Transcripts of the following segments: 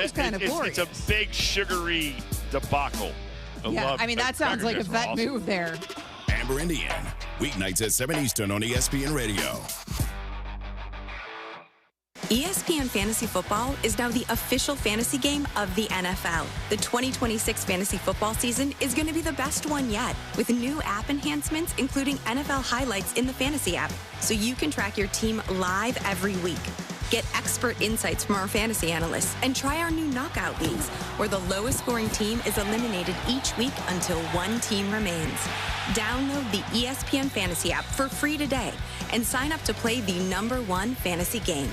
is kind of glorious. It's a big sugary debacle. That sounds like a vet move there. Amber Indian, weeknights at 7 Eastern on ESPN Radio. ESPN Fantasy Football is now the official fantasy game of the NFL. The 2026 fantasy football season is going to be the best one yet, with new app enhancements, including NFL highlights in the fantasy app, so you can track your team live every week. Get expert insights from our fantasy analysts and try our new knockout leagues, where the lowest scoring team is eliminated each week until one team remains. Download the ESPN Fantasy app for free today and sign up to play the #1 fantasy game.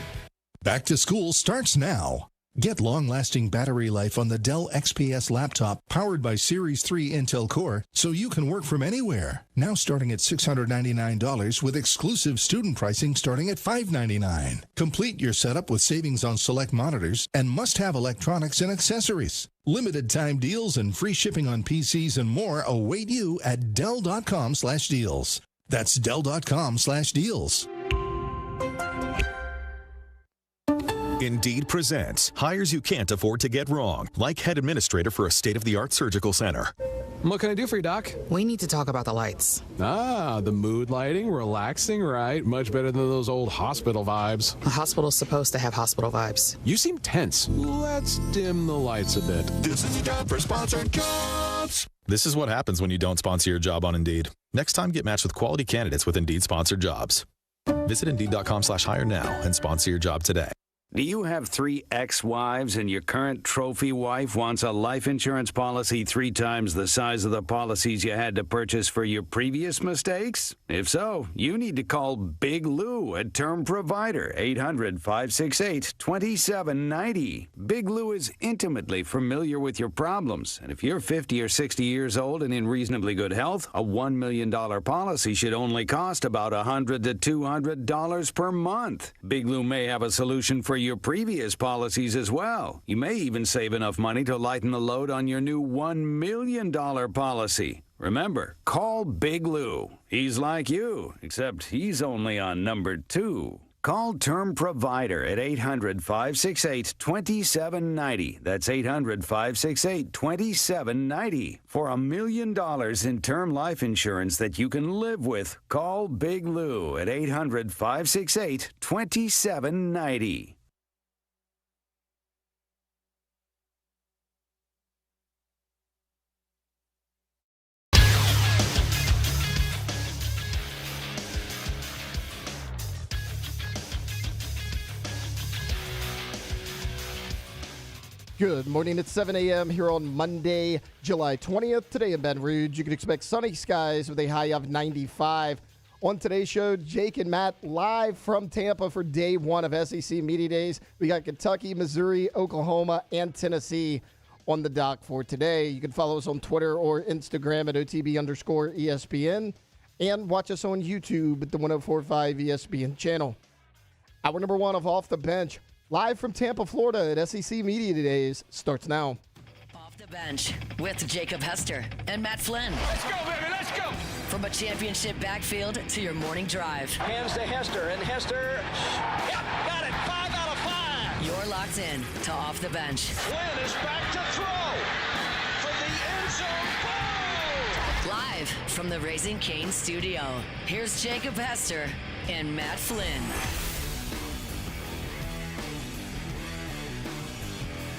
Back to school starts now. Get long-lasting battery life on the Dell XPS laptop powered by Series 3 Intel Core so you can work from anywhere. Now starting at $699 with exclusive student pricing starting at $599. Complete your setup with savings on select monitors and must-have electronics and accessories. Limited time deals and free shipping on PCs and more await you at Dell.com/deals. That's Dell.com/deals. Indeed presents hires you can't afford to get wrong, like head administrator for a state-of-the-art surgical center. What can I do for you, Doc? We need to talk about the lights. The mood lighting, relaxing, right? Much better than those old hospital vibes. A hospital's supposed to have hospital vibes. You seem tense. Let's dim the lights a bit. This is the time for sponsored jobs. This is what happens when you don't sponsor your job on Indeed. Next time, get matched with quality candidates with Indeed-sponsored jobs. Visit Indeed.com/hire now and sponsor your job today. Do you have 3 ex-wives and your current trophy wife wants a life insurance policy 3 times the size of the policies you had to purchase for your previous mistakes? If so, you need to call Big Lou at Term Provider, 800-568-2790. Big Lou is intimately familiar with your problems, and if you're 50 or 60 years old and in reasonably good health, a $1 million policy should only cost about $100 to $200 per month. Big Lou may have a solution for your previous policies as well. You may even save enough money to lighten the load on your new $1 million policy. Remember, call Big Lou. He's like you, except he's only on number 2. Call Term Provider at 800-568-2790. That's 800-568-2790. For $1 million in term life insurance that you can live with, call Big Lou at 800-568-2790. Good morning. It's 7 a.m. here on Monday, July 20th. Today in Baton Rouge, you can expect sunny skies with a high of 95. On today's show, Jake and Matt live from Tampa for day 1 of SEC Media Days. We got Kentucky, Missouri, Oklahoma, and Tennessee on the dock for today. You can follow us on Twitter or Instagram at OTB_ESPN and watch us on YouTube at the 104.5 ESPN channel. Hour number 1 of Off the Bench, live from Tampa, Florida at SEC Media Days, starts now. Off the Bench with Jacob Hester and Matt Flynn. Let's go, baby, let's go! From a championship backfield to your morning drive. Hands to Hester, and Hester, yep, got it, 5 out of 5! You're locked in to Off the Bench. Flynn is back to throw from the end zone. Ball! Live from the Raising Cane's studio, here's Jacob Hester and Matt Flynn.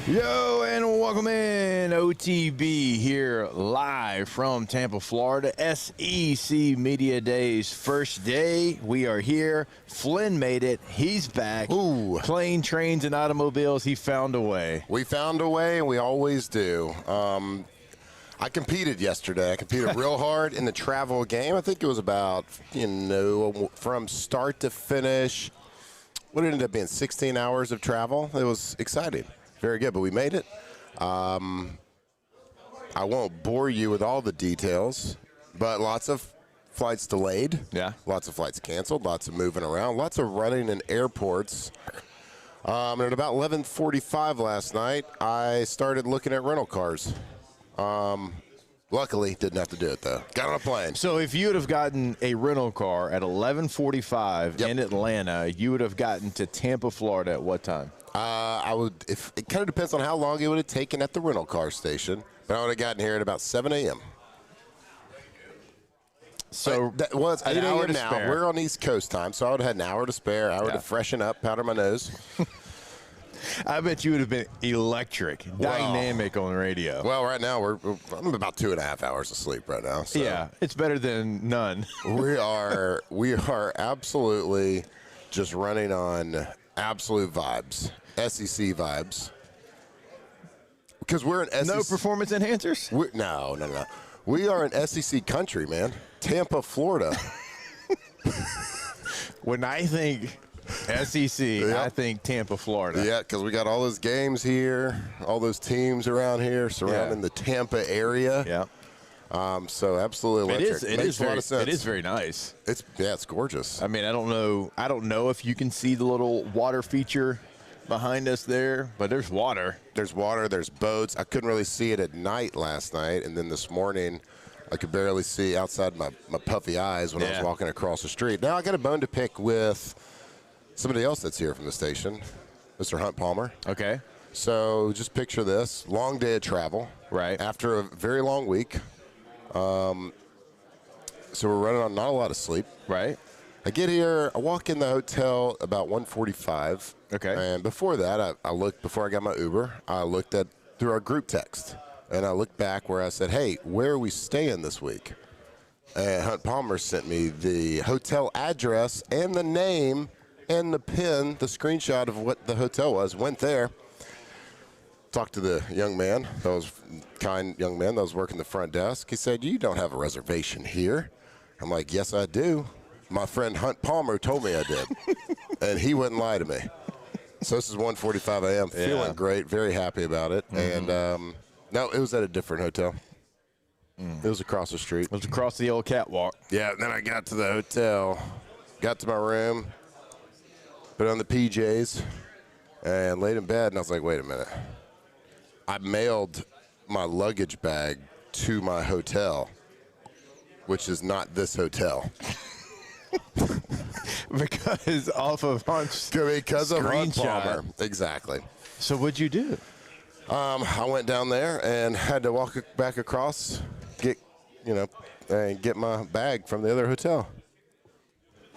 Yo, and welcome in. OTB here live from Tampa, Florida. SEC Media Days first day. We are here. Flynn made it. He's back. Ooh. Plane, trains, and automobiles. He found a way. We found a way, and we always do. I competed yesterday. I competed real hard in the travel game. I think it was about, from start to finish, what it ended up being 16 hours of travel. It was exciting. Very good, but we made it. I won't bore you with all the details, but lots of flights delayed. Yeah. Lots of flights canceled, lots of moving around, lots of running in airports. And at about 11:45 last night, I started looking at rental cars. Luckily, didn't have to do it, though. Got on a plane. So if you would have gotten a rental car at 11:45 in Atlanta, you would have gotten to Tampa, Florida at what time? If it kind of depends on how long it would have taken at the rental car station, but I would have gotten here at about 7 a.m. So that was 8 a.m. now. Spare. We're on East Coast time, so I would have had an hour to spare, hour to freshen up, powder my nose. I bet you would have been electric, dynamic on the radio. Well, right now I'm about 2.5 hours of sleep right now. So. Yeah, it's better than none. we are absolutely just running on absolute vibes, SEC vibes. Because we're an SEC. No performance enhancers? No. We are an SEC country, man. Tampa, Florida. When I think SEC, I think Tampa, Florida. Yeah, because we got all those games here, all those teams around here surrounding the Tampa area. Yeah. So absolutely electric. It is a lot of sense. It is very nice. It's gorgeous. I mean, I don't know if you can see the little water feature behind us there, but there's water. There's water. There's boats. I couldn't really see it at night last night, and then this morning I could barely see outside my puffy eyes when I was walking across the street. Now I got a bone to pick with somebody else that's here from the station, Mr. Hunt Palmer. Okay. So just picture this. Long day of travel. Right. After a very long week. So we're running on not a lot of sleep. Right. I get here. I walk in the hotel about 1:45. Okay. And before that, I looked, before I got my Uber, I looked through our group text. And I looked back where I said, hey, where are we staying this week? And Hunt Palmer sent me the hotel address and the name and the pin, the screenshot of what the hotel was. Went there, talked to the young man, kind young man that was working the front desk. He said, you don't have a reservation here. I'm like, yes, I do. My friend Hunt Palmer told me I did. And he wouldn't lie to me. So this is 1:45 a.m. Feeling great, very happy about it. Mm-hmm. And no, it was at a different hotel. It was across the street. It was across the old catwalk. Yeah, and then I got to the hotel, got to my room, put on the PJs, and laid in bed, and I was like, wait a minute. I mailed my luggage bag to my hotel, which is not this hotel. Because off of Hunt's Because of Hunt screenshot. Palmer. Exactly. So what'd you do? I went down there and had to walk back across, and get my bag from the other hotel.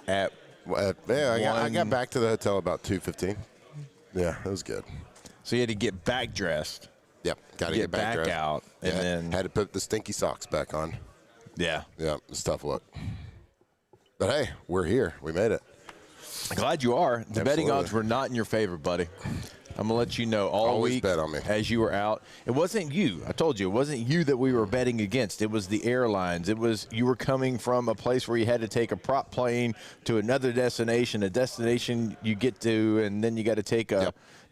I got back to the hotel about 2:15. Yeah, it was good. So you had to get back dressed. Yep, got to get back dressed. Out, and then had to put the stinky socks back on. Yeah, it's a tough look. But hey, we're here. We made it. Glad you are. The betting odds were not in your favor, buddy. I'm going to let you know all week bet on me. As you were out. It wasn't you. I told you, it wasn't you that we were betting against. It was the airlines. It was you were coming from a place where you had to take a prop plane to another destination, a destination you get to, and then you got to take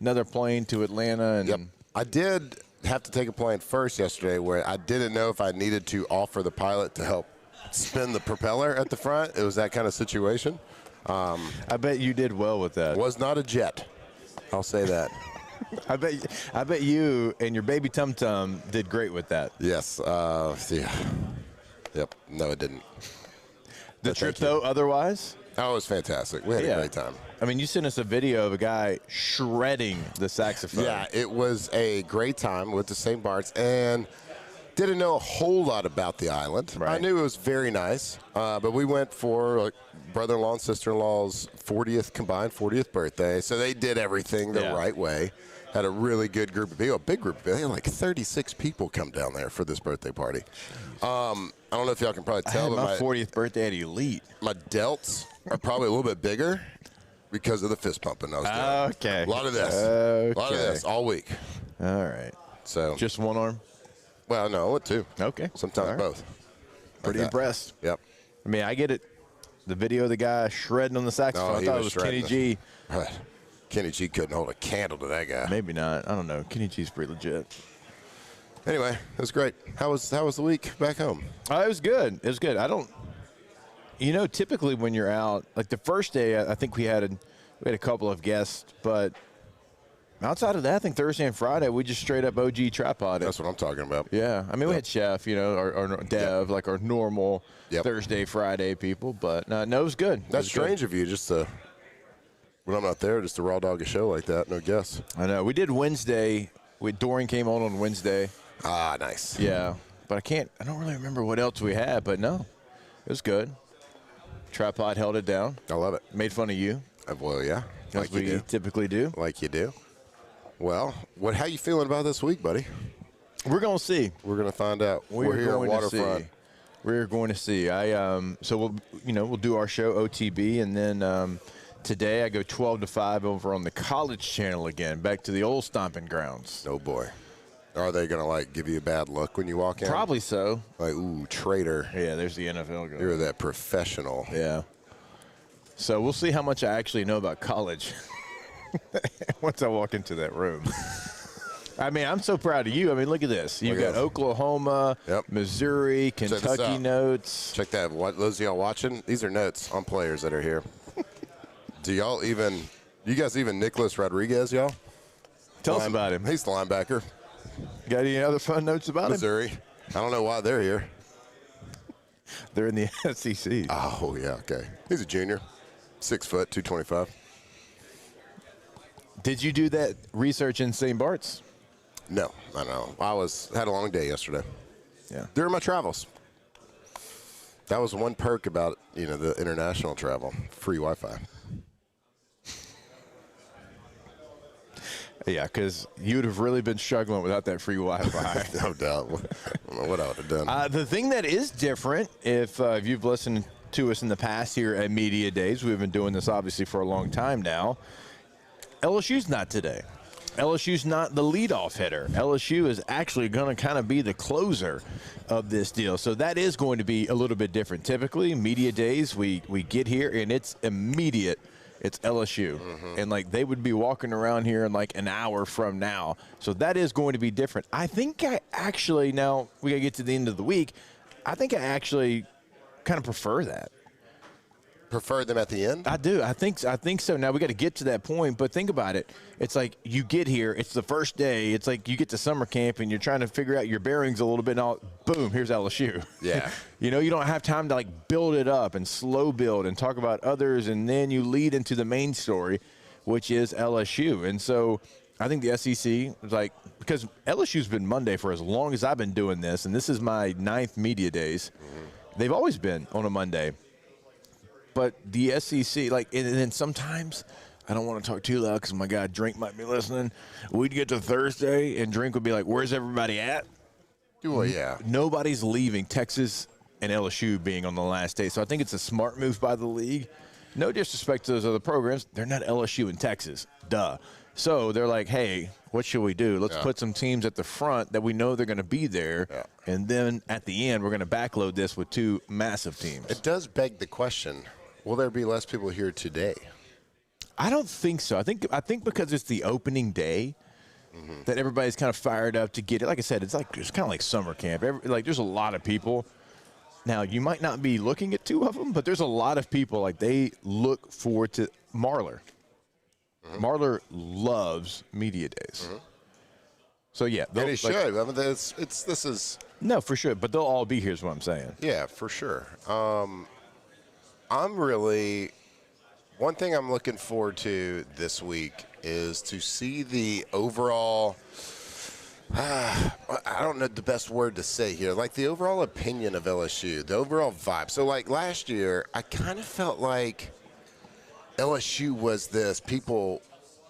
another plane to Atlanta. And I did have to take a plane first yesterday where I didn't know if I needed to offer the pilot to help spin the propeller at the front. It was that kind of situation. I bet you did well with that. Was not a jet. I'll say that. I bet you and your baby Tum Tum did great with that. Yes. Yeah. Yep. No, it didn't. The trip, though, otherwise? Oh, it was fantastic. We had a great time. I mean, you sent us a video of a guy shredding the saxophone. Yeah, it was a great time with the St. Bart's, and didn't know a whole lot about the island. Right. I knew it was very nice, but we went for brother-in-law and sister-in-law's 40th birthday, so they did everything the right way. Had a really good group of people, a big group of people. They had like 36 people come down there for this birthday party. I don't know if y'all can probably tell, but my 40th birthday at Elite. My delts are probably a little bit bigger because of the fist pumping I was doing. Okay. A lot of this. Okay. A lot of this all week. All right. So just one arm? Well, no, two. Okay. Sometimes both. Pretty impressed. Yep. I mean, I get it. The video of the guy shredding on the saxophone, I thought it was Kenny G. Right. Kenny G couldn't hold a candle to that guy. Maybe not. I don't know. Kenny G's pretty legit. Anyway, it was great. How was the week back home? It was good. It was good. Typically when you're out, like the first day, I think we had a couple of guests, but outside of that, I think Thursday and Friday, we just straight up OG tripod. That's what I'm talking about. Yeah. I mean, we had Chef, or Dev, like our normal Thursday, Friday people, but no, it was good. That's strange of you just to When I'm not there, just to raw dog a show like that, no guess. I know. We did Wednesday. Dorian came on Wednesday. Ah, nice. Yeah. But I don't really remember what else we had, but no. It was good. Tripod held it down. I love it. Made fun of you. Well, yeah. Like we typically do. Like you do. Well, how you feeling about this week, buddy? We're going to see. We're going to find out. We're here at Waterfront. We're going to see. So we'll do our show OTB, and then today I go 12 to 5 over on the College Channel again, back to the old stomping grounds. Oh boy, are they going to give you a bad look when you walk in? Probably so. Like, ooh, traitor. Yeah, there's the NFL guy. You're that professional. Yeah. So we'll see how much I actually know about college once I walk into that room. I mean, I'm so proud of you. I mean, look at this. You've got Oklahoma, Missouri, Kentucky notes. Check that. Those of y'all watching, these are notes on players that are here. Do you guys even Nicholas Rodriguez, y'all? Tell us about him. He's the linebacker. Got any other fun notes about Missouri. him? I don't know why they're here. They're in the SEC. Oh, yeah, okay. He's a junior. 6 foot, 225. Did you do that research in St. Bart's? No, I don't know. I had a long day yesterday. Yeah. During my travels. That was one perk about, the international travel. Free Wi-Fi. Yeah, because you would have really been struggling without that free Wi-Fi. No doubt. I don't know what I would have done. The thing that is different, if you've listened to us in the past here at Media Days, we've been doing this obviously for a long time now, LSU's not today. LSU's not the leadoff hitter. LSU is actually going to kind of be the closer of this deal. So that is going to be a little bit different. Typically, Media Days, we get here, and it's immediate. It's LSU. Mm-hmm. And, they would be walking around here in, an hour from now. So that is going to be different. I think now we got to get to the end of the week, I think I actually kind of prefer that. Prefer them at the end? I do. I think so. Now we got to get to that point, but think about it. It's like you get here. It's the first day. It's like you get to summer camp and you're trying to figure out your bearings a little bit. And all, boom, here's LSU. Yeah. You don't have time to build it up and slow build and talk about others, and then you lead into the main story, which is LSU. And so I think the SEC is because LSU's been Monday for as long as I've been doing this, and this is my 9th Media Days. Mm-hmm. They've always been on a Monday. But the SEC, and then sometimes, I don't want to talk too loud because, my God, Drink might be listening. We'd get to Thursday, and Drink would be like, where's everybody at? Well, yeah. Nobody's leaving, Texas and LSU being on the last day. So I think it's a smart move by the league. No disrespect to those other programs. They're not LSU and Texas. Duh. So they're like, hey, what should we do? Let's put some teams at the front that we know they're going to be there. Yeah. And then at the end, we're going to backload this with 2 massive teams. It does beg the question. Will there be less people here today? I don't think so. I think because it's the opening day that everybody's kind of fired up to get it. Like I said, it's kind of like summer camp. There's a lot of people. Now, you might not be looking at 2 of them, but there's a lot of people. They look forward to Marler. Mm-hmm. Marler loves Media Days. Mm-hmm. So, yeah. And he should. I mean, this is. No, for sure. But they'll all be here is what I'm saying. Yeah, for sure. One thing I'm looking forward to this week is to see the overall, I don't know the best word to say here, the overall opinion of LSU, the overall vibe. So, last year, I kind of felt like LSU was this,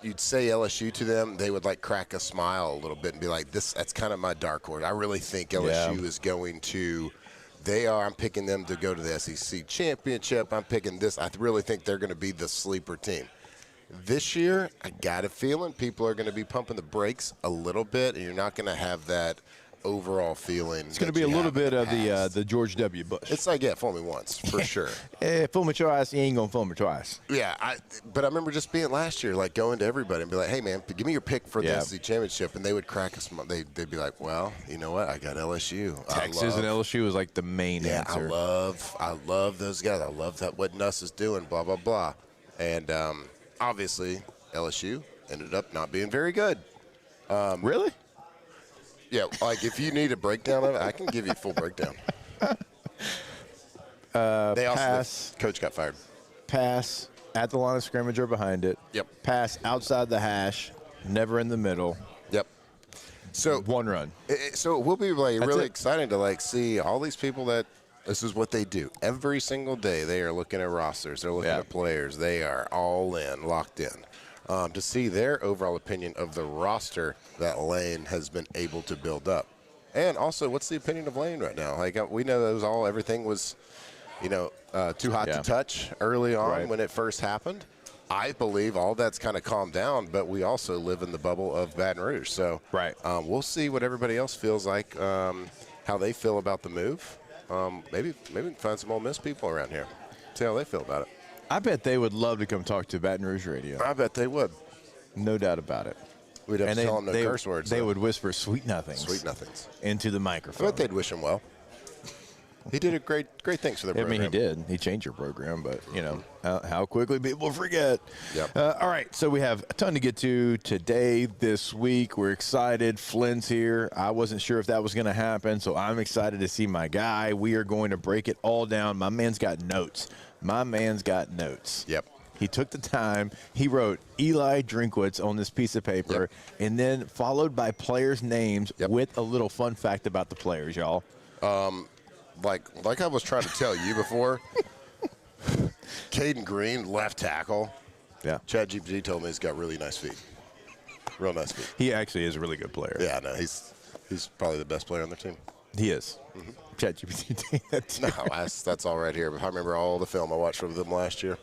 you'd say LSU to them, they would, crack a smile a little bit and be like, that's kind of my dark horse. I really think LSU is going to – I'm picking them to go to the SEC championship. I'm picking this. I really think they're going to be the sleeper team. This year, I got a feeling people are going to be pumping the brakes a little bit, and you're not going to have that overall feeling. It's going to be a little bit of the George W. Bush. It's fool me once, for sure. Fool me twice, you ain't going to fool me twice. Yeah, but I remember just being last year, going to everybody and be like, hey, man, give me your pick for the SEC championship. And they would crack us. They'd be like, well, you know what? I got LSU. Texas and LSU was the main answer. I love those guys. I love what Nuss is doing, blah, blah, blah. And obviously, LSU ended up not being very good. Really? Yeah, if you need a breakdown of it, I can give you a full breakdown. Pass. The coach got fired. Pass at the line of scrimmage or behind it. Yep. Pass outside the hash, never in the middle. Yep. So 1 run. So it will be really exciting to see all these people that this is what they do every single day. They are looking at rosters. They're looking at players. They are all in, locked in. To see their overall opinion of the roster that Lane has been able to build up. And also, what's the opinion of Lane right now? We know that everything was, too hot to touch early on when it first happened. I believe all that's kind of calmed down, but we also live in the bubble of Baton Rouge. So we'll see what everybody else feels like, how they feel about the move. Maybe we can find some Ole Miss people around here, see how they feel about it. I bet they would love to come talk to Baton Rouge radio. I bet they would. No doubt about it. We'd have to tell them no curse words. They would whisper sweet nothings. Sweet nothings. Into the microphone. I bet they'd wish him well. He did great things for the program. He did. He changed your program, but, how quickly people forget. Yep. All right, so we have a ton to get to today, this week. We're excited. Flynn's here. I wasn't sure if that was going to happen, so I'm excited to see my guy. We are going to break it all down. My man's got notes. Yep. He took the time. He wrote Eli Drinkwitz on this piece of paper, and then followed by players' names with a little fun fact about the players, y'all. Like I was trying to tell you before, Caden Green, left tackle. Yeah. ChatGPT told me he's got really nice feet. Real nice feet. He actually is a really good player. Yeah, no, he's probably the best player on their team. He is. Mm-hmm. ChatGPT that too. No, that's all right here. But I remember all the film I watched from them last year.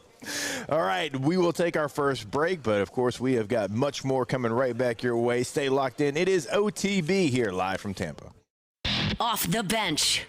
All right, we will take our first break, but of course we have got much more coming right back your way. Stay locked in. It is OTB here live from Tampa. Off the bench.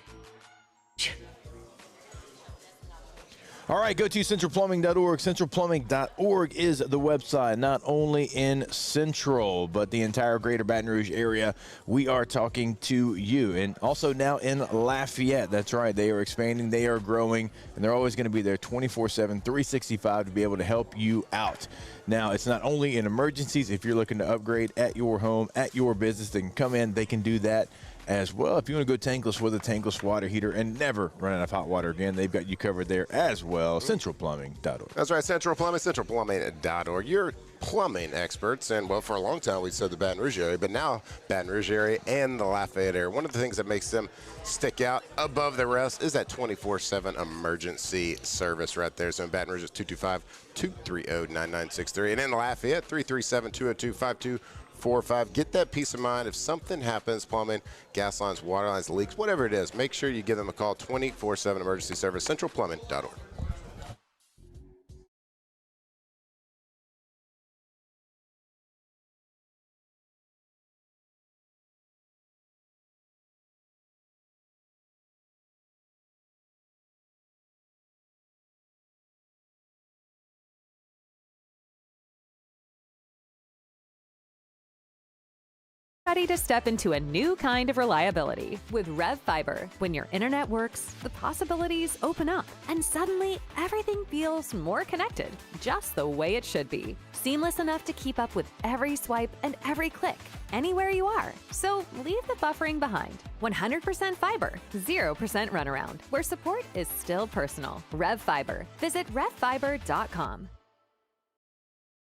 All right, go to centralplumbing.org. Centralplumbing.org is the website, not only in Central, but the entire greater Baton Rouge area. We are talking to you. And also now in Lafayette. That's right. They are expanding. They are growing. And they're always going to be there 24/7, 365 to be able to help you out. Now, it's not only in emergencies. If you're looking to upgrade at your home, at your business, they can come in. They can do that as well. If you want to go tankless with a tankless water heater and never run out of hot water again, they've got you covered there as well. Centralplumbing.org. That's right, Central Plumbing, centralplumbing.org. You're plumbing experts, and for a long time we said the Baton Rouge area, but now Baton Rouge area and the Lafayette area. One of the things that makes them stick out above the rest is that 24/7 emergency service right there. So in Baton Rouge, it's 225-230-9963, and in Lafayette, 337-202-5245. Get that peace of mind. If something happens, plumbing, gas lines, water lines, leaks, whatever it is, make sure you give them a call. 24/7 emergency service, centralplumbing.org. Ready to step into a new kind of reliability with Rev Fiber. When your internet works, the possibilities open up, and suddenly everything feels more connected, just the way it should be. Seamless enough to keep up with every swipe and every click, anywhere you are. So leave the buffering behind. 100% fiber, 0% runaround, where support is still personal. Rev Fiber. Visit revfiber.com.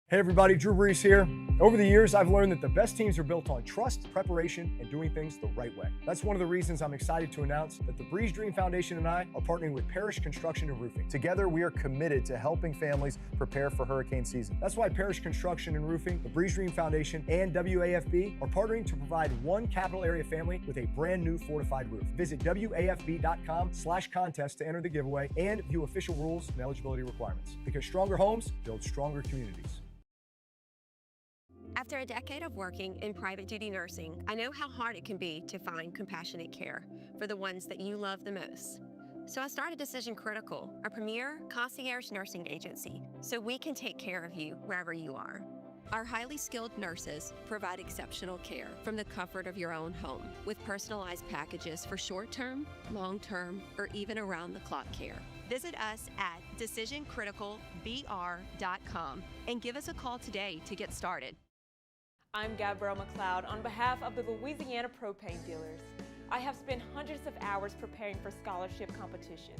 Hey everybody, Drew Brees here. Over the years, I've learned that the best teams are built on trust, preparation, and doing things the right way. That's one of the reasons I'm excited to announce that the Breeze Dream Foundation and I are partnering with Parish Construction and Roofing. Together, we are committed to helping families prepare for hurricane season. That's why Parish Construction and Roofing, the Breeze Dream Foundation, and WAFB are partnering to provide one capital area family with a brand new fortified roof. Visit WAFB.com/contest to enter the giveaway and view official rules and eligibility requirements. Because stronger homes build stronger communities. After a decade of working in private duty nursing, I know how hard it can be to find compassionate care for the ones that you love the most. So I started Decision Critical, a premier concierge nursing agency, so we can take care of you wherever you are. Our highly skilled nurses provide exceptional care from the comfort of your own home with personalized packages for short-term, long-term, or even around-the-clock care. Visit us at decisioncriticalbr.com and give us a call today to get started. I'm Gabrielle McLeod on behalf of the Louisiana Propane Dealers. I have spent hundreds of hours preparing for scholarship competitions.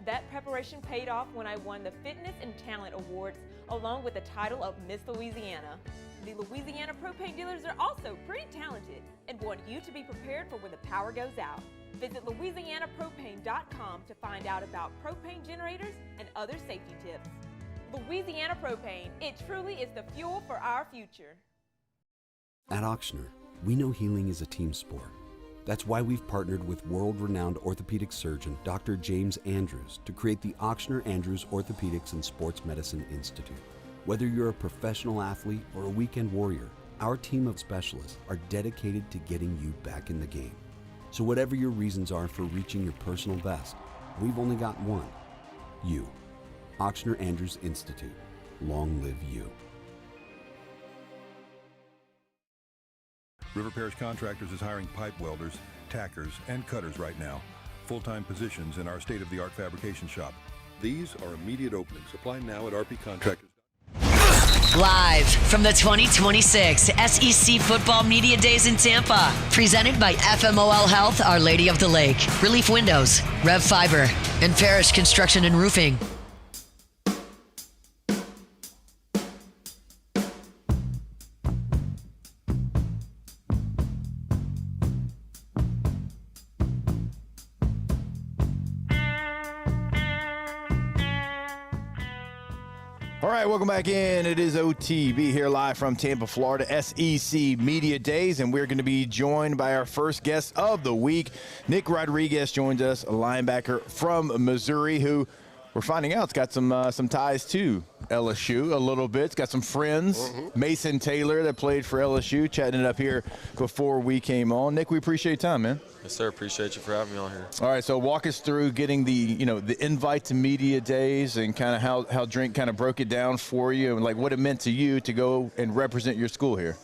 That preparation paid off when I won the Fitness and Talent Awards along with the title of Miss Louisiana. The Louisiana propane dealers are also pretty talented and want you to be prepared for when the power goes out. Visit LouisianaPropane.com to find out about propane generators and other safety tips. Louisiana Propane, it truly is the fuel for our future. At Ochsner, we know healing is a team sport. That's why we've partnered with world-renowned orthopedic surgeon Dr. James Andrews to create the Ochsner Andrews Orthopedics and Sports Medicine Institute. Whether you're a professional athlete or a weekend warrior, our team of specialists are dedicated to getting you back in the game. So whatever your reasons are for reaching your personal best, we've only got one: you. Ochsner Andrews Institute. Long live you. River Parish Contractors is hiring pipe welders, tackers, and cutters right now. Full-time positions in our state-of-the-art fabrication shop. These are immediate openings. Apply now at RP Contractors. Live from the 2026 SEC Football Media Days in Tampa. Presented by FMOL Health, Our Lady of the Lake, Relief Windows, Rev Fiber, and Parish Construction and Roofing. All right, welcome back in. It is OTB here live from Tampa, Florida, SEC Media Days, and we're going to be joined by our first guest of the week. Nick Rodriguez joins us, a linebacker from Missouri, who we're finding out has got some ties to LSU a little bit. It's got some friends. Mason Taylor that played for LSU, chatting it up here before we came on. Nick, we appreciate your time, man. Yes, sir. Appreciate you for having me on here. All right, so walk us through getting the invite to Media Days and kind of how Drink kind of broke it down for you and like what it meant to you to go and represent your school here.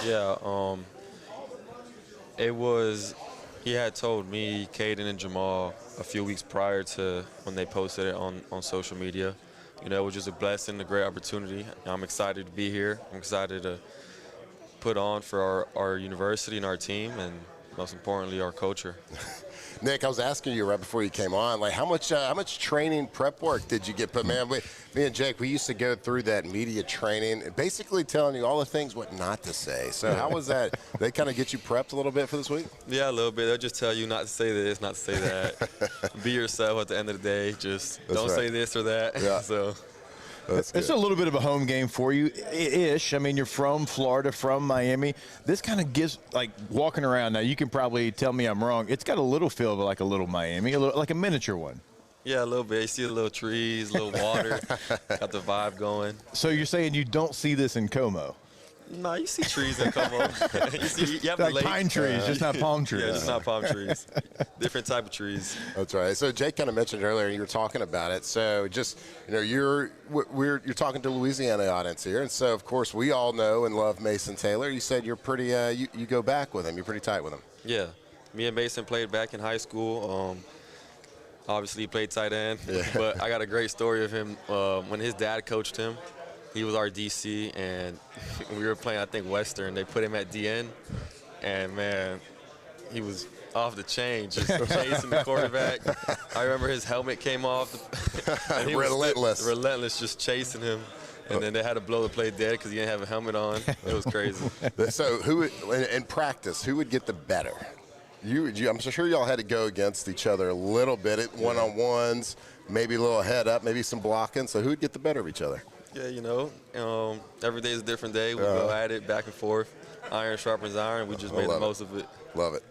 Yeah, it was. He had told me, Caden and Jamal, a few weeks prior to when they posted it on social media. It was just a blessing, a great opportunity. I'm excited to be here. I'm excited to put on for our university and our team, and most importantly, our culture. Nick, I was asking you right before you came on, like how much training prep work did you get? But man, me and Jake, we used to go through that media training, basically telling you all the things what not to say. So how was that? They kind of get you prepped a little bit for this week? Yeah, a little bit. They'll just tell you not to say this, not to say that. Be yourself at the end of the day. Just don't say this or that. Yeah. So. It's a little bit of a home game for you, ish. I mean, you're from Florida, from Miami. This kind of gives, like, walking around. Now, you can probably tell me I'm wrong. It's got a little feel of like a little Miami, like a miniature one. Yeah, a little bit. You see the little trees, a little water. Got the vibe going. So you're saying you don't see this in Como? No, you see trees that come up. you have like the pine trees, just not palm trees. Yeah, just not palm trees. Different type of trees. That's right. So Jake kind of mentioned earlier, you were talking about it. So just, you're talking to Louisiana audience here, and so of course we all know and love Mason Taylor. You said you're pretty, you go back with him. You're pretty tight with him. Yeah, me and Mason played back in high school. Obviously, he played tight end, but I got a great story of him when his dad coached him. He was our DC, and we were playing, I think, Western. They put him at DN, and, man, he was off the chain, just chasing the quarterback. I remember his helmet came off. And he relentless. Was relentless, just chasing him. And then they had to blow the play dead because he didn't have a helmet on. It was crazy. So in practice, who would get the better? I'm sure y'all had to go against each other a little bit at one-on-ones, maybe a little head up, maybe some blocking. So who would get the better of each other? Yeah, every day is a different day. We go at it back and forth. Iron sharpens iron. We just made the most of it. Love it.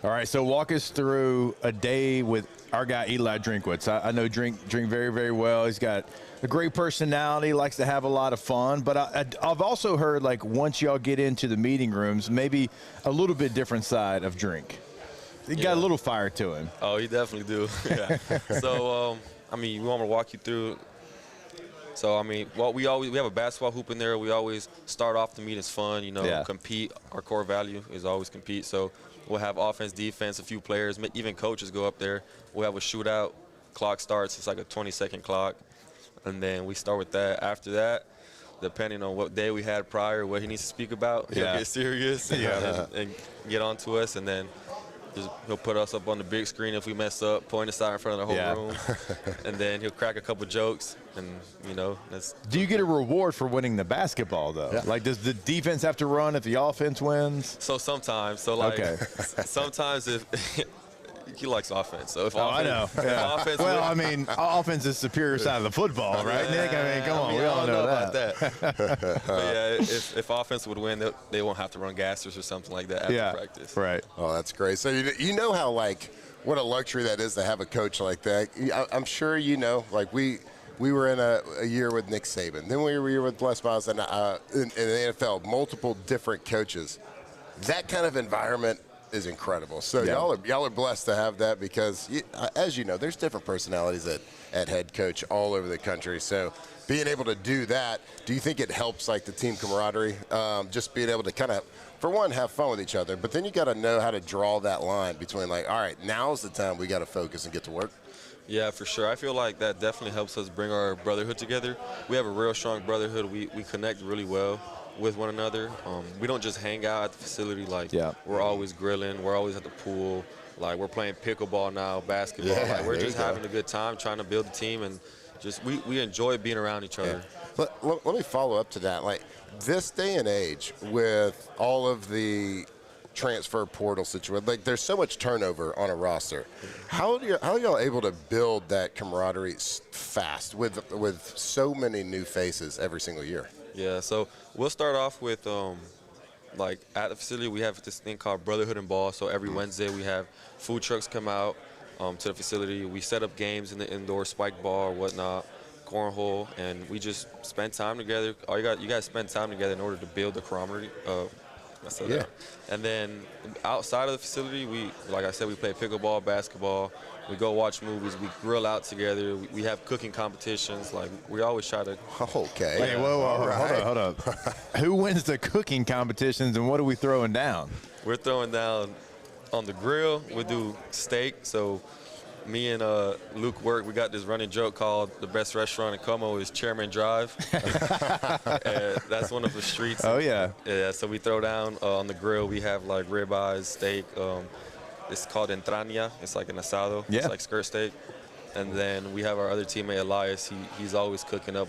All right, so walk us through a day with our guy Eli Drinkwitz. I know Drink very, very well. He's got a great personality, likes to have a lot of fun. But I've also heard, like, once y'all get into the meeting rooms, maybe a little bit different side of Drink. He got a little fire to him. Oh, he definitely do. Yeah. So, we want to walk you through. So, we have a basketball hoop in there. We always start off the meetings fun, compete. Our core value is always compete. So we'll have offense, defense, a few players, even coaches go up there. We'll have a shootout. Clock starts. It's like a 20-second clock. And then we start with that. After that, depending on what day we had prior, what he needs to speak about, he'll get serious and get on to us. And then He'll put us up on the big screen if we mess up, point us out in front of the whole room, and then he'll crack a couple jokes, and that's. Do you get a reward for winning the basketball though? Yeah. Like, does the defense have to run if the offense wins? So sometimes, sometimes if. He likes offense. So if I know. Yeah. Offense offense is the superior side of the football, right, Nick? Come on, we all know that. But yeah, if offense would win, they won't have to run gassers or something like that after practice. Right. Oh, that's great. So you know how what a luxury that is to have a coach like that. I'm sure we were in a year with Nick Saban. Then we were a year with Les Miles in the NFL, multiple different coaches. That kind of environment is incredible. So y'all are blessed to have that because, as you know, there's different personalities at head coach all over the country. So being able to do that, do you think it helps the team camaraderie? Just being able to kind of, for one, have fun with each other, but then you got to know how to draw that line between all right, now's the time we got to focus and get to work. Yeah, for sure. I feel like that definitely helps us bring our brotherhood together. We have a real strong brotherhood. We connect really well with one another. We don't just hang out at the facility. We're always grilling. We're always at the pool. We're playing pickleball now, basketball. Yeah, we're just having a good time trying to build a team, and just we enjoy being around each other. Yeah. Let me follow up to that. This day and age with all of the transfer portal situation, there's so much turnover on a roster. How are y'all able to build that camaraderie fast with so many new faces every single year? Yeah, so we'll start off with at the facility we have this thing called Brotherhood and Ball. So every Wednesday we have food trucks come out to the facility. We set up games in the indoor, spike ball or whatnot, cornhole, and we just spend time together. You guys spend time together in order to build the camaraderie. And then outside of the facility, like I said, we play pickleball, basketball. We go watch movies. We grill out together. We have cooking competitions. We always try to. Okay. Wait, whoa, hold up. Who wins the cooking competitions, and what are we throwing down? We're throwing down on the grill. We do steak. So me and Luke work. We got this running joke called the best restaurant in Como is Chairman Drive. And that's one of the streets. Oh yeah. Yeah. So we throw down on the grill. We have ribeyes, steak. It's called entraña. It's like an asado. Yeah. It's like skirt steak. And then we have our other teammate Elias. He's always cooking up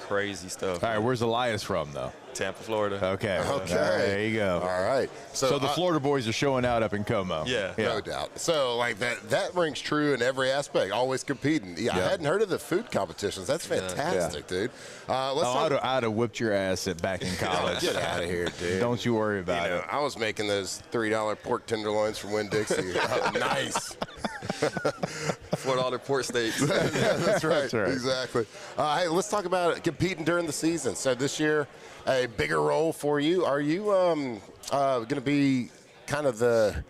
crazy stuff. All right, where's Elias from though? Tampa, Florida. Okay. All right, there you go. All right. So the Florida boys are showing out up in Como. Yeah. No doubt. So that rings true in every aspect. Always competing. Yeah. I hadn't heard of the food competitions. That's fantastic, dude. I'd have whipped your ass back in college. Get out of here, dude. Don't you worry about it. I was making those $3 pork tenderloins from Winn-Dixie. Nice. $4 pork steaks. That's right. Exactly. Hey, let's talk about competing during the season. So this year, a bigger role for you. Are you going to be kind of the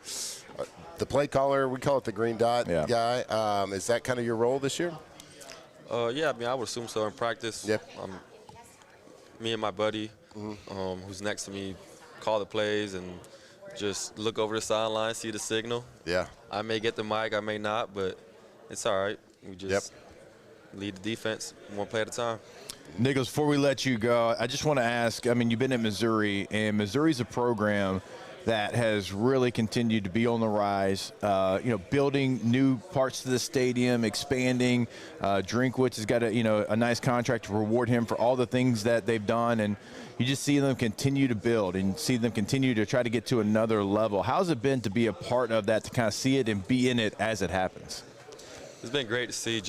play caller? We call it the green dot guy. Is that kind of your role this year? Yeah, I would assume so in practice. Yep. Me and my buddy, who's next to me, call the plays and just look over the sideline, see the signal. Yeah. I may get the mic, I may not, but it's all right. We just lead the defense one play at a time. Nicholas, before we let you go, I just want to ask, you've been at Missouri, and Missouri's a program that has really continued to be on the rise, building new parts to the stadium, expanding. Drinkwitz has got a nice contract to reward him for all the things that they've done, and you just see them continue to build and see them continue to try to get to another level. How's it been to be a part of that, to kind of see it and be in it as it happens? It's been great to see,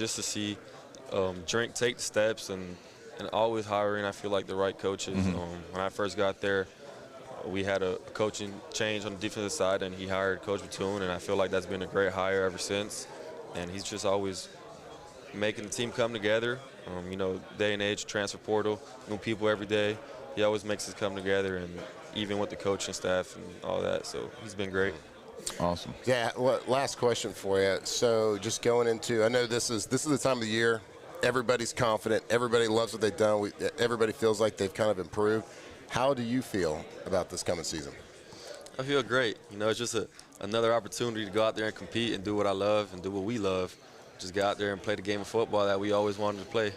Drink take the steps and always hiring, I feel like, the right coaches. When I first got there, we had a coaching change on the defensive side, and he hired Coach Batoon, and I feel like that's been a great hire ever since. And he's just always making the team come together. Day and age, transfer portal, new people every day. He always makes us come together, and even with the coaching staff and all that. So he's been great. Awesome. Yeah. Well, last question for you. So just going into, I know this is the time of the year. Everybody's confident. Everybody loves what they've done. Everybody feels like they've kind of improved. How do you feel about this coming season? I feel great. It's just another opportunity to go out there and compete and do what I love and do what we love. Just get out there and play the game of football that we always wanted to play.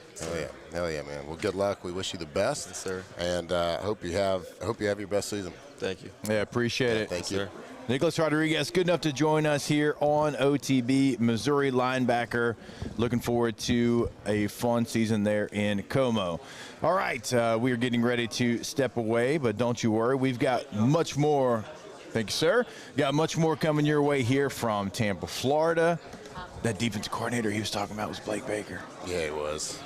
Hell yeah, man. Well, good luck. We wish you the best. Yes, sir. And hope you have your best season. Thank you. Yeah, appreciate it. Thank you. Sir. Nicholas Rodriguez, good enough to join us here on OTB, Missouri linebacker. Looking forward to a fun season there in Como. All right, we are getting ready to step away, but don't you worry. We've got much more. Thank you, sir. Got much more coming your way here from Tampa, Florida. That defensive coordinator he was talking about was Blake Baker. Yeah, he was.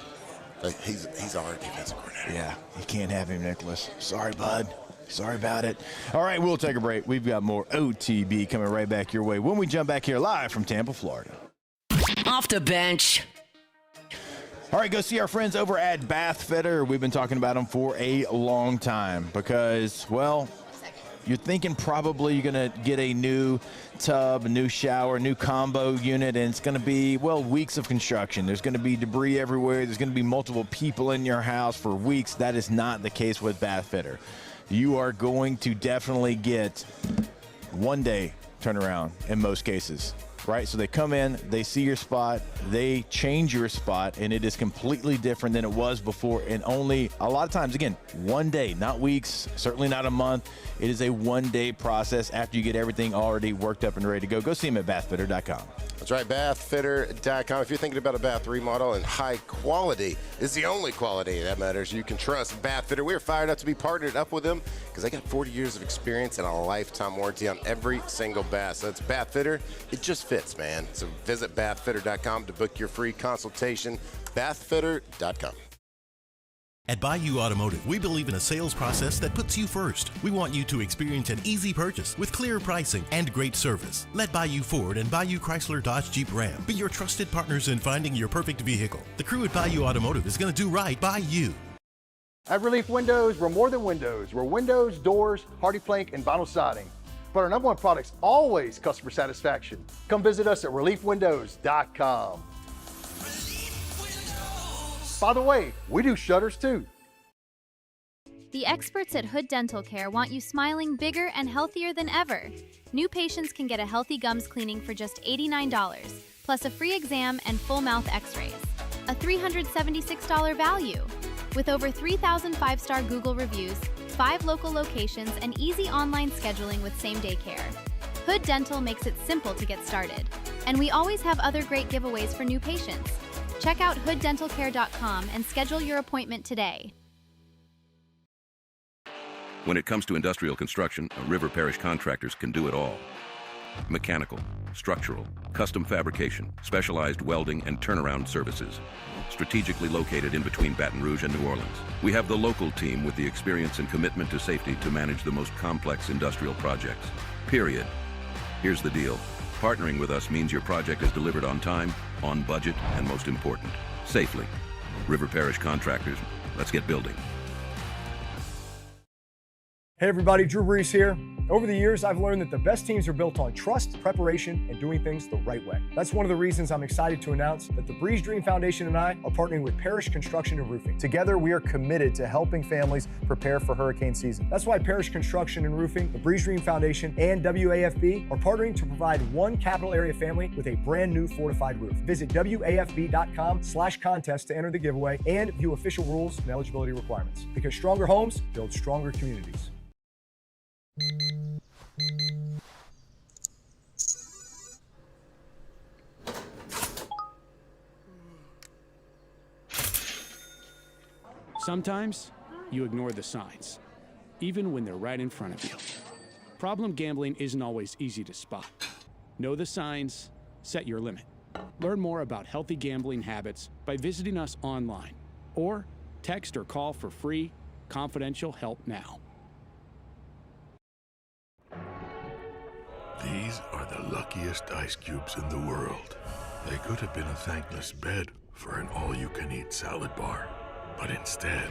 He's our defensive coordinator. Yeah, you can't have him, Nicholas. Sorry, bud. Sorry about it. All right, we'll take a break. We've got more OTB coming right back your way when we jump back here live from Tampa, Florida. Off the bench. All right, go see our friends over at Bath Fitter. We've been talking about them for a long time because, well, you're thinking probably you're going to get a new tub, a new shower, new combo unit, and it's going to be, well, weeks of construction. There's going to be debris everywhere. There's going to be multiple people in your house for weeks. That is not the case with Bath Fitter. You are going to definitely get one day turnaround in most cases, right? So they come in, they see your spot, they change your spot, and it is completely different than it was before. And only a lot of times, again, one day, not weeks, certainly not a month. It is a one-day process after you get everything already worked up and ready to go. Go see them at bathfitter.com. That's right, bathfitter.com. If you're thinking about a bath remodel and high quality is the only quality that matters, you can trust Bath Fitter. We're fired up to be partnered up with them because they got 40 years of experience and a lifetime warranty on every single bath. So it's Bath Fitter. It just fits, man. So visit bathfitter.com to book your free consultation. Bathfitter.com. At Bayou Automotive, we believe in a sales process that puts you first. We want you to experience an easy purchase with clear pricing and great service. Let Bayou Ford and Bayou Chrysler Dodge Jeep Ram be your trusted partners in finding your perfect vehicle. The crew at Bayou Automotive is going to do right by you. At Relief Windows, we're more than windows. We're windows, doors, hardy plank, and vinyl siding. But our number one product's always customer satisfaction. Come visit us at reliefwindows.com. By the way, we do shutters too. The experts at Hood Dental Care want you smiling bigger and healthier than ever. New patients can get a healthy gums cleaning for just $89, plus a free exam and full mouth x-rays. A $376 value. With over 3,000 five-star Google reviews, 5 local locations, and easy online scheduling with same-day care. Hood Dental makes it simple to get started. And we always have other great giveaways for new patients. Check out hooddentalcare.com and schedule your appointment today. When it comes to industrial construction, River Parish Contractors can do it all. Mechanical, structural, custom fabrication, specialized welding, and turnaround services. Strategically located in between Baton Rouge and New Orleans, we have the local team with the experience and commitment to safety to manage the most complex industrial projects. Period. Here's the deal. Partnering with us means your project is delivered on time, on budget, and most important, safely. River Parish Contractors, let's get building. Hey everybody, Drew Brees here. Over the years, I've learned that the best teams are built on trust, preparation, and doing things the right way. That's one of the reasons I'm excited to announce that the Breeze Dream Foundation and I are partnering with Parish Construction and Roofing. Together, we are committed to helping families prepare for hurricane season. That's why Parish Construction and Roofing, the Breeze Dream Foundation, and WAFB are partnering to provide one capital area family with a brand new fortified roof. Visit WAFB.com/contest to enter the giveaway and view official rules and eligibility requirements. Because stronger homes build stronger communities. Sometimes you ignore the signs, even when they're right in front of you. Problem gambling isn't always easy to spot. Know the signs, set your limit. Learn more about healthy gambling habits by visiting us online or text or call for free, confidential help now. These are the luckiest ice cubes in the world. They could have been a thankless bed for an all-you-can-eat salad bar. But instead,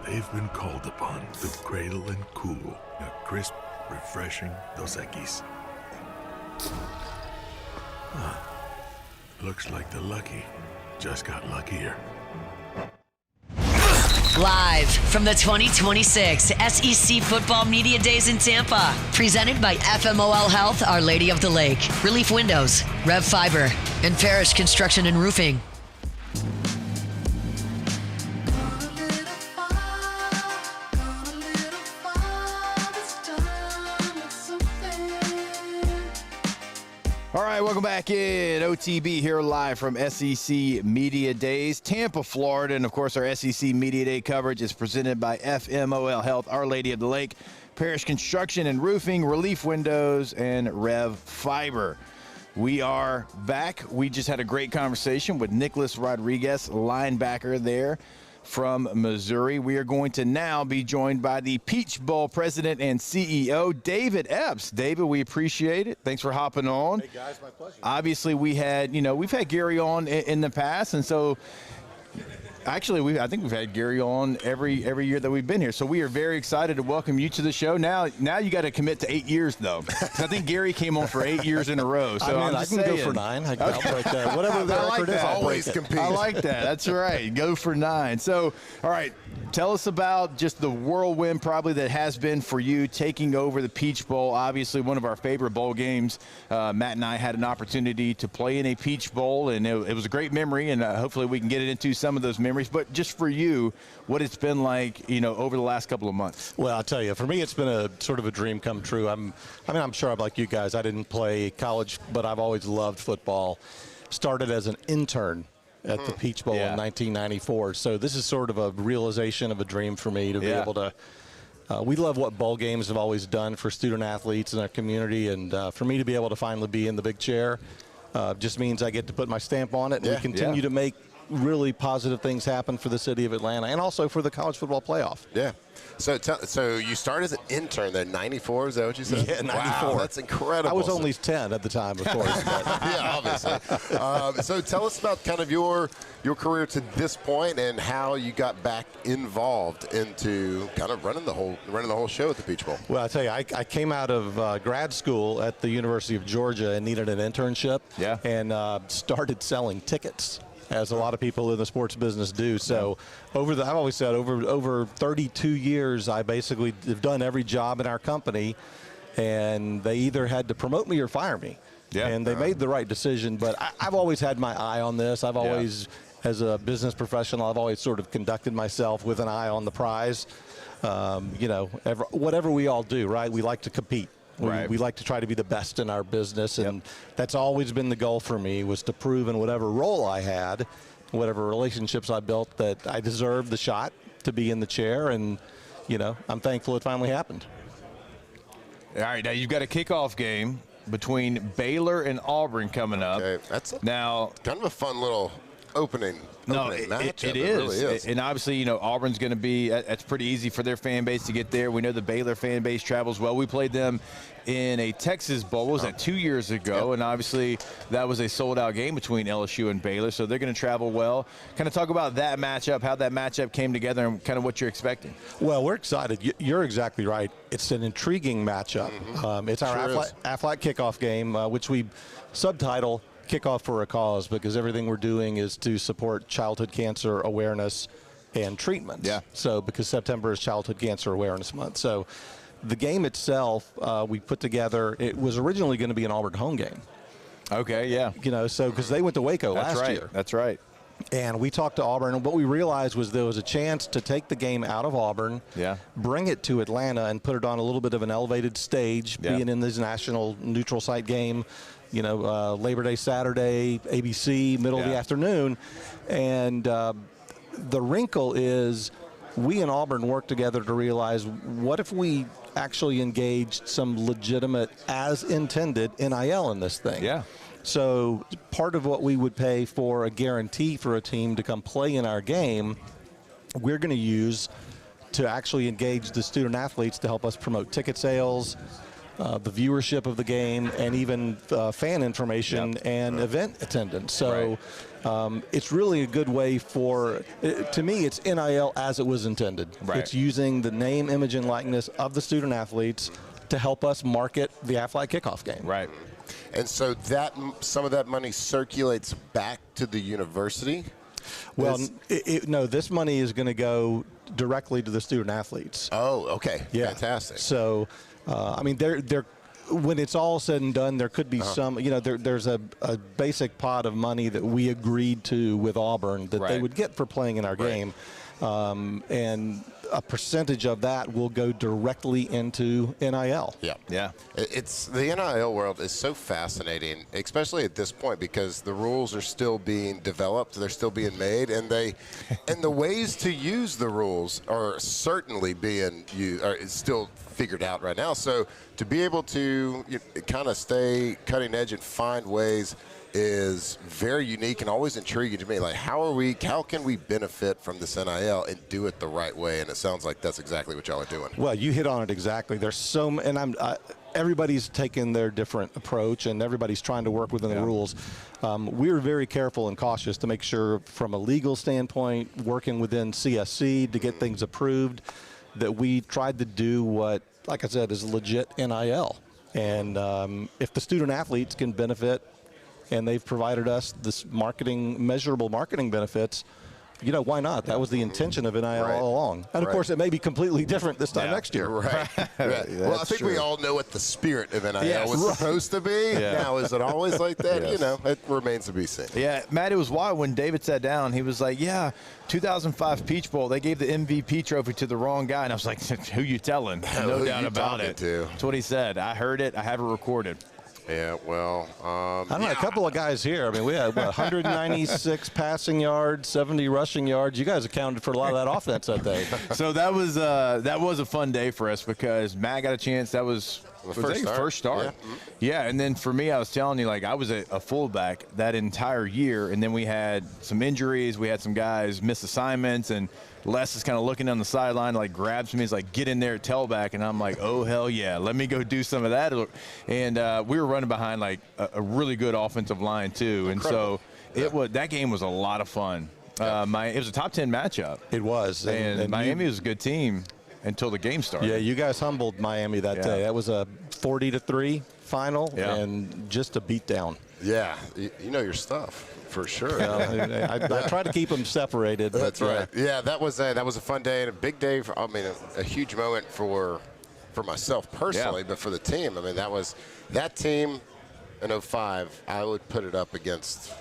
they've been called upon to cradle and cool a crisp, refreshing Dos Equis. Looks like the lucky just got luckier. Live from the 2026 SEC Football Media Days in Tampa. Presented by FMOL Health, Our Lady of the Lake, Relief Windows, Rev Fiber, and Parish Construction and Roofing. All right, welcome back in. OTB here live from SEC Media Days, Tampa, Florida. And, of course, our SEC Media Day coverage is presented by FMOL Health, Our Lady of the Lake, Parish Construction and Roofing, Relief Windows, and Rev Fiber. We are back. We just had a great conversation with Nicholas Rodriguez, linebacker there from Missouri. We are going to now be joined by the Peach Bowl president and CEO, David Epps. David, we appreciate it. Thanks for hopping on. Hey, guys, my pleasure. Obviously, we've had Gary on in the past, and so actually, I think we've had Gary on every year that we've been here. So we are very excited to welcome you to the show. Now you got to commit to 8 years, though. Because I think Gary came on for 8 years in a row. So I can go for 9. I'll break that. Whatever the record is, I'll always break it. compete. I like that. That's right. Go for 9. So, all right, tell us about just the whirlwind probably that has been for you taking over the Peach Bowl. Obviously, one of our favorite bowl games. Matt and I had an opportunity to play in a Peach Bowl, and it was a great memory, and hopefully we can get into some of those memories. But just for you, what it's been like, over the last couple of months. Well, I'll tell you, for me, it's been a sort of a dream come true. I'm sure I'm like you guys. I didn't play college, but I've always loved football. Started as an intern at the Peach Bowl in 1994. So this is sort of a realization of a dream for me to be able to. We love what bowl games have always done for student athletes in our community, and for me to be able to finally be in the big chair just means I get to put my stamp on it, and we continue to make really positive things happen for the city of Atlanta and also for the college football playoff. Yeah. So you started as an intern there, 94, is that what you said? Yeah, 94. Wow, that's incredible. I was only 10 at the time, of course. Yeah, obviously. So tell us about kind of your career to this point and how you got back involved into kind of running the whole show at the Peach Bowl. Well, I tell you, I came out of grad school at the University of Georgia and needed an internship and started selling tickets, as a lot of people in the sports business do. So I've always said over 32 years, I basically have done every job in our company, and they either had to promote me or fire me. Yeah. And they made the right decision, but I've always had my eye on this. I've always, as a business professional, I've always sort of conducted myself with an eye on the prize. Whatever we all do, right? We like to compete. We like to try to be the best in our business, and that's always been the goal for me, was to prove in whatever role I had, whatever relationships I built, that I deserved the shot to be in the chair, and, I'm thankful it finally happened. All right, now you've got a kickoff game between Baylor and Auburn coming up. Okay, that's now kind of a fun little opening. It is. Really is. And obviously, Auburn's going to be, that's pretty easy for their fan base to get there. We know the Baylor fan base travels well. We played them in a Texas Bowl, was that 2 years ago? And obviously, that was a sold-out game between LSU and Baylor, so they're going to travel well. Kind of talk about that matchup, how that matchup came together, and kind of what you're expecting. Well, we're excited. You're exactly right. It's an intriguing matchup. It's our Aflac kickoff game, which we subtitle Kickoff for a Cause, because everything we're doing is to support childhood cancer awareness and treatment. Yeah. So because September is Childhood Cancer Awareness Month. So the game itself, we put together, it was originally going to be an Auburn home game. Okay, yeah. So because they went to Waco last year. That's right. And we talked to Auburn, and what we realized was there was a chance to take the game out of Auburn, bring it to Atlanta, and put it on a little bit of an elevated stage, being in this national neutral site game, Labor Day Saturday, ABC, middle of the afternoon. And the wrinkle is we and Auburn worked together to realize, what if we actually engaged some legitimate, as intended, NIL in this thing? Yeah. So part of what we would pay for a guarantee for a team to come play in our game, we're going to use to actually engage the student athletes to help us promote ticket sales, the viewership of the game, and even fan information and event attendance. So it's really a good way to me, it's NIL as it was intended. It's using the name, image, and likeness of the student athletes to help us market the Aflac kickoff game. Right. And so some of that money circulates back to the university? Well, no, this money is going to go directly to the student athletes. Oh, okay. Yeah. Fantastic. So, when it's all said and done, there could be some, there's a basic pot of money that we agreed to with Auburn that they would get for playing in our game. And a percentage of that will go directly into NIL. Yeah. It's the NIL world is so fascinating, especially at this point, because the rules are still being developed, they're still being made, and the ways to use the rules are certainly being used, are still figured out right now. So to be able to kind of stay cutting edge and find ways is very unique and always intriguing to me. Like, how can we benefit from this NIL and do it the right way? And it sounds like that's exactly what y'all are doing. Well, you hit on it exactly. There's so, and everybody's taking their different approach, and everybody's trying to work within the rules. We're very careful and cautious to make sure, from a legal standpoint, working within CSC to get things approved, that we tried to do what, like I said, is legit NIL. And if the student athletes can benefit, and they've provided us this measurable marketing benefits, why not? That was the intention of NIL all along. And, of course, it may be completely different this time next year. Right. Well, I think we all know what the spirit of NIL was supposed to be. Now, is it always like that? It remains to be seen. Yeah, Matt, it was wild when David sat down. He was like, 2005 Peach Bowl, they gave the MVP trophy to the wrong guy. And I was like, who you telling? No doubt about it. That's what he said. I heard it. I have it recorded. Yeah, well, I don't know, a couple of guys here. I mean, we had 196 passing yards, 70 rushing yards. You guys accounted for a lot of that offense that day. So that was a fun day for us because Matt got a chance. That was first start. Yeah, and then for me, I was telling you, like, I was a fullback that entire year, and then we had some injuries. We had some guys miss assignments, and Les is kind of looking on the sideline, like, grabs me. He's like, get in there at tailback. And I'm like, oh, hell yeah, let me go do some of that. And we were running behind, like, a really good offensive line, too. Incredible. And so that game was a lot of fun. It was a top 10 matchup. It was. And Miami was a good team until the game started. Yeah, you guys humbled Miami that day. That was a 40-3 final and just a beatdown. Yeah, you know your stuff. For sure. I try to keep them separated. That's right. Yeah, that was a fun day and a big day. A huge moment for myself personally, but for the team. I mean, that team in 2005. I would put it up against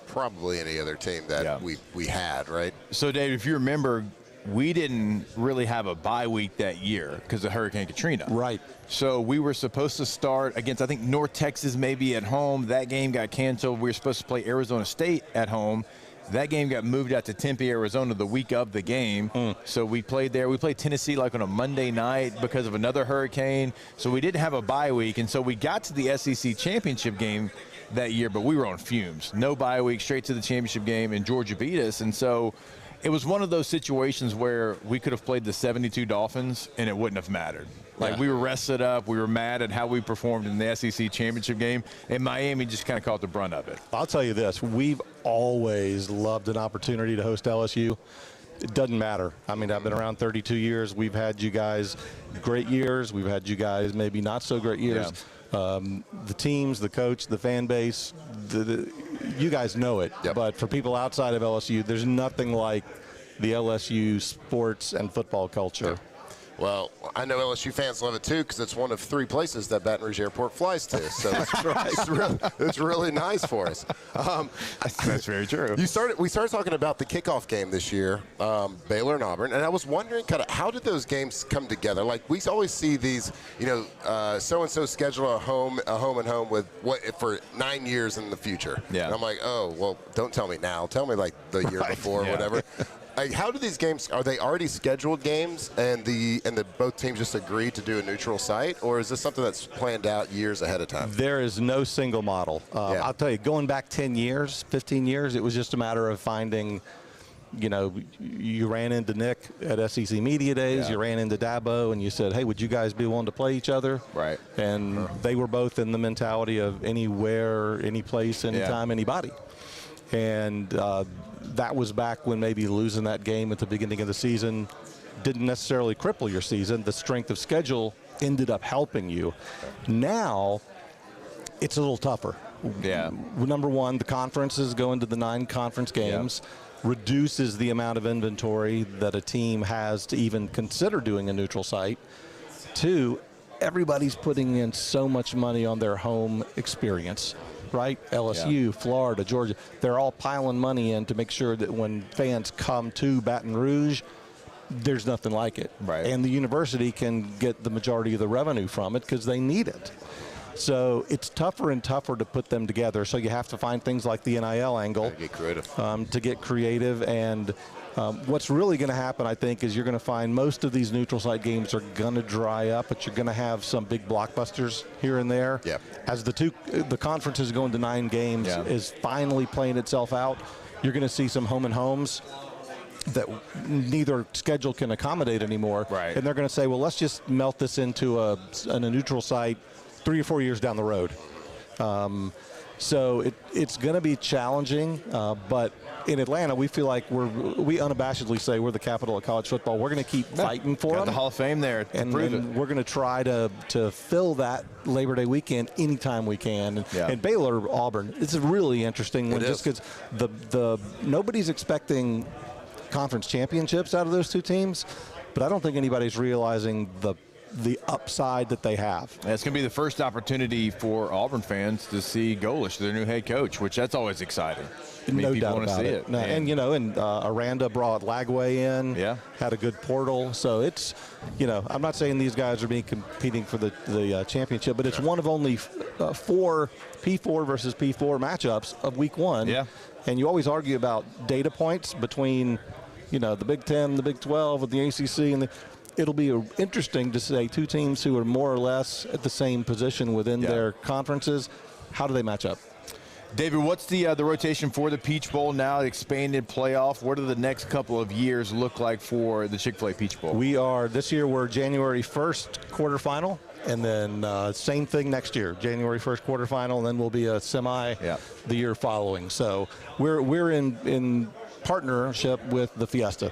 probably any other team that we had. Right. So, Dave, if you remember, we didn't really have a bye week that year because of Hurricane Katrina. Right. So we were supposed to start against, I think, North Texas maybe at home. That game got canceled. We were supposed to play Arizona State at home. That game got moved out to Tempe, Arizona the week of the game. So we played there. We played Tennessee like on a Monday night because of another hurricane. So we didn't have a bye week. And so we got to the SEC championship game that year, but we were on fumes. No bye week, straight to the championship game, and Georgia beat us. And so it was one of those situations where we could have played the 72 Dolphins and it wouldn't have mattered. Like, we were rested up. We were mad at how we performed in the SEC championship game, and Miami just kind of caught the brunt of it. I'll tell you this. We've always loved an opportunity to host LSU. It doesn't matter. I mean, I've been around 32 years. We've had you guys great years. We've had you guys maybe not so great years. The teams, the coach, the fan base, you guys know it. But for people outside of LSU, there's nothing like the LSU sports and football culture. Well, I know LSU fans love it, too, because it's one of 3 places that Baton Rouge Airport flies to. So it's really nice for us. That's very true. We started talking about the kickoff game this year, Baylor and Auburn, and I was wondering kind of how did those games come together? Like, we always see these, so-and-so schedule a home and home with for 9 years in the future. Yeah. And I'm like, oh, well, don't tell me now. Tell me, like, the year before or whatever. Like, how do these games, are they already scheduled games and the both teams just agree to do a neutral site, or is this something that's planned out years ahead of time? There is no single model. I'll tell you, going back 10 years, 15 years, it was just a matter of finding, you ran into Nick at SEC Media Days, you ran into Dabo, and you said, hey, would you guys be willing to play each other? Right. And they were both in the mentality of anywhere, any place, anytime, anybody. And that was back when maybe losing that game at the beginning of the season didn't necessarily cripple your season. The strength of schedule ended up helping you. Now, it's a little tougher. Yeah. Number one, the conferences go into the 9 conference games, reduces the amount of inventory that a team has to even consider doing a neutral site. 2, everybody's putting in so much money on their home experience. Right? LSU, Florida, Georgia, they're all piling money in to make sure that when fans come to Baton Rouge, there's nothing like it. Right. And the university can get the majority of the revenue from it because they need it. So it's tougher and tougher to put them together. So you have to find things like the NIL angle to get creative. And what's really going to happen, I think, is you're going to find most of these neutral site games are going to dry up, but you're going to have some big blockbusters here and there. Yeah. As the conference is going to 9 games is finally playing itself out, you're going to see some home and homes that neither schedule can accommodate anymore. Right. And they're going to say, well, let's just melt this into a neutral site 3 or 4 years down the road. So it's going to be challenging, but in Atlanta, we feel like we unabashedly say we're the capital of college football. We're going to keep fighting for Got them. the Hall of Fame there to prove it. We're going to try to fill that Labor Day weekend anytime we can. And Baylor, Auburn, it's a really interesting one just because the nobody's expecting conference championships out of those two teams, but I don't think anybody's realizing the upside that they have. And it's going to be the first opportunity for Auburn fans to see Golish, their new head coach, which that's always exciting. No doubt want to about see it. No, and Aranda brought Lagway in, had a good portal. So it's, I'm not saying these guys are competing for the championship, but it's one of only 4 P4 versus P4 matchups of week 1. Yeah. And you always argue about data points between, the Big 10, the Big 12, and the ACC, and it'll be interesting to say 2 teams who are more or less at the same position within their conferences. How do they match up? David, what's the rotation for the Peach Bowl now, the expanded playoff? What do the next couple of years look like for the Chick-fil-A Peach Bowl? This year we're January 1st quarterfinal, and then same thing next year, January 1st quarterfinal, and then we'll be a semi the year following. So we're in partnership with the Fiesta.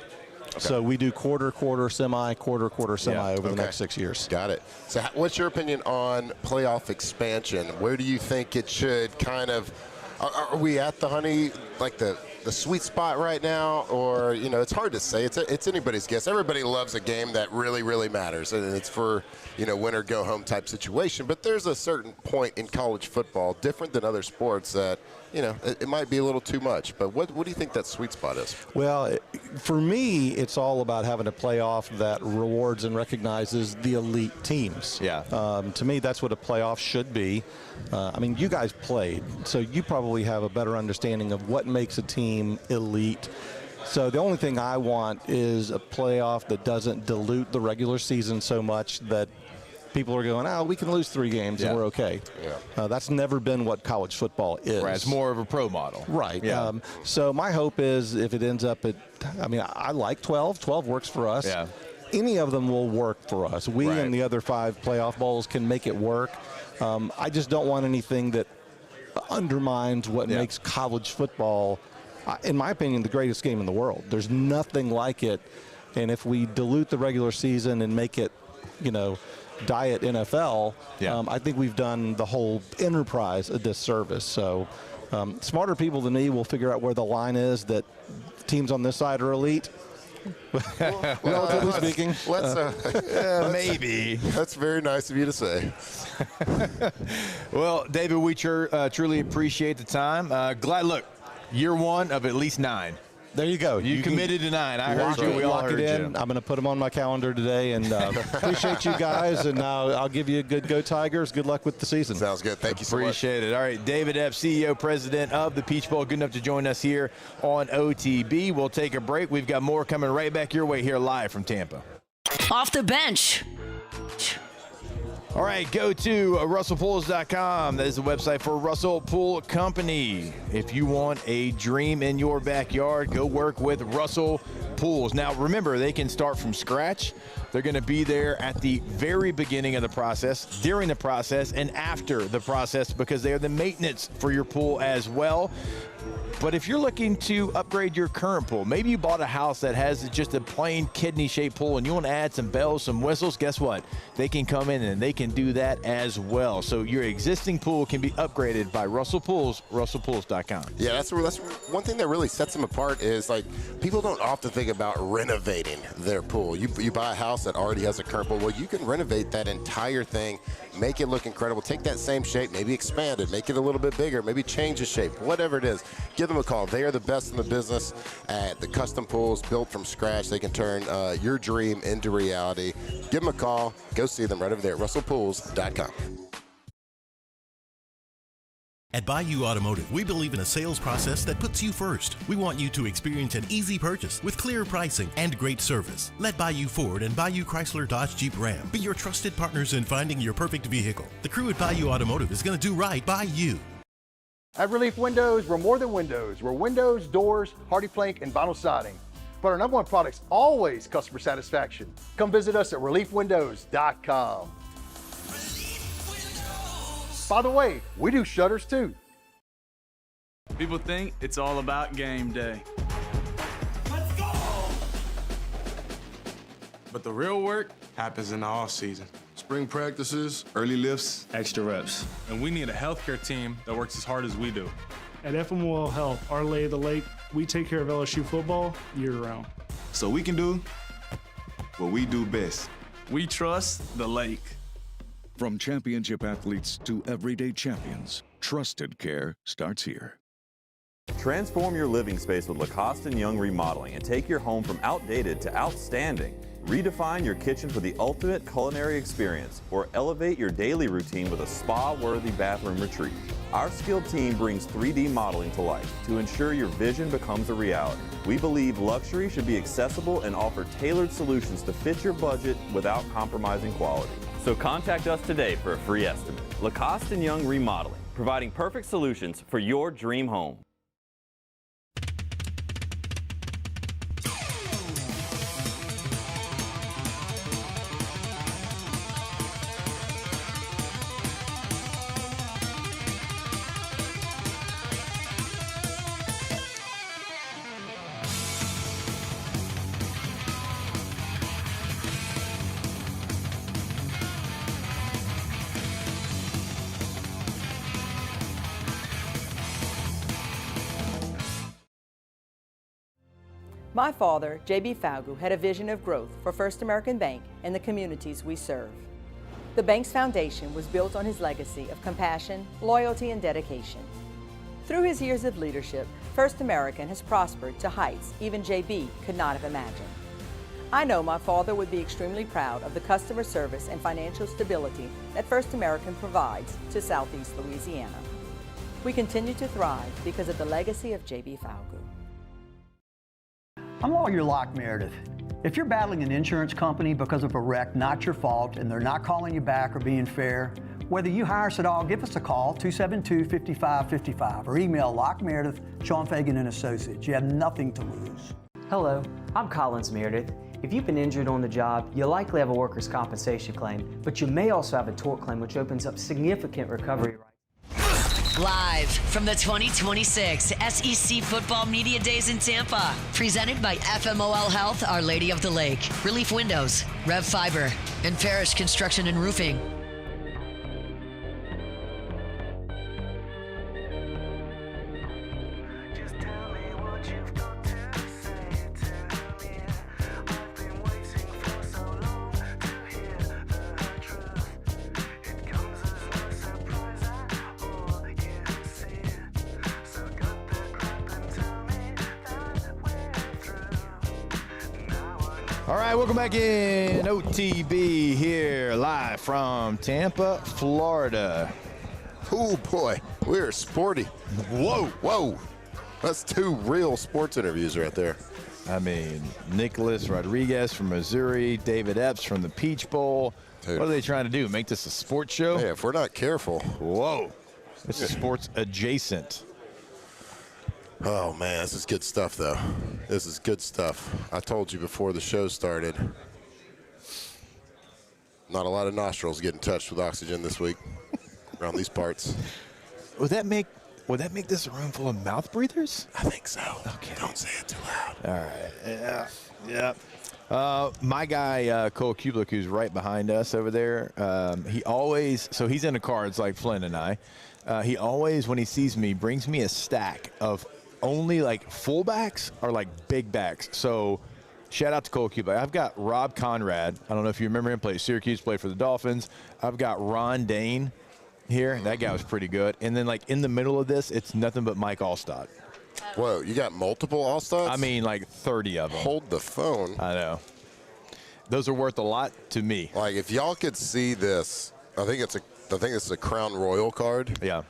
Okay. So we do quarter, semi over the next 6 years. Got it. So what's your opinion on playoff expansion? Where do you think it should kind of – are we at the sweet spot right now? Or, it's hard to say. It's anybody's guess. Everybody loves a game that really, really matters, and it's for, win or go home type situation. But there's a certain point in college football, different than other sports, that – it might be a little too much, but what do you think that sweet spot is? Well, for me, it's all about having a playoff that rewards and recognizes the elite teams. Yeah. To me, that's what a playoff should be. You guys played, so you probably have a better understanding of what makes a team elite. So the only thing I want is a playoff that doesn't dilute the regular season so much that people are going, we can lose 3 games and we're okay. Yeah. That's never been what college football is. Right, it's more of a pro model. Right. Yeah. So my hope is if it ends up at, I like 12. 12 works for us. Yeah. Any of them will work for us. We and the other 5 playoff bowls can make it work. I just don't want anything that undermines what makes college football, in my opinion, the greatest game in the world. There's nothing like it. And if we dilute the regular season and make it, diet NFL, I think we've done the whole enterprise a disservice. So smarter people than me will figure out where the line is that teams on this side are elite. Relatively speaking. Maybe. That's very nice of you to say. Well, David, we truly appreciate the time. Look, year 1 of at least 9. There you go. You committed to 9. I heard you. We all heard you. I'm going to put them on my calendar today, and appreciate you guys. And I'll give you a good go Tigers. Good luck with the season. Sounds good. Thank you so much. Appreciate it. All right, David Epps, CEO, President of the Peach Bowl, good enough to join us here on OTB. We'll take a break. We've got more coming right back your way here live from Tampa. Off the bench. All right, go to RussellPools.com. That is the website for Russell Pool Company. If you want a dream in your backyard, go work with Russell Pools. Now, remember, they can start from scratch. They're going to be there at the very beginning of the process, during the process, and after the process because they are the maintenance for your pool as well. But if you're looking to upgrade your current pool, maybe you bought a house that has just a plain kidney-shaped pool and you want to add some bells, some whistles, guess what? They can come in and they can do that as well. So your existing pool can be upgraded by Russell Pools, RussellPools.com. Yeah, that's one thing that really sets them apart is, people don't often think about renovating their pool. You buy a house that already has a current pool. Well, you can renovate that entire thing, make it look incredible. Take that same shape, maybe expand it, make it a little bit bigger, maybe change the shape, whatever it is. Give them a call. They are the best in the business at the custom pools built from scratch. They can turn your dream into reality. Give them a call. Go see them right over there at russellpools.com. At Bayou Automotive, we believe in a sales process that puts you first. We want you to experience an easy purchase with clear pricing and great service. Let Bayou Ford and Bayou Chrysler Dodge Jeep Ram be your trusted partners in finding your perfect vehicle. The crew at Bayou Automotive is going to do right by you. At Relief Windows, we're more than windows. We're windows, doors, hardy plank, and vinyl siding. But our number one product's always customer satisfaction. Come visit us at reliefwindows.com. By the way, we do shutters too. People think it's all about game day. Let's go! But the real work happens in the off season. Spring practices, early lifts, Extra reps. And we need a healthcare team that works as hard as we do. At FMOL Health, our lay of the lake, we take care of LSU football year-round. so we can do what we do best. We trust the lake. From championship athletes to everyday champions, trusted care starts here. Transform your living space with Lacoste & Young Remodeling and take your home from outdated to outstanding. Redefine your kitchen for the ultimate culinary experience or elevate your daily routine with a spa-worthy bathroom retreat. Our skilled team brings 3D modeling to life to ensure your vision becomes a reality. We believe luxury should be accessible and offer tailored solutions to fit your budget without compromising quality. So contact us today for a free estimate. Lacoste & Young Remodeling, providing perfect solutions for your dream home. My father, J.B. Falgu, had a vision of growth for First American Bank and the communities we serve. The bank's foundation was built on his legacy of compassion, loyalty, and dedication. Through his years of leadership, First American has prospered to heights even J.B. could not have imagined. I know my father would be extremely proud of the customer service and financial stability that First American provides to Southeast Louisiana. We continue to thrive because of the legacy of J.B. Falgu. I'm Lawyer Locke Meredith. If you're battling an insurance company because of a wreck not your fault and they're not calling you back or being fair, whether you hire us at all, give us a call, 272-5555, or email Locke Meredith, Sean Fagan and Associates. You have nothing to lose. Hello, I'm Collins Meredith. If you've been injured on the job, you'll likely have a workers' compensation claim, but you may also have a tort claim, which opens up significant recovery rights. Live from the 2026 SEC Football Media Days in Tampa. Presented by FMOL Health, Our Lady of the Lake, Relief Windows, Rev Fiber, and Parrish Construction and Roofing. All right, welcome back in. OTB here, live from Tampa, Florida. Oh, boy, we're sporty. Whoa. That's two real sports interviews right there. I mean, Nicholas Rodriguez from Missouri, David Epps from the Peach Bowl. Dude. What are they trying to do, make this a sports show? Hey, if we're not careful. Whoa. This is sports adjacent. Oh, man, this is good stuff, though. This is good stuff. I told you before the show started, not a lot of nostrils getting touched with oxygen this week around these parts. Would that make this a room full of mouth breathers? I think so. Okay. Don't say it too loud. All right. Yeah. My guy, Cole Kublik, who's right behind us over there, he's in the cards like Flynn and I. He always, when he sees me, brings me a stack of only like fullbacks or like big backs. So Shout out to Cole Cuba. I've got Rob Conrad. I don't know if you remember him. Played at Syracuse, played for the Dolphins. I've got Ron Dane here. That guy was pretty good. And then, like, in the middle of this, it's nothing but Mike Allstott. Whoa, you got multiple Allstotts? I mean, like 30 of them. Hold the phone. I know. Those are worth a lot to me. Like, if y'all could see this, I think it's a Crown Royal card. Yeah.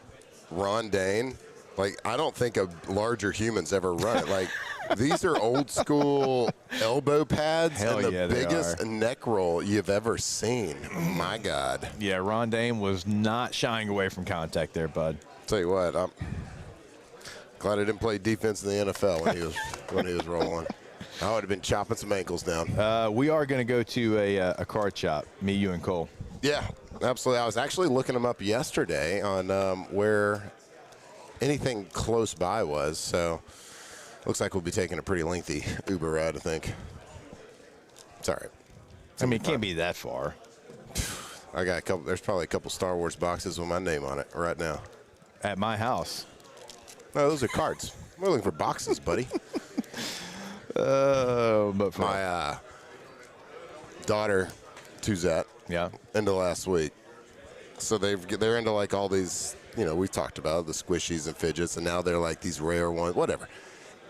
Ron Dane. Like, I don't think a larger human's ever run it. Like, these are old school elbow pads and the biggest neck roll you've ever seen. My God. Yeah, Ron Dane was not shying away from contact there, bud. Tell you what, I'm glad I didn't play defense in the NFL when he was rolling. I would have been chopping some ankles down. We are going to go to a card shop, me, you, and Cole. Yeah, absolutely. I was actually looking them up yesterday on where anything close by was. So looks like we'll be taking a pretty lengthy Uber ride, I think. It's all right. I mean, it can't be that far. I got a couple. There's probably a couple Star Wars boxes with my name on it right now. At my house. No, those are cards. We're looking for boxes, buddy. But for my daughter, Tuzette, into last week. So they're into like all these, we've talked about the squishies and fidgets, and now they're like these rare ones, whatever.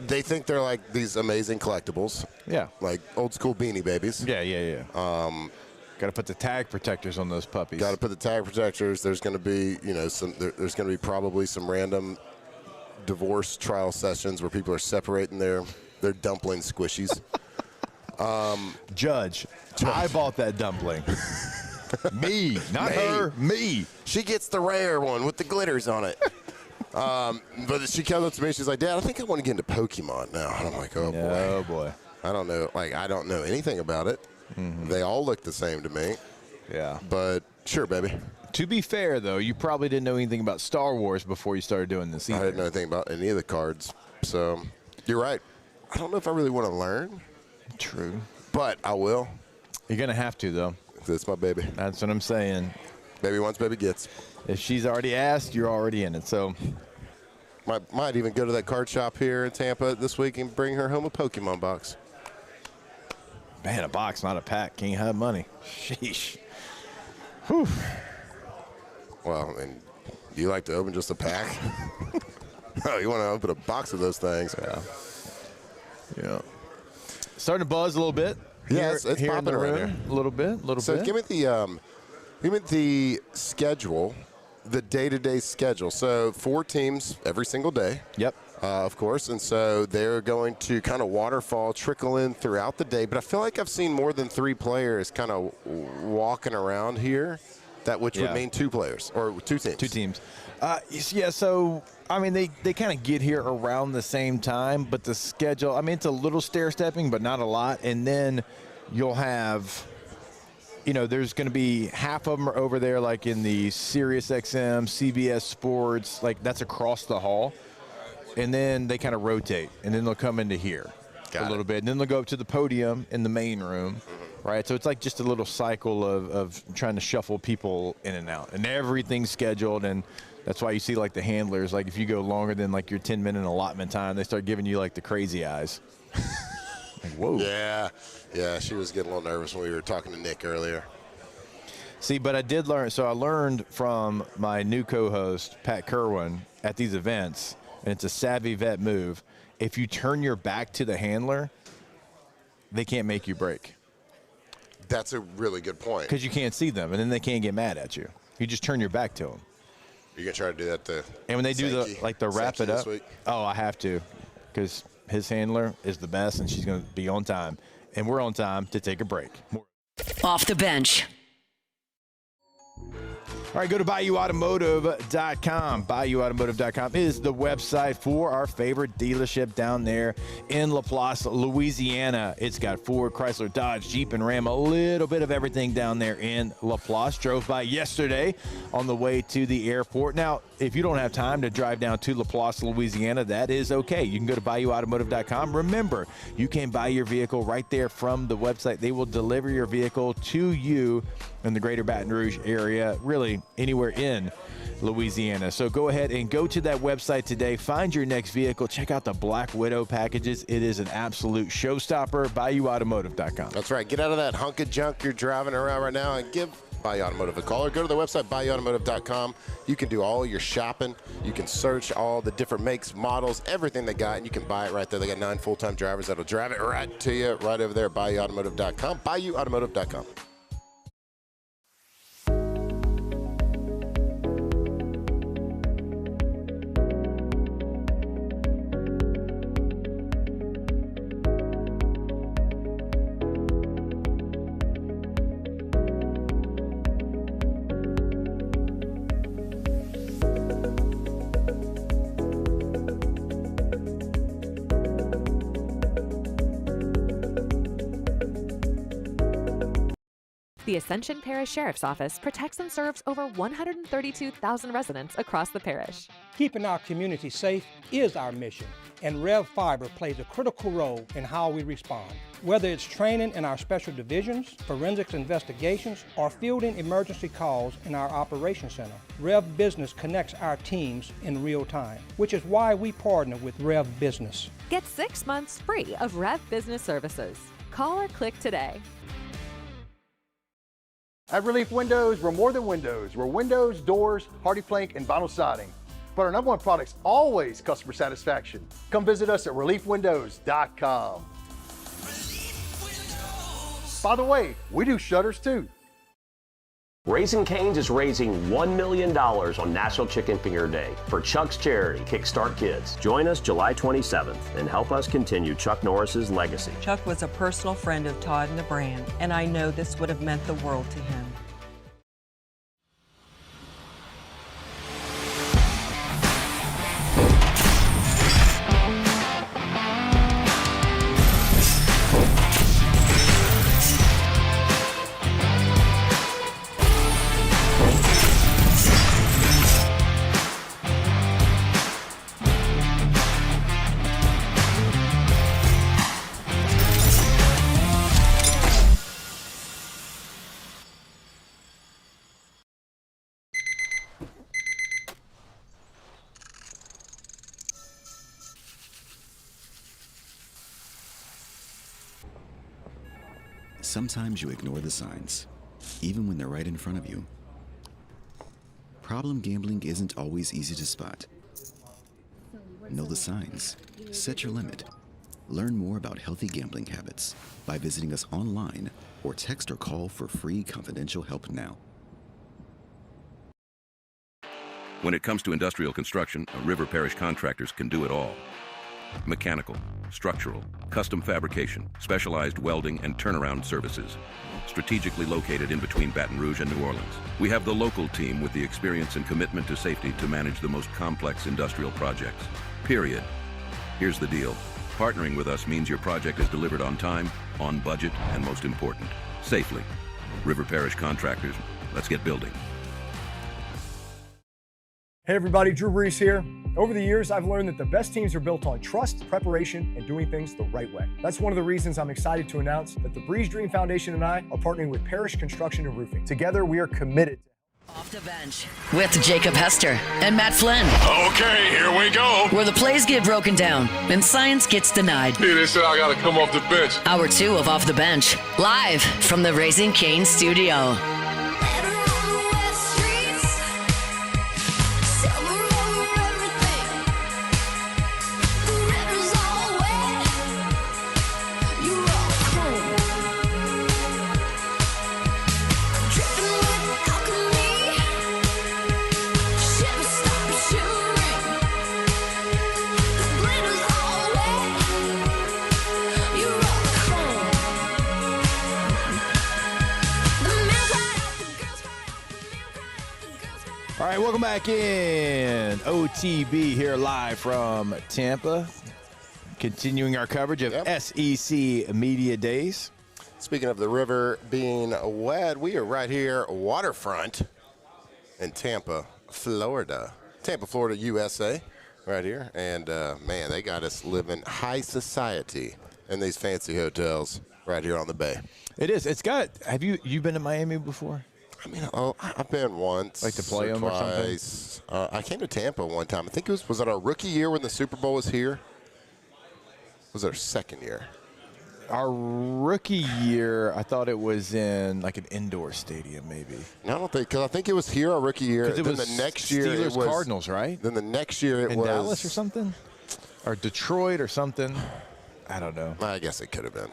They think they're like these amazing collectibles. Yeah. Like old school Beanie Babies. Yeah. Got to put the tag protectors on those puppies. Got to put the tag protectors. There's going to be, there's going to be probably some random divorce trial sessions where people are separating their dumpling squishies. Judge, I bought that dumpling. Me, not her, me. She gets the rare one with the glitters on it. But she comes up to me, she's like, Dad, I think I want to get into Pokemon now. And I'm like, oh, boy. Oh, boy. I don't know. Like, I don't know anything about it. Mm-hmm. They all look the same to me. Yeah. But sure, baby. To be fair, though, you probably didn't know anything about Star Wars before you started doing this either. I didn't know anything about any of the cards. So you're right. I don't know if I really want to learn. True. But I will. You're going to have to, though. That's my baby. That's what I'm saying. Baby wants, baby gets. If she's already asked, you're already in it. So might even go to that card shop here in Tampa this week and bring her home a Pokemon box. Man, a box, not a pack. Can't have money. Sheesh. Whew. Well, I mean, do you like to open just a pack? Oh, you want to open a box of those things? Yeah. Starting to buzz a little bit. Yeah, it's popping around here. A little bit. So give me the schedule, the day-to-day schedule. So 4 teams every single day. Yep. Of course, and so they're going to kind of waterfall, trickle in throughout the day. But I feel like I've seen more than 3 players kind of walking around here, which would mean 2 players or 2 teams. 2 teams. Yeah, so, I mean, they kind of get here around the same time, but the schedule, I mean, it's a little stair-stepping, but not a lot. And then you'll have, there's going to be half of them are over there, like in the Sirius XM, CBS Sports, like that's across the hall. And then they kind of rotate, and then they'll come into here a little bit. And then they'll go up to the podium in the main room, right? So it's like just a little cycle of trying to shuffle people in and out. And everything's scheduled, and that's why you see, like, the handlers, like, if you go longer than, like, your 10-minute allotment time, they start giving you, like, the crazy eyes. Like, whoa. Yeah, she was getting a little nervous when we were talking to Nick earlier. See, but I did learn. So I learned from my new co-host, Pat Kerwin, at these events, and it's a savvy vet move. If you turn your back to the handler, they can't make you break. That's a really good point. Because you can't see them, and then they can't get mad at you. You just turn your back to them. You're going to try to do that to And when they do the wrap it up, oh, I have to, because his handler is the best, and she's going to be on time. And we're on time to take a break. Off the bench. All right, go to BayouAutomotive.com. BayouAutomotive.com is the website for our favorite dealership down there in LaPlace, Louisiana. It's got Ford, Chrysler, Dodge, Jeep, and Ram, a little bit of everything down there in LaPlace. Drove by yesterday on the way to the airport. Now, if you don't have time to drive down to LaPlace, Louisiana, that is okay. You can go to BayouAutomotive.com. Remember, you can buy your vehicle right there from the website. They will deliver your vehicle to you in the greater Baton Rouge area, really anywhere in Louisiana. So go ahead and go to that website today. Find your next vehicle. Check out the Black Widow packages. It is an absolute showstopper. BayouAutomotive.com. That's right. Get out of that hunk of junk you're driving around right now and give Bayou Automotive a call, or go to their website, BayouAutomotive.com. You can do all your shopping. You can search all the different makes, models, everything they got, and you can buy it right there. They got 9 full-time drivers that'll drive it right to you right over there at BayouAutomotive.com, BayouAutomotive.com. The Ascension Parish Sheriff's Office protects and serves over 132,000 residents across the parish. Keeping our community safe is our mission, and Rev Fiber plays a critical role in how we respond. Whether it's training in our special divisions, forensics investigations, or fielding emergency calls in our operations center, Rev Business connects our teams in real time, which is why we partner with Rev Business. Get 6 months free of Rev Business services. Call or click today. At Relief Windows, we're more than windows. We're windows, doors, hardy plank, and vinyl siding. But our #1 product's always customer satisfaction. Come visit us at reliefwindows.com. By the way, we do shutters too. Raising Cane's is raising $1 million on National Chicken Finger Day for Chuck's charity, Kickstart Kids. Join us July 27th and help us continue Chuck Norris's legacy. Chuck was a personal friend of Todd and the brand, and I know this would have meant the world to him. Sometimes you ignore the signs, even when they're right in front of you. Problem gambling isn't always easy to spot. Know the signs. Set your limit. Learn more about healthy gambling habits by visiting us online or text or call for free confidential help now. When it comes to industrial construction, River Parish Contractors can do it all. Mechanical, structural, custom fabrication, specialized welding, and turnaround services. Strategically located in between Baton Rouge and New Orleans, we have the local team with the experience and commitment to safety to manage the most complex industrial projects. Period. Here's the deal. Partnering with us means your project is delivered on time, on budget, and most important, safely. River Parish Contractors, let's get building. Hey everybody, Drew Brees here. Over the years, I've learned that the best teams are built on trust, preparation, and doing things the right way. That's one of the reasons I'm excited to announce that the Breeze Dream Foundation and I are partnering with Parish Construction and Roofing. Together, we are committed to Off the Bench with Jacob Hester and Matt Flynn. Okay, here we go. Where the plays get broken down and science gets denied. Hey, they said I gotta come off the bench. Hour 2 of Off the Bench, live from the Raising Cane's studio. All right, welcome back in. OTB here live from Tampa, continuing our coverage of SEC Media Days. Speaking of the river being wet, we are right here, waterfront in Tampa, Florida. Tampa, Florida, USA, right here. And, man, they got us living high society in these fancy hotels right here on the bay. It is. It's got, have you been to Miami before? I mean, I've been once. Like to play them or something? I came to Tampa one time. I think was it our rookie year when the Super Bowl was here? Was it our second year? Our rookie year, I thought it was in like an indoor stadium, maybe. No, I don't think, because I think it was here our rookie year. Because it was the next year Steelers it was Cardinals, right? Then the next year it in was Dallas or something, or Detroit or something. I don't know. I guess it could have been.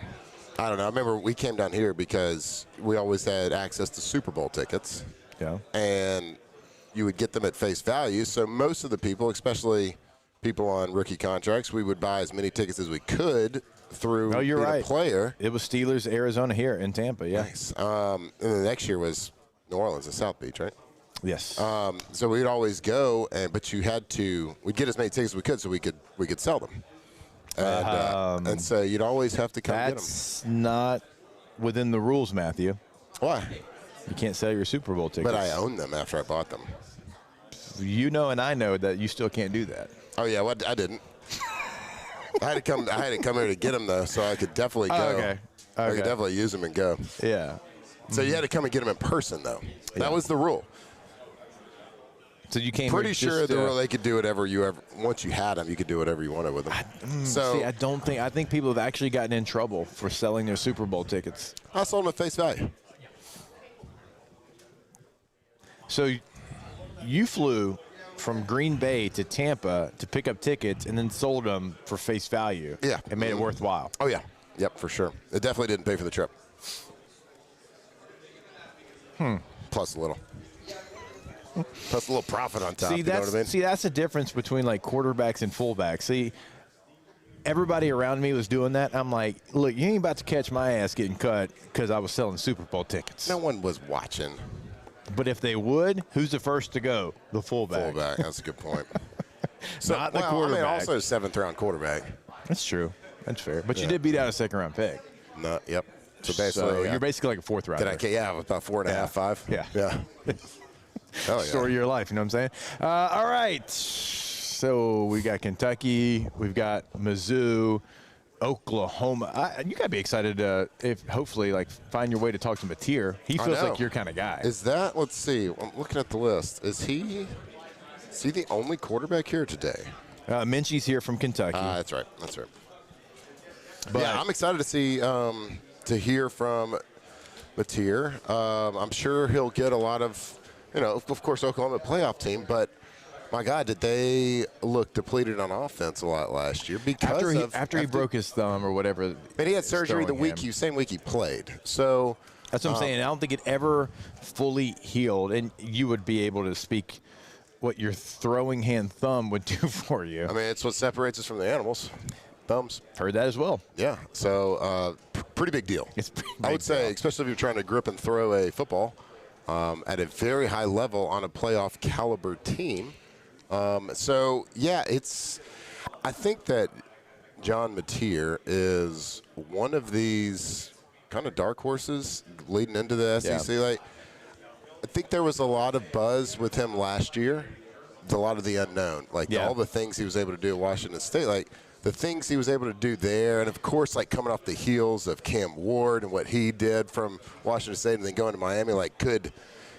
I don't know. I remember we came down here because we always had access to Super Bowl tickets. Yeah. And you would get them at face value. So most of the people, especially people on rookie contracts, we would buy as many tickets as we could through being a player. It was Steelers, Arizona here in Tampa, yeah. Nice. And the next year was New Orleans and South Beach, right? Yes. So we'd always go, but you had to. We'd get as many tickets as we could, so we could sell them. And so you'd always have to come get them. That's not within the rules, Matthew. Why? You can't sell your Super Bowl tickets. But I owned them after I bought them. You know, and I know that you still can't do that. Oh yeah, well, I didn't. I had to come here to get them though, so I could definitely go. Okay. I could definitely use them and go. Yeah. So you had to come and get them in person though. That was the rule. So you came. Pretty sure the rule they could do whatever you ever. Once you had them, you could do whatever you wanted with them. I think people have actually gotten in trouble for selling their Super Bowl tickets. I sold them at face value. So you flew from Green Bay to Tampa to pick up tickets and then sold them for face value. Yeah. And made it worthwhile. Oh yeah. Yep, for sure. It definitely didn't pay for the trip. Plus a little. Plus a little profit on top. See, you know what I mean? That's the difference between like quarterbacks and fullbacks. See, everybody around me was doing that. I'm like, look, you ain't about to catch my ass getting cut because I was selling Super Bowl tickets. No one was watching. But if they would, who's the first to go? The fullback. Fullback. That's a good point. So, not the quarterback. I mean, also 7th-round quarterback. That's true. That's fair. But you did beat out a 2nd-round pick. No. Yep. So basically, you're basically like a 4th rounder. About 4.5, 5. Yeah. Yeah. Oh, yeah. Story of your life, you know what I'm saying? All right. So we got Kentucky, we've got Mizzou, Oklahoma. You got to be excited to, hopefully, like, find your way to talk to Mateer. He feels like your kind of guy. Is that? Let's see. I'm looking at the list. Is he the only quarterback here today? Minchie's here from Kentucky. That's right. But yeah, I'm excited to see to hear from Mateer. I'm sure he'll get a lot of. Of course, Oklahoma playoff team, but my God, did they look depleted on offense a lot last year because after he broke his thumb or whatever. And he had surgery same week he played. So that's what I'm saying. I don't think it ever fully healed, and you would be able to speak what your throwing hand thumb would do for you. I mean, it's what separates us from the animals. Thumbs. Heard that as well. Yeah. So pretty big deal. It's pretty big I would say, especially if you're trying to grip and throw a football. At a very high level on a playoff caliber team. I think that John Mateer is one of these kind of dark horses leading into the SEC. Yeah. I think there was a lot of buzz with him last year. A lot of the unknown, all the things he was able to do at Washington State, the things he was able to do there, and of course, coming off the heels of Cam Ward and what he did from Washington State and then going to Miami, could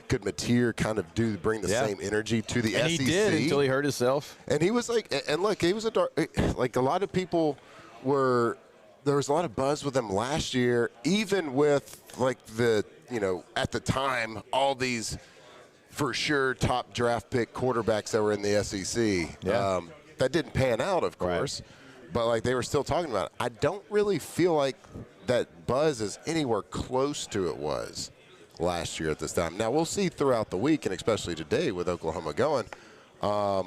Mateer kind of bring the same energy to the SEC? And he did until he hurt himself. And he was he was a lot of people there was a lot of buzz with him last year, even with at the time, all these for sure top draft pick quarterbacks that were in the SEC. Yeah. That didn't pan out, of course. Right. But they were still talking about it. I don't really feel like that buzz is anywhere close to it was last year at this time. Now, we'll see throughout the week, and especially today with Oklahoma going. But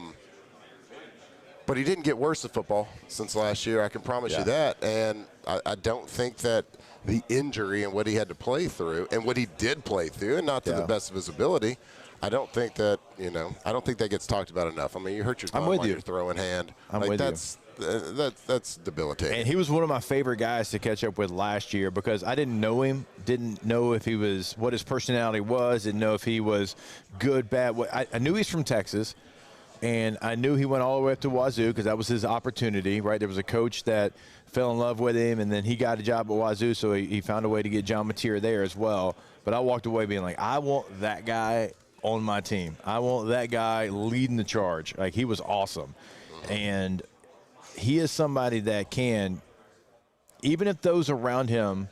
he didn't get worse at football since last year. I can promise you that. And I don't think that the injury and what he had to play through and what he did play through, and not to the best of his ability, I don't think that, I don't think that gets talked about enough. I mean, you hurt your thumb while you're throwing hand. I'm with you. That's debilitating. And he was one of my favorite guys to catch up with last year because I didn't know him, didn't know if he was what his personality was, didn't know if he was good, bad. I knew he's from Texas, and I knew he went all the way up to Wazoo because that was his opportunity, right? There was a coach that fell in love with him, and then he got a job at Wazoo, so he found a way to get John Mateer there as well. But I walked away being like, I want that guy on my team. I want that guy leading the charge. Like, he was awesome. And he is somebody that can, even if those around him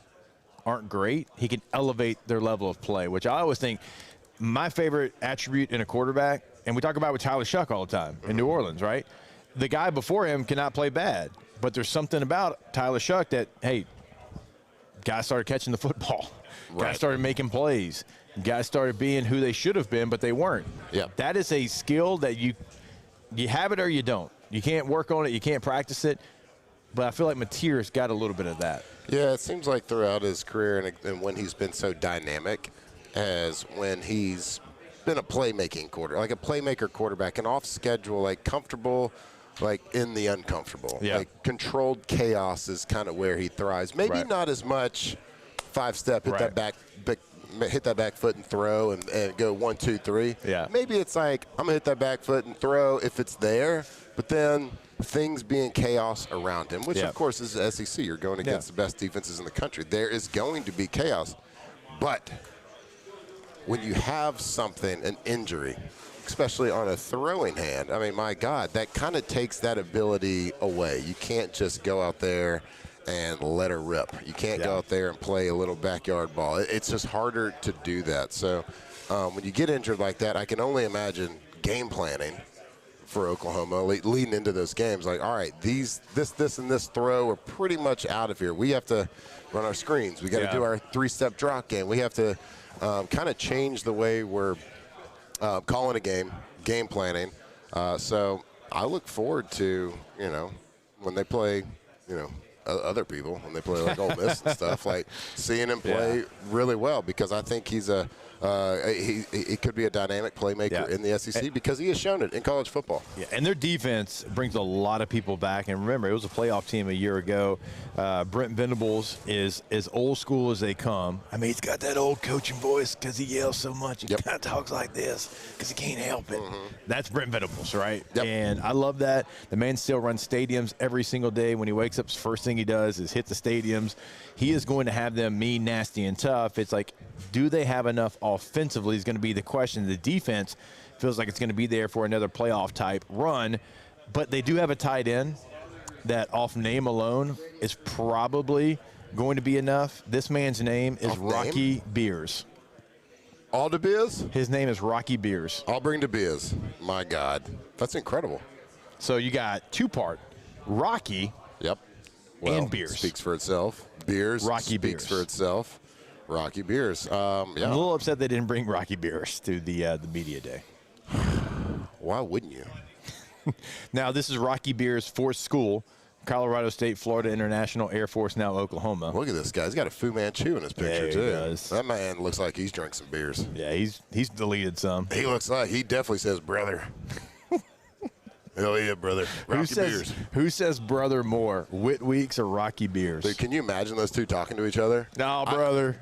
aren't great, he can elevate their level of play, which I always think my favorite attribute in a quarterback, and we talk about with Tyler Shuck all the time in New Orleans, right? The guy before him cannot play bad, but there's something about Tyler Shuck that, hey, guys started catching the football. Right. Guys started making plays. Guys started being who they should have been, but they weren't. Yeah. That is a skill that you have it or you don't. You can't work on it. You can't practice it. But I feel like Mateer's got a little bit of that. Yeah, it seems like throughout his career and when he's been so dynamic as when he's been a playmaking like a playmaker quarterback, and off schedule, like comfortable, like in the uncomfortable. Yeah. Like controlled chaos is kind of where he thrives. Maybe not as much 5-step, hit that back foot and throw and go 1, 2, 3. Yeah. Maybe it's like, I'm going to hit that back foot and throw if it's there, but then things being chaos around him, which of course is the SEC. You're going against the best defenses in the country. There is going to be chaos. But when you have something, an injury, especially on a throwing hand, I mean, my God, that kind of takes that ability away. You can't just go out there and let her rip. You can't go out there and play a little backyard ball. It's just harder to do that. So when you get injured like that, I can only imagine game planning for Oklahoma leading into those games. Like, all right, this, and this throw are pretty much out of here. We have to run our screens. We got to do our 3-step drop game. We have to kind of change the way we're calling a game planning. So I look forward to, when they play, other people, when they play like Ole Miss and stuff, like seeing him play really well, because I think he's he could be a dynamic playmaker in the SEC because he has shown it in college football. Yeah, and their defense brings a lot of people back. And remember, it was a playoff team a year ago. Brent Venables is as old school as they come. I mean, he's got that old coaching voice because he yells so much. He kind of talks like this because he can't help it. That's Brent Venables, right? And I love that. The man still runs stadiums every single day. When he wakes up, first thing he does is hit the stadiums. He is going to have them mean, nasty, and tough. It's like, do they have enough offensively is going to be the question. The defense feels like it's going to be there for another playoff type run, but they do have a tight end that off name alone is probably going to be enough. This man's name is Rocky Beers. All the Beers? His name is Rocky Beers. I'll bring the Beers. My God. That's incredible. So you got two-part Rocky and Beers. Speaks for itself. Beers Rocky speaks Beers. for itself. Rocky Beers. I'm a little upset they didn't bring Rocky Beers to the media day. Why wouldn't you? Now, this is Rocky Beers' fourth school, Colorado State, Florida International, Air Force, now Oklahoma. Look at this guy. He's got a Fu Manchu in his picture, too. He does. That man looks like he's drank some beers. Yeah, he's deleted some. He looks like he definitely says brother. Hell yeah, brother. Rocky Beers. Who says brother more, Whit Weeks or Rocky Beers? Dude, can you imagine those two talking to each other? No, brother.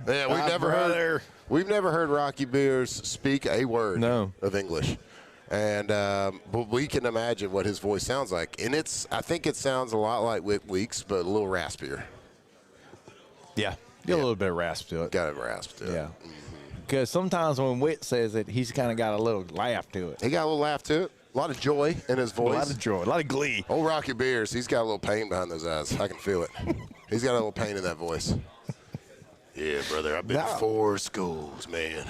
We've never heard Rocky Beers speak a word of English. And but we can imagine what his voice sounds like. And I think it sounds a lot like Whit Weeks, but a little raspier. Yeah. Got a little bit of rasp to it. Got a rasp to it. Yeah. Because sometimes when Whit says it, he's kind of got a little laugh to it. He got a little laugh to it. A lot of joy in his voice. A lot of joy. A lot of glee. Old Rocky Beers, he's got a little pain behind those eyes. I can feel it. He's got a little pain in that voice. Yeah, brother, I've been to 4 schools, man.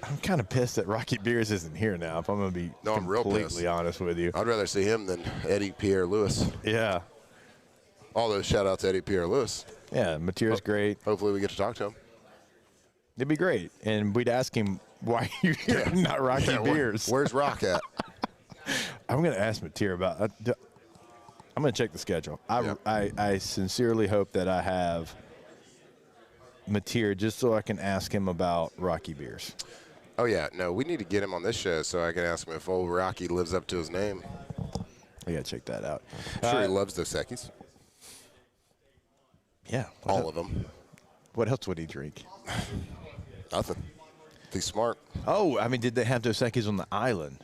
I'm kind of pissed that Rocky Beers isn't here now, if I'm going to be completely honest with you. I'd rather see him than Eddie Pierre-Louis. Yeah. Although, shout out to Eddie Pierre-Louis. Yeah, Mateer's great. Hopefully we get to talk to him. It'd be great. And we'd ask him, why are you here, not Rocky Beers? Where's Rock at? I'm going to ask Mateer about I'm going to check the schedule. I sincerely hope that I have Mateer just so I can ask him about Rocky Beers. Oh, yeah. No, we need to get him on this show so I can ask him if old Rocky lives up to his name. I got to check that out. I'm sure he loves Dos Equis. Yeah. All of them. What else would he drink? Nothing. He's smart. Oh, I mean, did they have Dos Equis on the island?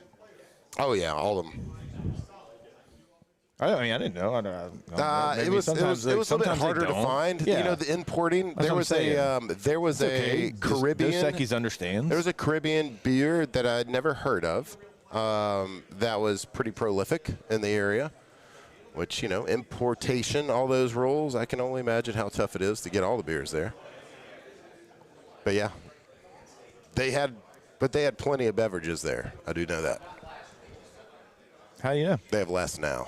Oh, yeah, all of them. I mean, I didn't know. It was a little bit harder to find. Yeah. You know, the importing. That's There was a okay. Caribbean. Dos Equis understands. There was a Caribbean beer that I'd never heard of. That was pretty prolific in the area. Which, you know, importation, all those rules. I can only imagine how tough it is to get all the beers there. But yeah, they had plenty of beverages there. I do know that. How do you know? They have less now.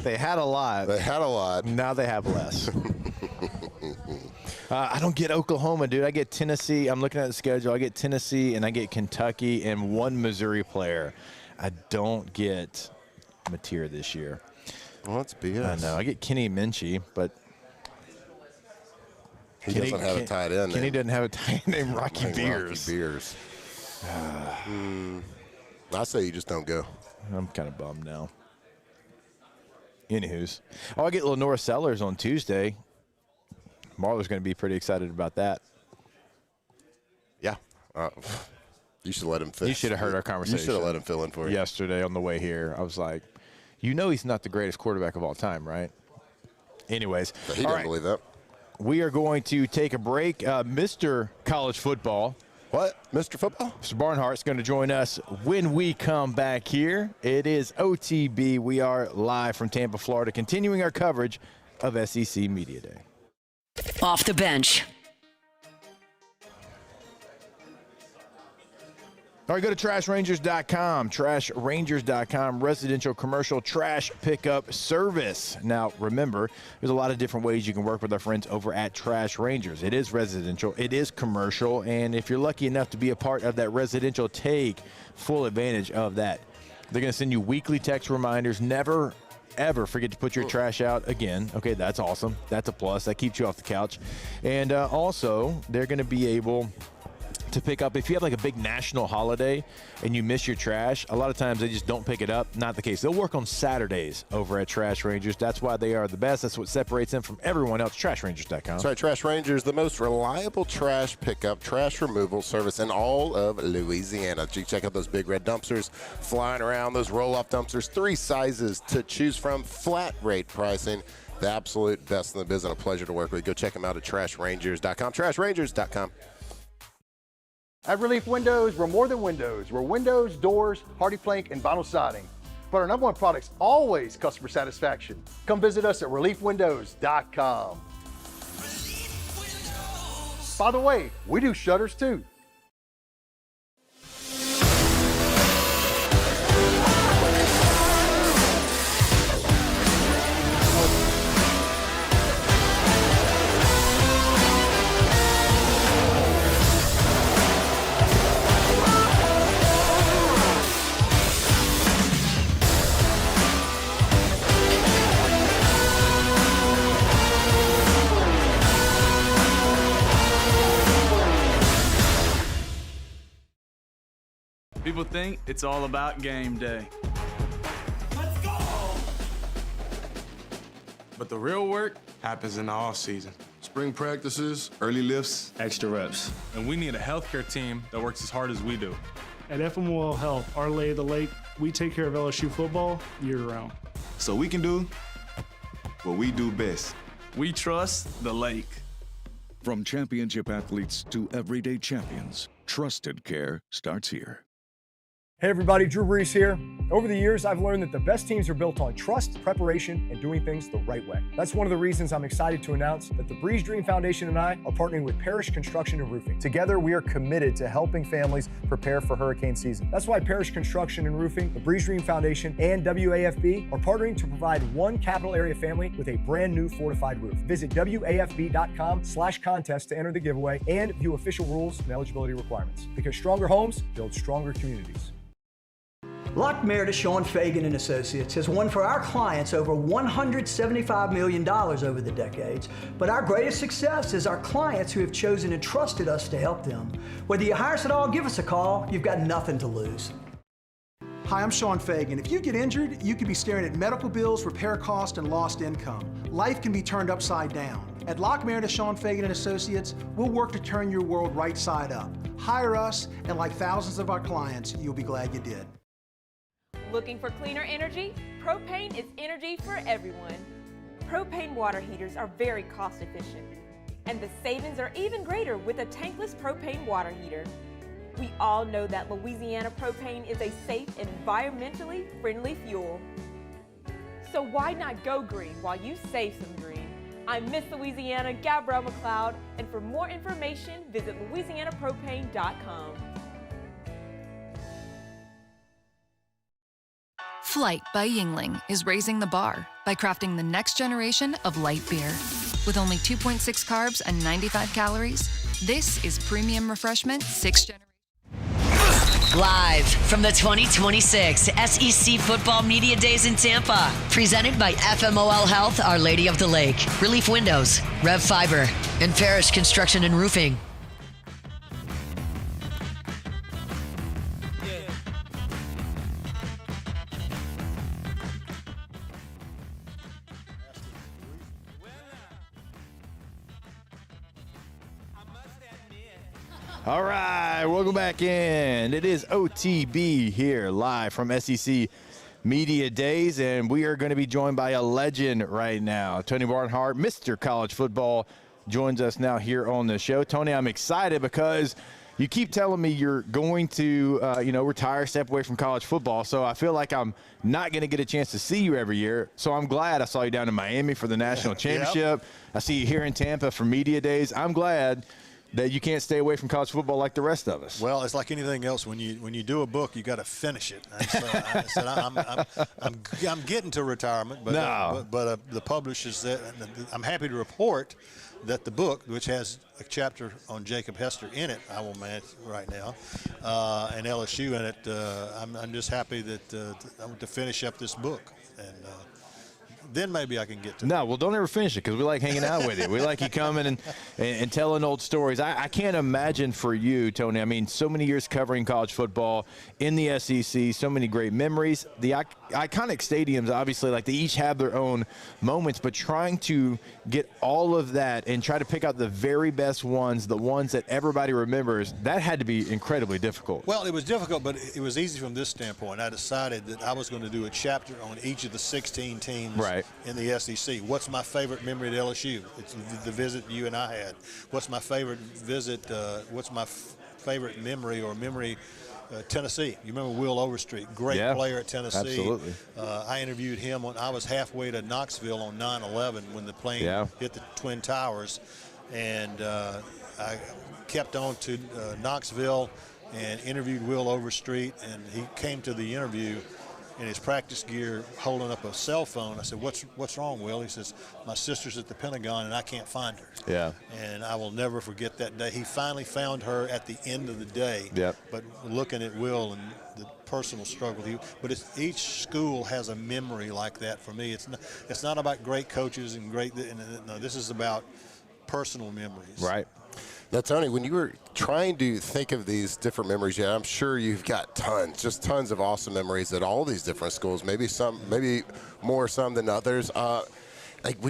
They had a lot. They had a lot. Now they have less. I don't get Oklahoma, dude. I get Tennessee. I'm looking at the schedule. I get Tennessee, and I get Kentucky, and one Missouri player. I don't get Mateer this year. Well, that's BS. I know. I get Kenny Minchie, but he doesn't have a tight end. Kenny doesn't have a tight end named Rocky Beers. Rocky Beers. I say you just don't go. I'm kind of bummed now. Anywho's. Oh, I get Lenora Sellers on Tuesday. Marla's going to be pretty excited about that. Yeah. You should let him fill. You should have heard our conversation. You should have let him fill in for you. Yesterday on the way here, I was like, you know he's not the greatest quarterback of all time, right? Anyways. But he didn't believe that. We are going to take a break. Mr. College Football. What? Mr. Football? Mr. Barnhart's going to join us when we come back here. It is OTB. We are live from Tampa, Florida, continuing our coverage of SEC Media Day. Off the bench. All right, go to trashrangers.com. Trashrangers.com, residential commercial trash pickup service. Now, remember, there's a lot of different ways you can work with our friends over at Trash Rangers. It is residential, it is commercial, and if you're lucky enough to be a part of that residential, take full advantage of that. They're going to send you weekly text reminders. Never, ever forget to put your trash out again. Okay, that's awesome. That's a plus. That keeps you off the couch. And also, they're going to be able to pick up if you have like a big national holiday and you miss your trash. A lot of times they just don't pick it up. Not the case. They'll work on Saturdays over at Trash Rangers. That's why they are the best. That's what separates them from everyone else. TrashRangers.com. That's right. Trash Rangers, the most reliable trash pickup, trash removal service in all of Louisiana. You check out those big red dumpsters flying around, those roll-off dumpsters, 3 sizes to choose from, flat rate pricing. The absolute best in the business. A pleasure to work with. Go check them out at TrashRangers.com. TrashRangers.com. At Relief Windows, we're more than windows. We're windows, doors, hardy plank, and vinyl siding. But our #1 product's always customer satisfaction. Come visit us at reliefwindows.com. By the way, we do shutters too. People think it's all about game day. Let's go! But the real work happens in the off season. Spring practices, early lifts, extra reps. And we need a healthcare team that works as hard as we do. At FMOL Health, our lay of the lake, we take care of LSU football year-round. So we can do what we do best. We trust the lake. From championship athletes to everyday champions, trusted care starts here. Hey everybody, Drew Brees here. Over the years, I've learned that the best teams are built on trust, preparation, and doing things the right way. That's one of the reasons I'm excited to announce that the Breeze Dream Foundation and I are partnering with Parish Construction and Roofing. Together, we are committed to helping families prepare for hurricane season. That's why Parish Construction and Roofing, the Breeze Dream Foundation, and WAFB are partnering to provide one capital area family with a brand new fortified roof. Visit WAFB.com/contest to enter the giveaway and view official rules and eligibility requirements. Because stronger homes build stronger communities. Lock Meredith, Sean Fagan and Associates has won for our clients over $175 million over the decades, but our greatest success is our clients who have chosen and trusted us to help them. Whether you hire us at all, give us a call. You've got nothing to lose. Hi, I'm Sean Fagan. If you get injured, you could be staring at medical bills, repair costs, and lost income. Life can be turned upside down. At Lock Meredith, Sean Fagan and Associates, we'll work to turn your world right side up. Hire us, and like thousands of our clients, you'll be glad you did. Looking for cleaner energy? Propane is energy for everyone. Propane water heaters are very cost efficient, and the savings are even greater with a tankless propane water heater. We all know that Louisiana propane is a safe and environmentally friendly fuel. So why not go green while you save some green? I'm Miss Louisiana, Gabrielle McLeod, and for more information, visit louisianapropane.com. Flight by Yingling is raising the bar by crafting the next generation of light beer. With only 2.6 carbs and 95 calories, this is premium refreshment 6th generation. Live from the 2026 SEC Football Media Days in Tampa. Presented by FMOL Health, Our Lady of the Lake, Relief Windows, Rev Fiber, and Parish Construction and Roofing. All right, welcome back in. It is OTB here live from SEC Media Days, and we are going to be joined by a legend right now. Tony Barnhart, Mr. College Football, joins us now here on the show. Tony, I'm excited because you keep telling me you're going to, retire, step away from college football, so I feel like I'm not going to get a chance to see you every year. So I'm glad I saw you down in Miami for the national championship. Yep. I see you here in Tampa for Media Days. I'm glad that you can't stay away from college football like the rest of us. Well, it's like anything else. When you do a book, you got to finish it. And so I said I'm getting to retirement, but the publishers said I'm happy to report that the book, which has a chapter on Jacob Hester in it, I will manage right now, and LSU in it. I'm just happy that I want to finish up this book and. Then maybe I can get to it. No, well, don't ever finish it because we like hanging out with you. We like you coming and telling old stories. I can't imagine for you, Tony, I mean, so many years covering college football in the SEC, so many great memories. The iconic stadiums, obviously, like they each have their own moments, but trying to get all of that and try to pick out the very best ones, the ones that everybody remembers, that had to be incredibly difficult. Well, it was difficult, but it was easy from this standpoint. I decided that I was going to do a chapter on each of the 16 teams in the SEC. What's my favorite memory at LSU? It's the visit you and I had. What's my favorite visit? What's my favorite memory Tennessee? You remember Will Overstreet, great player at Tennessee. Absolutely. I interviewed him I was halfway to Knoxville on 9/11 when the plane hit the Twin Towers, and I kept on to Knoxville and interviewed Will Overstreet, and he came to the interview in his practice gear holding up a cell phone. I said, what's wrong, Will? He says, my sister's at the Pentagon and I can't find her. Yeah. And I will never forget that day. He finally found her at the end of the day. Yep. But looking at Will and the personal struggle, each school has a memory like that for me. It's not about great coaches and no, this is about personal memories. Right. Now, Tony, when you were trying to think of these different memories, I'm sure you've got just tons of awesome memories at all these different schools, maybe more some than others.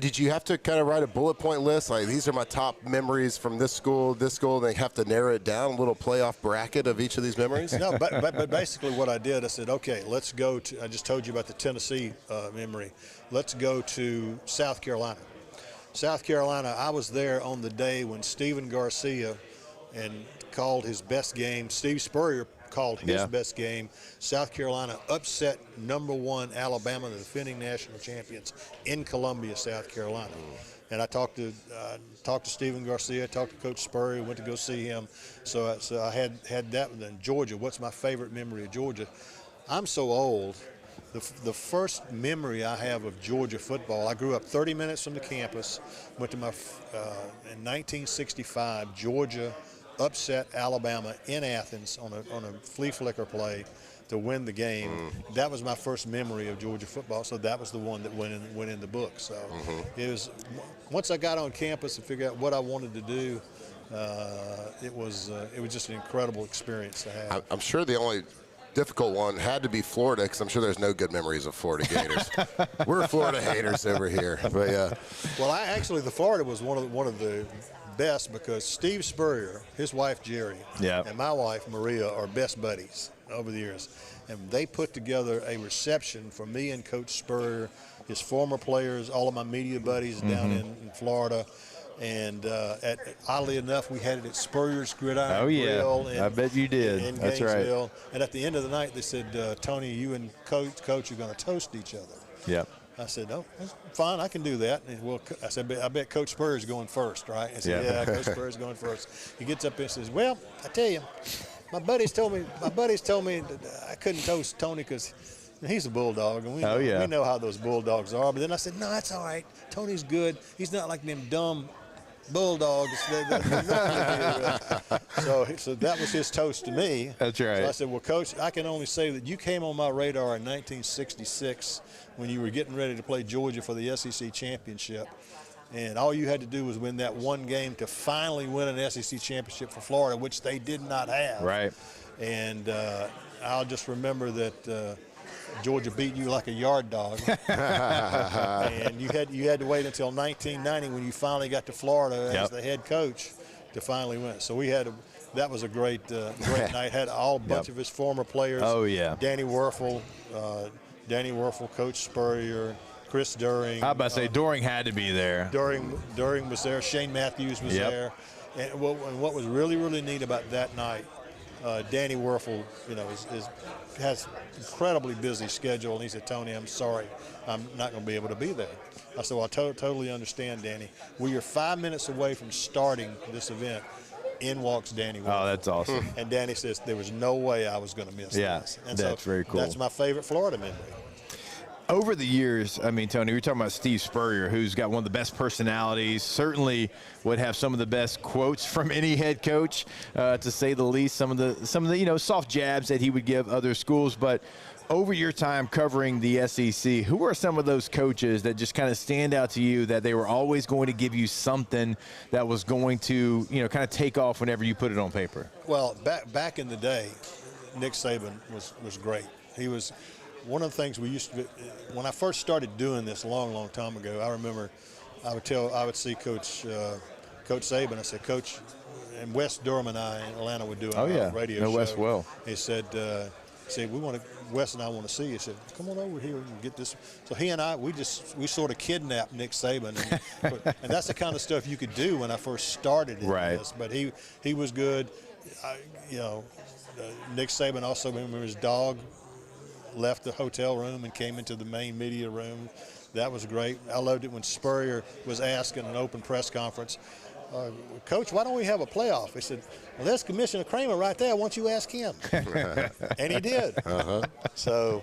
Did you have to kind of write a bullet point list? Like, these are my top memories from this school, and they have to narrow it down, a little playoff bracket of each of these memories? No, but basically what I did, I said, okay, let's go to, I just told you about the Tennessee memory. Let's go to South Carolina. South Carolina, I was there on the day when Stephen Garcia called his best game. Steve Spurrier called his best game. South Carolina upset #1 Alabama, the defending national champions, in Columbia, South Carolina. And I talked to Stephen Garcia, talked to Coach Spurrier, went to go see him. So I had that. Then Georgia. What's my favorite memory of Georgia? I'm so old. The first memory I have of Georgia football, I grew up 30 minutes from the campus, went to in 1965, Georgia upset Alabama in Athens on a flea flicker play to win the game. That was my first memory of Georgia football, so that was the one that went in the book. So it was, once I got on campus and figured out what I wanted to do, it was just an incredible experience to have. I'm sure the only difficult one had to be Florida, because I'm sure there's no good memories of Florida Gators. We're Florida haters over here, but yeah. Well, the Florida was one of the best, because Steve Spurrier, his wife Jerry, and my wife Maria are best buddies over the years. and they put together a reception for me and Coach Spurrier, his former players, all of my media buddies down in Florida. And oddly enough, we had it at Spurrier's Gridiron Grill. I bet you did. In That's Gainesville. right. And at the end of the night, they said, Tony, you and Coach are going to toast each other. Yep. I said, "Oh, that's fine, I can do that." And well, I said, "I bet Coach Spurrier's going first, right?" I said, "Yeah, Coach Spurrier's going first." He gets up and says, "Well, I tell you, my buddies told me that I couldn't toast Tony because he's a bulldog, and we know how those bulldogs are." But then I said, "No, that's all right. Tony's good. He's not like them dumb bulldogs." So that was his toast to me. That's right. So I said, "Well, Coach, I can only say that you came on my radar in 1966 when you were getting ready to play Georgia for the SEC championship. And all you had to do was win that one game to finally win an SEC championship for Florida, which they did not have." Right. And I'll just remember that Georgia beat you like a yard dog. And you had to wait until 1990 when you finally got to Florida as the head coach to finally win. So that was a great night. Had a bunch of his former players. Oh, yeah. Danny Werfel, Coach Spurrier, Chris During. How about to say During had to be there. During was there. Shane Matthews was there. And what was really, really neat about that night, Danny Werfel, has incredibly busy schedule, and he said, "Tony, I'm sorry, I'm not going to be able to be there." I said, "Well, I totally understand, Danny. We are 5 minutes away from starting this event. In walks Danny Werfel." Oh, that's awesome. And Danny says there was no way I was going to miss this. And that's very cool. That's my favorite Florida memory. Over the years, I mean, Tony, we're talking about Steve Spurrier, who's got one of the best personalities, certainly would have some of the best quotes from any head coach, to say the least, some of the soft jabs that he would give other schools. But over your time covering the SEC, who are some of those coaches that just kind of stand out to you that they were always going to give you something that was going to, kind of take off whenever you put it on paper? Well, back in the day, Nick Saban was great. He was one of the things we used to, when I first started doing this a long time ago, I remember I would see Coach Saban. I said, "Coach," and Wes Durham and I in Atlanta would do a radio show. Wes well. He said, Wes and I want to see you. He said, "Come on over here and get this." So he and I, we sort of kidnapped Nick Saban, and that's the kind of stuff you could do when I first started in this. But he was good. Nick Saban also, remember his dog left the hotel room and came into the main media room. That was great. I loved it when Spurrier was asked in an open press conference, "Coach, why don't we have a playoff?" He said, "Well, there's Commissioner Kramer right there. Why don't you ask him?" And he did. So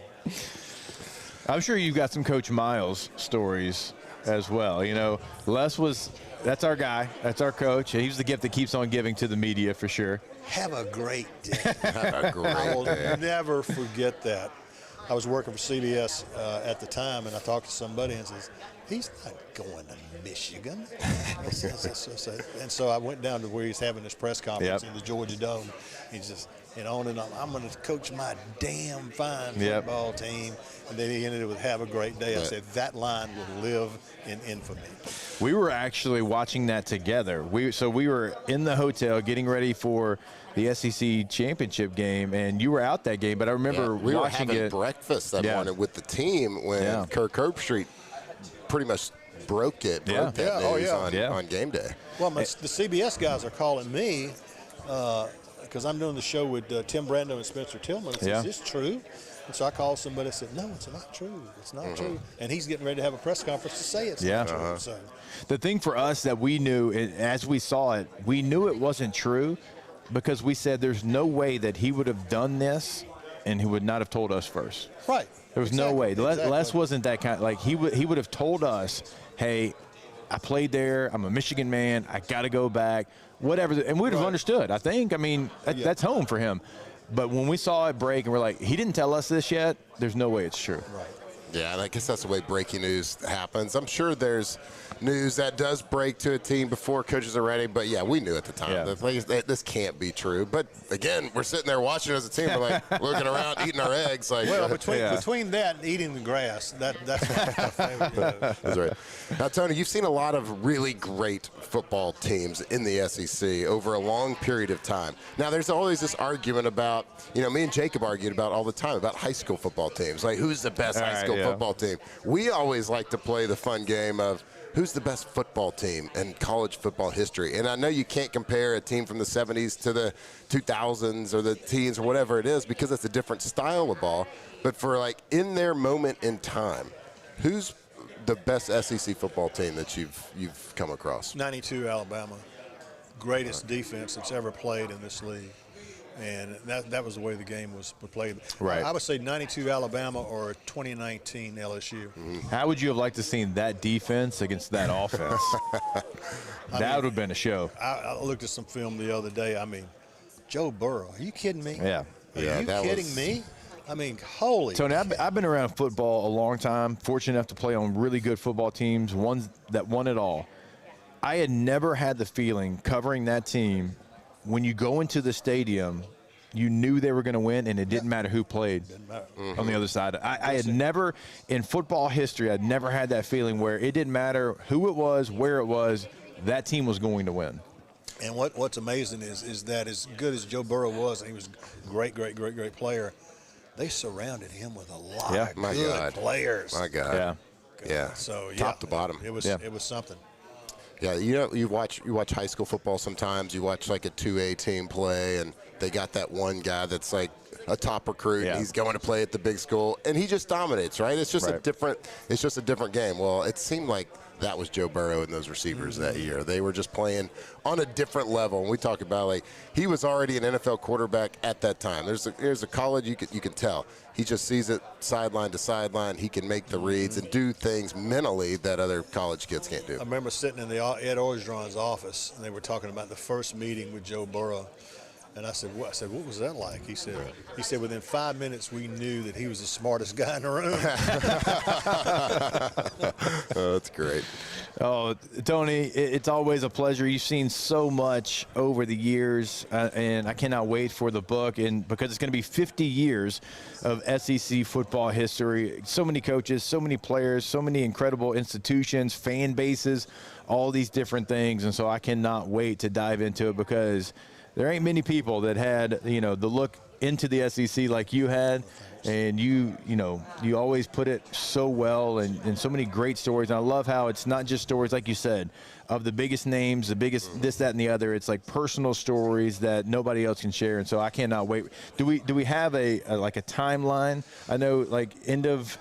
I'm sure you've got some Coach Miles stories as well. That's our guy. That's our coach. He's the gift that keeps on giving to the media for sure. Have a great day. I will never forget that. I was working for CBS at the time, and I talked to somebody and says, "He's not going to Michigan." And so I went down to where he's having his press conference in the Georgia Dome. He just, on and on, "I'm going to coach my damn fine football team." And then he ended it with "Have a great day." I said, that line will live in infamy. We were actually watching that together. We were in the hotel getting ready for the SEC championship game, and you were out that game. But I remember we were watching having it. breakfast that morning with the team when Kirk Herbstreit pretty much broke that news on game day. Well, the CBS guys are calling me because I'm doing the show with Tim Brando and Spencer Tillman. I said, "Is this true?" And so I called somebody and said, "No, it's not true. It's not true." And he's getting ready to have a press conference to say it's not true. So the thing for us that we knew, as we saw it, we knew it wasn't true because we said there's no way that he would have done this and he would not have told us first. Right. There was no way. Les wasn't that kind. Like he would have told us, "Hey, I played there. I'm a Michigan man. I got to go back." Whatever, and we'd have understood. I think. I mean, that's home for him. But when we saw it break and we're like, he didn't tell us this yet, there's no way it's true. Right. Yeah, and I guess that's the way breaking news happens. I'm sure there's news that does break to a team before coaches are ready, but yeah, we knew at the time that this can't be true. But again, we're sitting there watching as a team, we're like looking around, eating our eggs. Like, well, between that and eating the grass, that's my favorite. That's right. Now, Tony, you've seen a lot of really great football teams in the SEC over a long period of time. Now, there's always this argument about, me and Jacob argued about all the time about high school football teams. Like, who's the best high school football team? We always like to play the fun game of who's the best football team in college football history. And I know you can't compare a team from the 70s to the 2000s or the teens or whatever it is because it's a different style of ball. But for like in their moment in time, who's the best SEC football team that you've come across? 92 Alabama, greatest defense that's ever played in this league. And that was the way the game was played. Right. I would say 92 Alabama or 2019 LSU. Mm-hmm. How would you have liked to seen that defense against that offense? That would have been a show. I looked at some film the other day. I mean, Joe Burrow, are you kidding me? Yeah. Are you kidding me? I mean, holy. Tony, I've been around football a long time, fortunate enough to play on really good football teams, ones that won it all. I had never had the feeling covering that team when you go into the stadium, you knew they were going to win, and it didn't matter who played on the other side. I had never, in football history, I'd never had that feeling where it didn't matter who it was, where it was, that team was going to win. And what's amazing is that as good as Joe Burrow was, and he was a great player, they surrounded him with a lot of good players. My God. Yeah. So, top to bottom. It was something. Yeah, you watch high school football sometimes. You watch like a 2A team play, and they got that one guy that's like a top recruit. And he's going to play at the big school, and he just dominates, right? It's just a different game. Well, it seemed like that was Joe Burrow and those receivers that year. They were just playing on a different level. And we talk about like he was already an NFL quarterback at that time. There's a college you can tell. He just sees it sideline to sideline. He can make the reads and do things mentally that other college kids can't do. I remember sitting in the Ed Orgeron's office, and they were talking about the first meeting with Joe Burrow. And I said, what was that like? He said, within 5 minutes, we knew that he was the smartest guy in the room. Oh, that's great. Oh, Tony, it's always a pleasure. You've seen so much over the years, and I cannot wait for the book. And because it's going to be 50 years of SEC football history, so many coaches, so many players, so many incredible institutions, fan bases, all these different things. And so I cannot wait to dive into it because there ain't many people that had, the look into the SEC like you had, and you always put it so well and so many great stories. And I love how it's not just stories, like you said, of the biggest names, the biggest this, that, and the other. It's like personal stories that nobody else can share. And so I cannot wait. Do we have a timeline? I know like end of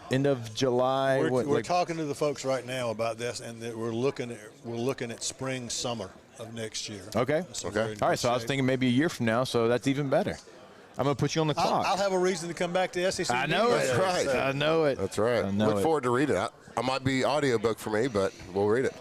July. We're talking to the folks right now about this, and that we're looking at spring, summer of next year. Okay. All right. So I was thinking maybe a year from now. So that's even better. I'm going to put you on the clock. I'll have a reason to come back to SEC. I know it. That's right. I know it. That's right. Look forward to reading it. I might be audiobook for me, but we'll read it.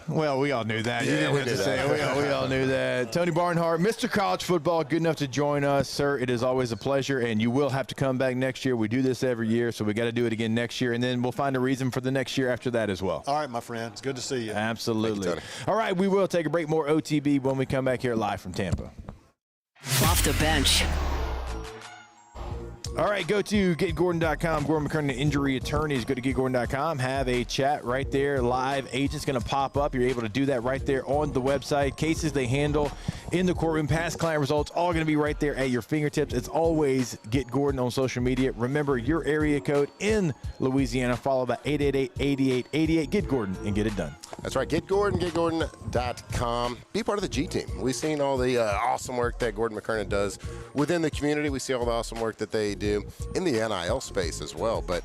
Well, we all knew that. Yeah, you didn't have to say it. We all knew that. Tony Barnhart, Mr. College Football, good enough to join us. Sir, it is always a pleasure, and you will have to come back next year. We do this every year, so we got to do it again next year, and then we'll find a reason for the next year after that as well. All right, my friend. It's good to see you. Absolutely. Thank you, Tony. All right, we will take a break. More OTB when we come back here live from Tampa. Off the bench. All right, go to GetGordon.com. Gordon McKernan, injury attorneys. Go to GetGordon.com. Have a chat right there. Live agent's going to pop up. You're able to do that right there on the website. Cases they handle in the courtroom, past client results, all going to be right there at your fingertips. It's always Get Gordon on social media. Remember your area code in Louisiana. Follow by 888-8888. Get Gordon and get it done. That's right. Get Gordon, GetGordon.com. Be part of the G team. We've seen all the awesome work that Gordon McKernan does within the community. We see all the awesome work that they do in the NIL space as well. But,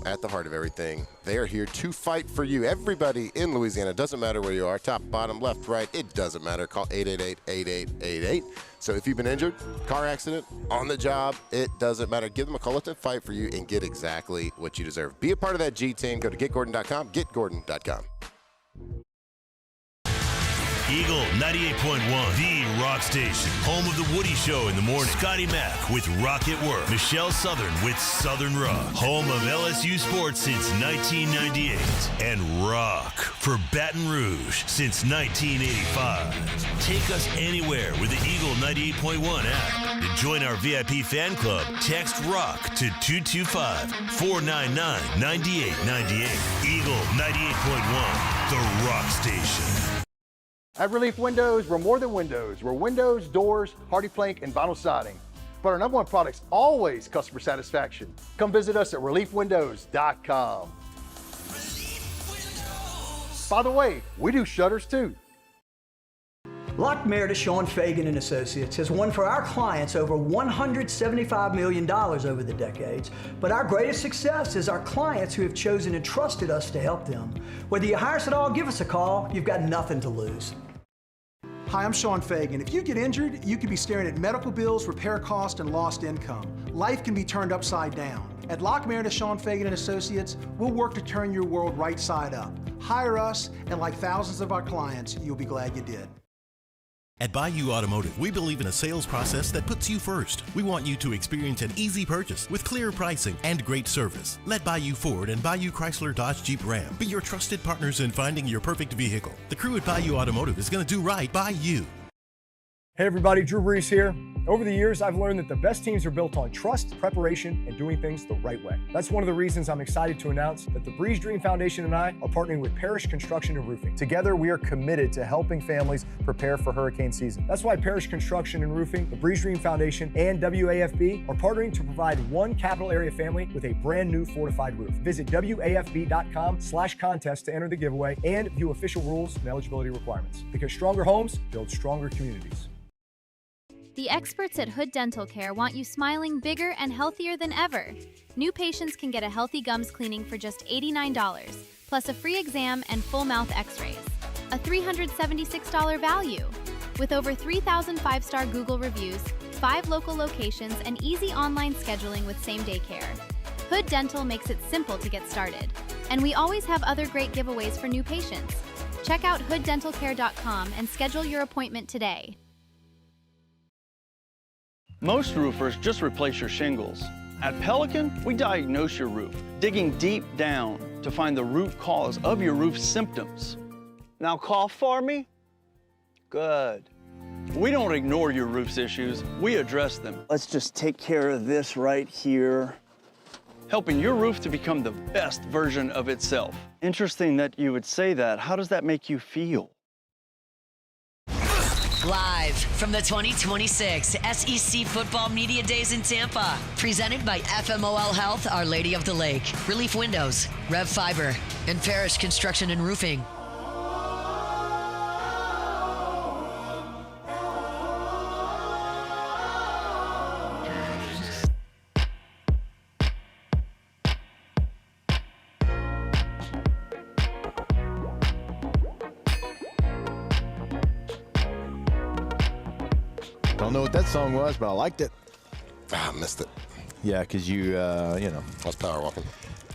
at the heart of everything, they are here to fight for you. Everybody in Louisiana, doesn't matter where you are, top, bottom, left, right, it doesn't matter. Call 888-8888. So if you've been injured, car accident, on the job, it doesn't matter. Give them a call. Let them fight for you and get exactly what you deserve. Be a part of that G team. Go to GetGordon.com, GetGordon.com. Eagle 98.1, the rock station. Home of the Woody Show in the morning. Scotty Mack with Rock at Work. Michelle Southern with Southern Rock. Home of LSU sports since 1998. And rock for Baton Rouge since 1985. Take us anywhere with the Eagle 98.1 app. To join our VIP fan club, text ROCK to 225-499-9898. Eagle 98.1, the rock station. At Relief Windows, we're more than windows. We're windows, doors, hardy plank, and vinyl siding. But our #1 product's always customer satisfaction. Come visit us at reliefwindows.com. By the way, we do shutters too. Lockmere Sean Fagan and Associates has won for our clients over $175 million over the decades, but our greatest success is our clients who have chosen and trusted us to help them. Whether you hire us at all, give us a call. You've got nothing to lose. Hi, I'm Sean Fagan. If you get injured, you could be staring at medical bills, repair costs, and lost income. Life can be turned upside down. At Lockmere Sean Fagan and Associates, we'll work to turn your world right side up. Hire us, and like thousands of our clients, you'll be glad you did. At Bayou Automotive, we believe in a sales process that puts you first. We want you to experience an easy purchase with clear pricing and great service. Let Bayou Ford and Bayou Chrysler Dodge Jeep Ram be your trusted partners in finding your perfect vehicle. The crew at Bayou Automotive is going to do right by you. Hey everybody, Drew Brees here. Over the years, I've learned that the best teams are built on trust, preparation, and doing things the right way. That's one of the reasons I'm excited to announce that the Breeze Dream Foundation and I are partnering with Parish Construction and Roofing. Together, we are committed to helping families prepare for hurricane season. That's why Parish Construction and Roofing, the Breeze Dream Foundation, and WAFB are partnering to provide one capital area family with a brand new fortified roof. Visit WAFB.com/contest to enter the giveaway and view official rules and eligibility requirements. Because stronger homes build stronger communities. The experts at Hood Dental Care want you smiling bigger and healthier than ever. New patients can get a healthy gums cleaning for just $89, plus a free exam and full mouth x-rays. A $376 value. With over 3,000 five-star Google reviews, 5 local locations, and easy online scheduling with same-day care. Hood Dental makes it simple to get started. And we always have other great giveaways for new patients. Check out hooddentalcare.com and schedule your appointment today. Most roofers just replace your shingles. At Pelican, we diagnose your roof, digging deep down to find the root cause of your roof symptoms. Now cough for me? Good. We don't ignore your roof's issues, we address them. Let's just take care of this right here, helping your roof to become the best version of itself. Interesting that you would say that. How does that make you feel? Live from the 2026 SEC Football Media Days in Tampa. Presented by FMOL Health, Our Lady of the Lake, Relief Windows, Rev Fiber, and Parish Construction and Roofing. Don't know what that song was, but I liked it. I missed it. Yeah, because you know. I was power walking.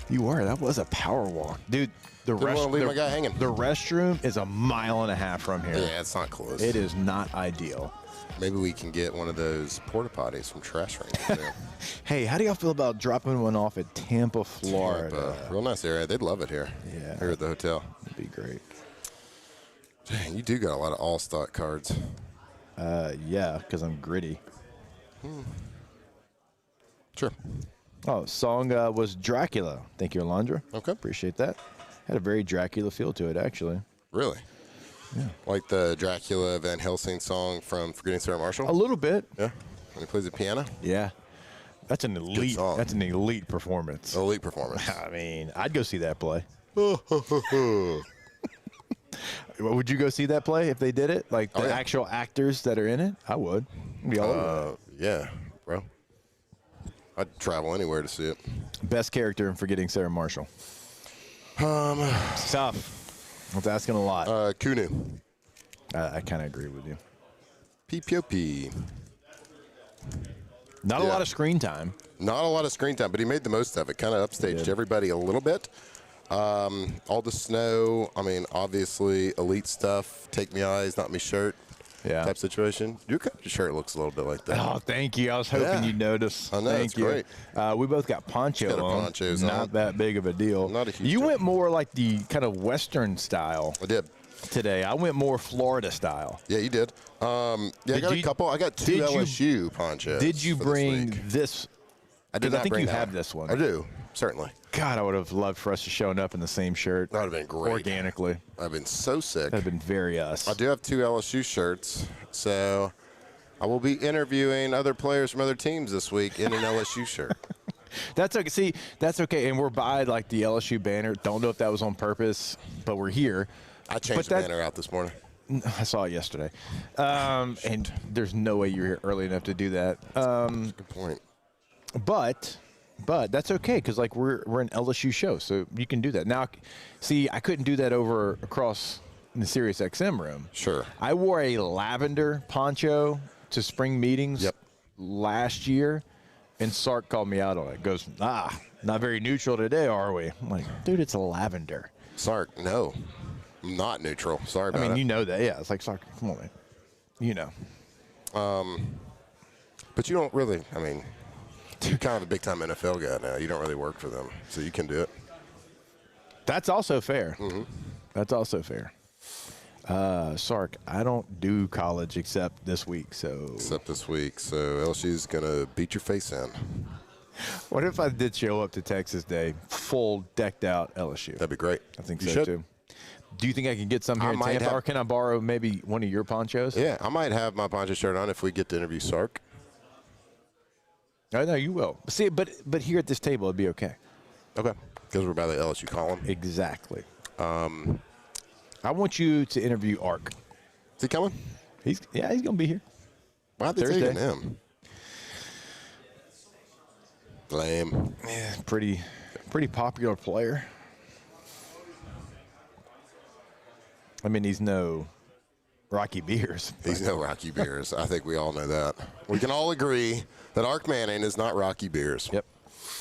You were. That was a power walk. Dude, Didn't want to leave my guy hanging. The restroom is 1.5 miles from here. Yeah, it's not close. It is not ideal. Maybe we can get one of those porta potties from Trash Ring. Hey, how do y'all feel about dropping one off at Tampa, Florida? Tampa. Real nice area. They'd love it here. Yeah. Here at the hotel. It'd be great. Dang, you do got a lot of all-stock cards. Yeah, because I'm gritty. Sure. Oh, song was Dracula. Thank you, Alondra. Okay. Appreciate that. Had a very Dracula feel to it, actually. Really? Yeah. Like the Dracula Van Helsing song from Forgetting Sarah Marshall? A little bit. Yeah. When he plays the piano? Yeah. That's an elite. That's an elite performance. Elite performance. I mean, I'd go see that play. Would you go see that play if they did it? Like the actual actors that are in it? I would. Be all over it. Yeah, bro. I'd travel anywhere to see it. Best character in Forgetting Sarah Marshall. It's tough. That's asking a lot. Kunu. I kind of agree with you. P.P.O.P. Not a lot of screen time. Not a lot of screen time, but he made the most of it. Kind of upstaged everybody a little bit. All the snow. I mean, obviously, elite stuff. Take me eyes, not me shirt. Yeah. Type situation. Your shirt looks a little bit like that. Oh, thank you. I was hoping you'd notice. I know, thank it's you. great. We both got ponchos on. Not that big of a deal. Not a huge You deal. went more like the kind of Western style. I did. Today. I went more Florida style. Yeah, you did. I got a couple. I got 2 LSU ponchos. Did you bring this? I did not think bring you that have one. this one. I do, certainly. God, I would have loved for us to shown up in the same shirt. That would have been great. Organically. I've been so sick. That would have been very us. I do have 2 LSU shirts, so I will be interviewing other players from other teams this week in an LSU shirt. That's okay. See, that's okay. And we're by like the LSU banner. Don't know if that was on purpose, but we're here. I changed the banner out this morning. I saw it yesterday. And there's no way you're here early enough to do that. Good point. But that's okay because like we're an LSU show, so you can do that. Now, see, I couldn't do that across in the Sirius XM room. Sure. I wore a lavender poncho to spring meetings last year, and Sark called me out on it. Goes, not very neutral today, are we? I'm like, dude, it's a lavender. Sark, no. I'm not neutral. Sorry about it. I mean, you know that. Yeah, it's like, Sark, come on, man. You know. But you don't really, I mean, you're kind of a big-time NFL guy now. You don't really work for them, so you can do it. That's also fair. Mm-hmm. That's also fair. Sark, I don't do college except this week. So LSU's going to beat your face in. What if I did show up to Texas Day, full decked out LSU? That'd be great. I think You so should. too. Do you think I can get some here in Tampa, or can I borrow maybe one of your ponchos? Yeah, I might have my poncho shirt on if we get to interview Sark. I know you will. See, but here at this table, it'd be okay. Okay, because we're by the LSU column. Exactly. I want you to interview Ark. Is he coming? He's going to be here. Why'd they Thursday. take him? Lame. Yeah, pretty popular player. I mean, he's no Rocky Beers. He's no Rocky Beers. I think we all know that. We can all agree that Ark Manning is not Rocky Beers. Yep.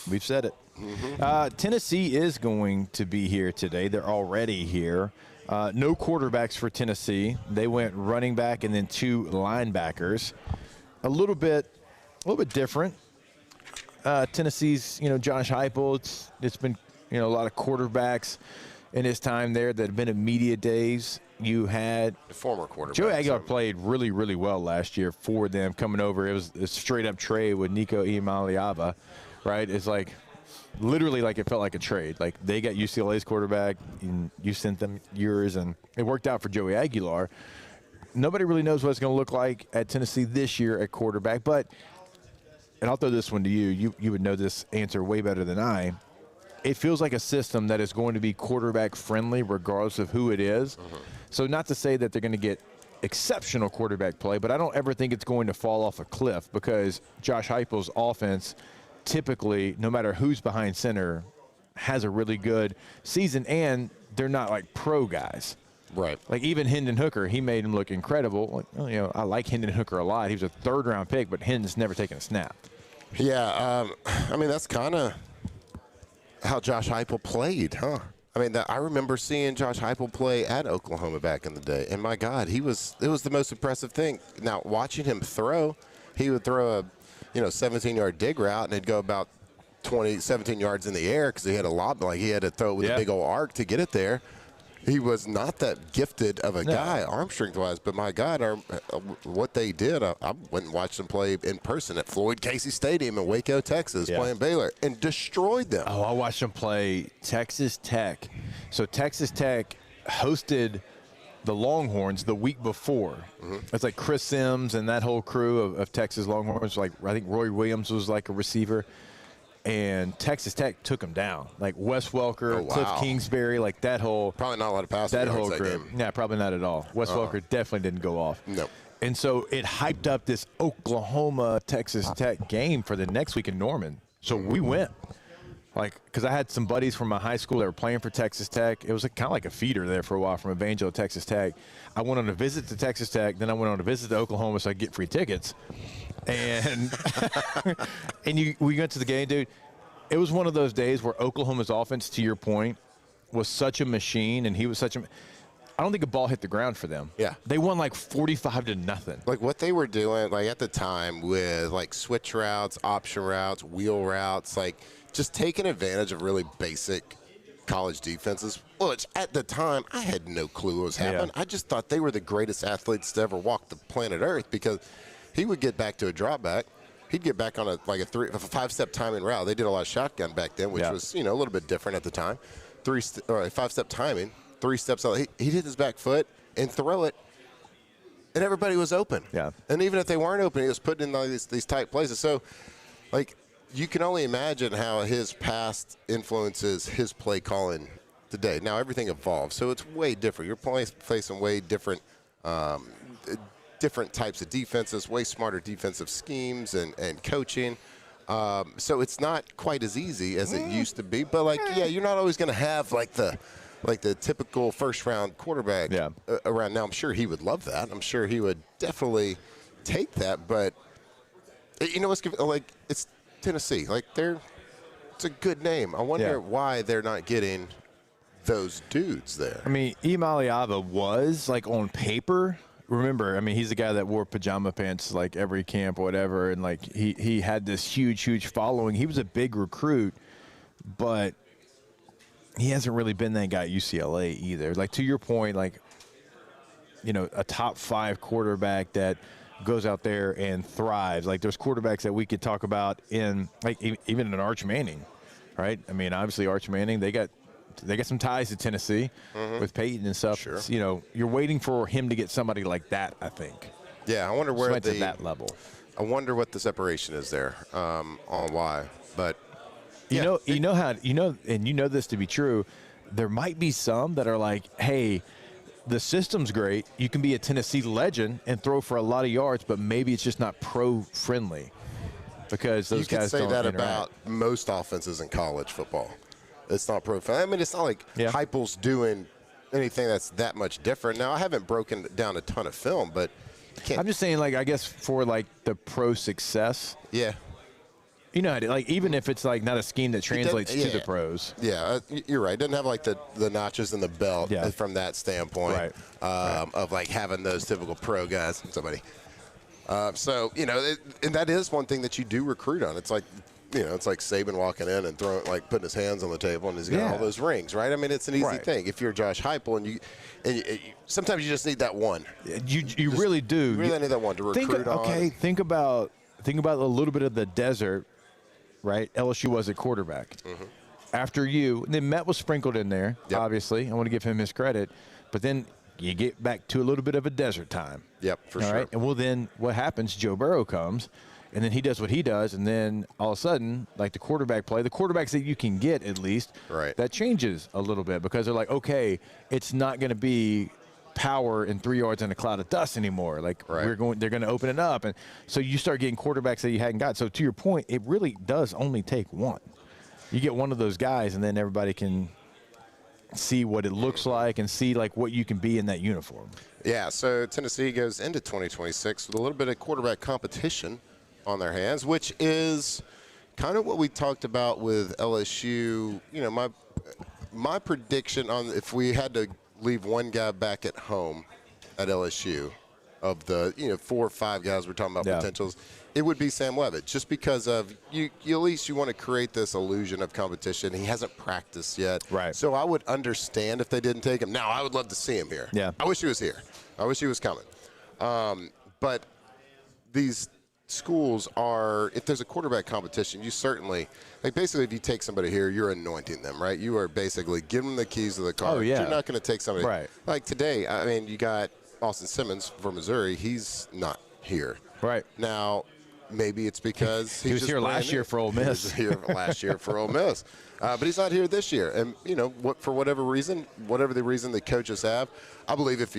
We've said it. Mm-hmm. Tennessee is going to be here today. They're already here. No quarterbacks for Tennessee. They went running back and then 2 linebackers. A little bit different. Tennessee's, Josh Heupel. It's been, a lot of quarterbacks in his time there that have been at media days. You had the former quarterback. Joe Aguilar played really, really well last year for them coming over. It was a straight-up trade with Nico Iamaleava, right? It's like literally like it felt like a trade. Like they got UCLA's quarterback, and you sent them yours, and it worked out for Joey Aguilar. Nobody really knows what it's going to look like at Tennessee this year at quarterback, and I'll throw this one to you. You would know this answer way better than I. It feels like a system that is going to be quarterback friendly regardless of who it is. So not to say that they're going to get exceptional quarterback play, but I don't ever think it's going to fall off a cliff because Josh Heupel's offense typically, no matter who's behind center, has a really good season, and they're not like pro guys. Right. Like even Hendon Hooker, he made him look incredible. Like, I like Hendon Hooker a lot. He was a 3rd-round pick, but Hendon's never taken a snap. Yeah, I mean, that's kind of how Josh Heupel played, huh? I mean, I remember seeing Josh Heupel play at Oklahoma back in the day, and my God, it was the most impressive thing. Now, watching him throw, he would throw a 17-yard dig route, and it'd go about 17 yards in the air because he had a lob, like he had to throw it with a big old arc to get it there. He was not that gifted of a guy, arm strength-wise, but my God, what they did, I went and watched them play in person at Floyd Casey Stadium in Waco, Texas, playing Baylor, and destroyed them. Oh, I watched them play Texas Tech. So Texas Tech hosted the Longhorns the week before. It's like Chris Sims and that whole crew of Texas Longhorns. Like I think Roy Williams was like a receiver. And Texas Tech took them down. Like Wes Welker, Cliff Kingsbury, like that whole. Probably not a lot of passing that yards whole that crew. game. Yeah, probably not at all. Wes Welker definitely didn't go off. No. And so it hyped up this Oklahoma-Texas Tech game for the next week in Norman. So we went. Like, because I had some buddies from my high school that were playing for Texas Tech. It was kind of like a feeder there for a while from Evangel to Texas Tech. I went on a visit to Texas Tech. Then I went on a visit to Oklahoma so I could get free tickets. And we went to the game, dude. It was one of those days where Oklahoma's offense, to your point, was such a machine, and he was such a – I don't think a ball hit the ground for them. Yeah. They won like 45-0. Like what they were doing, like at the time with like switch routes, option routes, wheel routes, like just taking advantage of really basic college defenses, which at the time I had no clue what was happening. I just thought they were the greatest athletes to ever walk the planet Earth because he would get back to a drop back. He'd get back on a 5-step timing route. They did a lot of shotgun back then, which was, a little bit different at the time. 5-step timing, 3 steps out. He'd hit his back foot and throw it, and everybody was open. Yeah. And even if they weren't open, he was putting in these tight places. So, like, you can only imagine how his past influences his play calling today. Now, everything evolves, so it's way different. You're facing way different different types of defenses, way smarter defensive schemes and coaching. So it's not quite as easy as it used to be. But, you're not always going to have, the typical first-round quarterback around. Now, I'm sure he would love that. I'm sure he would definitely take that. But, it's Tennessee. It's a good name. I wonder why they're not getting those dudes there. I mean, Imaliava was, on paper – remember, he's the guy that wore pajama pants every camp or whatever, and he had this huge following. He was a big recruit, but he hasn't really been that guy at UCLA either. To your point, a top 5 quarterback that goes out there and thrives. There's quarterbacks that we could talk about in even an Arch Manning, right? Obviously Arch Manning, they got some ties to Tennessee with Peyton and stuff. Sure. You're waiting for him to get somebody like that, I think. Yeah, I wonder where at that level. I wonder what the separation is there on why. But you know this to be true. There might be some that are like, hey, the system's great. You can be a Tennessee legend and throw for a lot of yards, but maybe it's just not pro-friendly because those guys don't interact. You can say that about most offenses in college football. It's not profile. It's not like Heupel's doing anything that's that much different. Now, I haven't broken down a ton of film, but I'm just saying, I guess for the pro success. Yeah. Even if it's not a scheme that translates to the pros. Yeah, you're right. It doesn't have the notches in the belt from that standpoint of having those typical pro guys. Somebody. And that is one thing that you do recruit on. It's it's like Saban walking in and putting his hands on the table, and he's got all those rings, right? It's an easy thing. If you're Josh Heupel, and you sometimes you just need that one. You really do. You really need that one to recruit on. Okay, think about a little bit of the desert, right? LSU was at quarterback. Mm-hmm. After you, and then Met was sprinkled in there, obviously. I want to give him his credit. But then you get back to a little bit of a desert time. Yep, for sure. Right? And then what happens? Joe Burrow comes. And then he does what he does, and then all of a sudden, the quarterback play, the quarterbacks that you can get at least, that changes a little bit because they're okay, it's not going to be power and 3 yards in a cloud of dust anymore. They're going to open it up, and so you start getting quarterbacks that you hadn't got. So to your point, it really does only take one. You get one of those guys, and then everybody can see what it looks like and see what you can be in that uniform. Yeah. So Tennessee goes into 2026 with a little bit of quarterback competition on their hands, which is kind of what we talked about with LSU. My prediction on if we had to leave one guy back at home at LSU of the 4 or 5 guys we're talking about potentials, it would be Sam Leavitt, just because of you at least you want to create this illusion of competition. He hasn't practiced yet, right? So I would understand if they didn't take him. Now I would love to see him here. Yeah, I wish he was here. I wish he was coming. But these schools are, if there's a quarterback competition, you certainly, basically if you take somebody here, you're anointing them, right? You are basically giving them the keys to the car. Oh, yeah. You're not going to take somebody. Right. Like today, you got Austin Simmons for Missouri. He's not here. Right. Now, maybe it's because he was here last year for Ole Miss. He was here last year for Ole Miss. But he's not here this year. And, for whatever reason, whatever the reason the coaches have, I believe if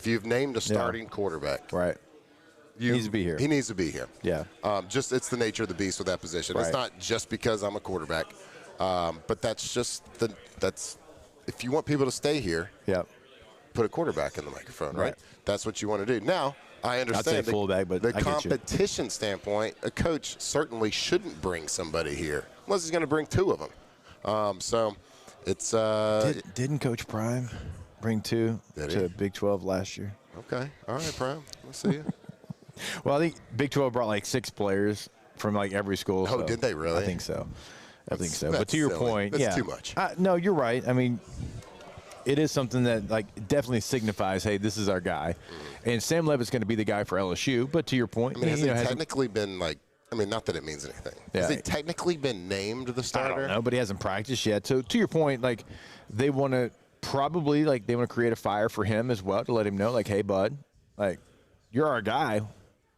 you've named a starting quarterback. Right. He needs to be here. He needs to be here. Yeah. It's the nature of the beast with that position. Right. It's not just because I'm a quarterback, but that's if you want people to stay here. Yeah. Put a quarterback in the microphone, right? That's what you want to do. Now, I understand I'd say fullback, but the competition standpoint, a coach certainly shouldn't bring somebody here unless he's going to bring 2 of them. It's didn't Coach Prime bring 2 to Big 12 last year? Okay. All right, Prime. Let's see you. Well, I think Big 12 brought like 6 players from like every school. Oh, so did they really? I think so. But to your silly. point, That's yeah, too much. No, you're right. I mean, it is something that like definitely signifies, hey, this is our guy, and Sam Levitt's going to be the guy for LSU. But to your point, I mean, has he technically been like? I mean, not that it means anything. Yeah. Has he technically been named the starter? I don't know, but he hasn't practiced yet. So to your point, like they want to probably like they want to create a fire for him as well to let him know, like, hey, bud, like you're our guy,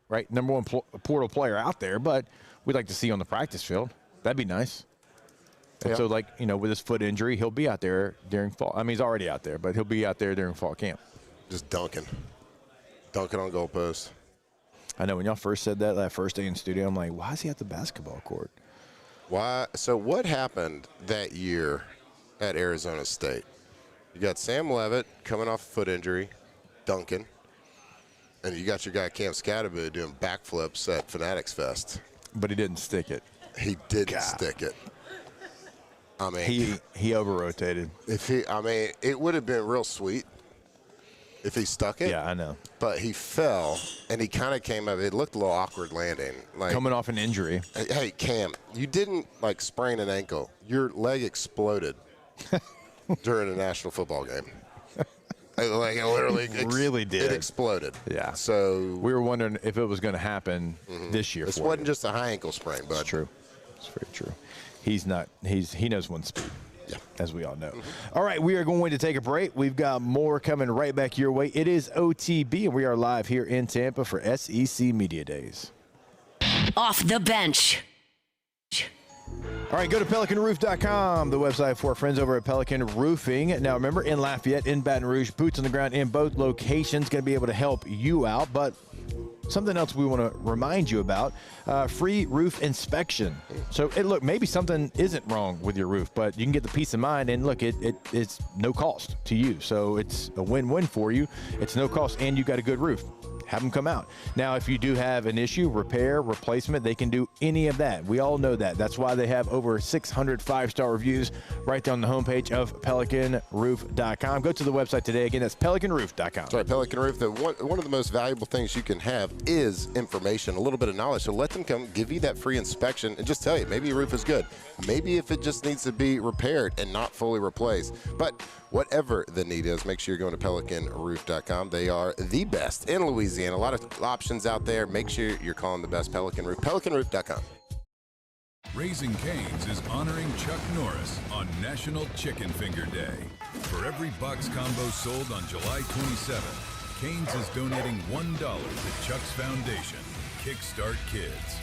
right? Number 1 portal player out there, but we'd like to see you on the practice field. That'd be nice. And so, like, you know, with his foot injury, he'll be out there during fall. I mean, he's already out there, but he'll be out there during fall camp. Just dunking on goalposts. I know when y'all first said that first day in studio, I'm like, why is he at the basketball court? Why? So what happened that year at Arizona State? You got Sam Levitt coming off a foot injury, dunking, and you got your guy Cam Scatterby doing backflips at Fanatics Fest. But he didn't stick it. He didn't stick it. I mean, he over-rotated. It would have been real sweet if he stuck it. Yeah, I know. But he fell, and he kind of came up. It looked a little awkward landing. Like coming off an injury. Hey, Cam, you didn't, like, sprain an ankle. Your leg exploded during a national football game. Like, it literally really did. It exploded. Yeah. So we were wondering if it was going to happen this year. This wasn't just a high ankle sprain, bud. It's true. It's very true. He knows one speed. Yeah. As we all know. All right, we are going to take a break. We've got more coming right back your way. It is OTB, and we are live here in Tampa for SEC Media Days. Off the bench. All right, go to PelicanRoof.com, the website for our friends over at Pelican Roofing. Now, remember, in Lafayette, in Baton Rouge, boots on the ground in both locations, going to be able to help you out. But something else we want to remind you about, free roof inspection. So, look, maybe something isn't wrong with your roof, but you can get the peace of mind, and look, it's no cost to you. So it's a win-win for you. It's no cost, and you got a good roof. Have them come out. Now, if you do have an issue, repair, replacement, they can do any of that. We all know that. That's why they have over 600 5-star reviews right there on the homepage of PelicanRoof.com. Go to the website today. Again, that's PelicanRoof.com. Sorry, Pelican Roof. One of the most valuable things you can have is information, a little bit of knowledge. So let them come give you that free inspection and just tell you, maybe your roof is good. Maybe if it just needs to be repaired and not fully replaced. But whatever the need is, make sure you're going to PelicanRoof.com. They are the best in Louisiana. A lot of options out there. Make sure you're calling the best Pelican Roof. PelicanRoof.com. Raising Cane's is honoring Chuck Norris on National Chicken Finger Day. For every box combo sold on July 27th, Cane's is donating $1 to Chuck's Foundation. Kickstart Kids.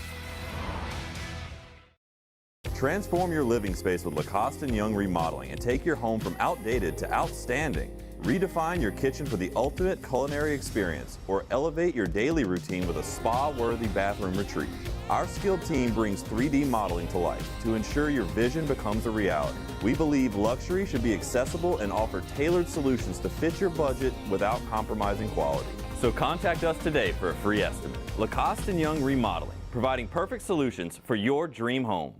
Transform your living space with Lacoste & Young Remodeling and take your home from outdated to outstanding. Redefine your kitchen for the ultimate culinary experience or elevate your daily routine with a spa-worthy bathroom retreat. Our skilled team brings 3D modeling to life to ensure your vision becomes a reality. We believe luxury should be accessible and offer tailored solutions to fit your budget without compromising quality. So contact us today for a free estimate. Lacoste & Young Remodeling, providing perfect solutions for your dream home.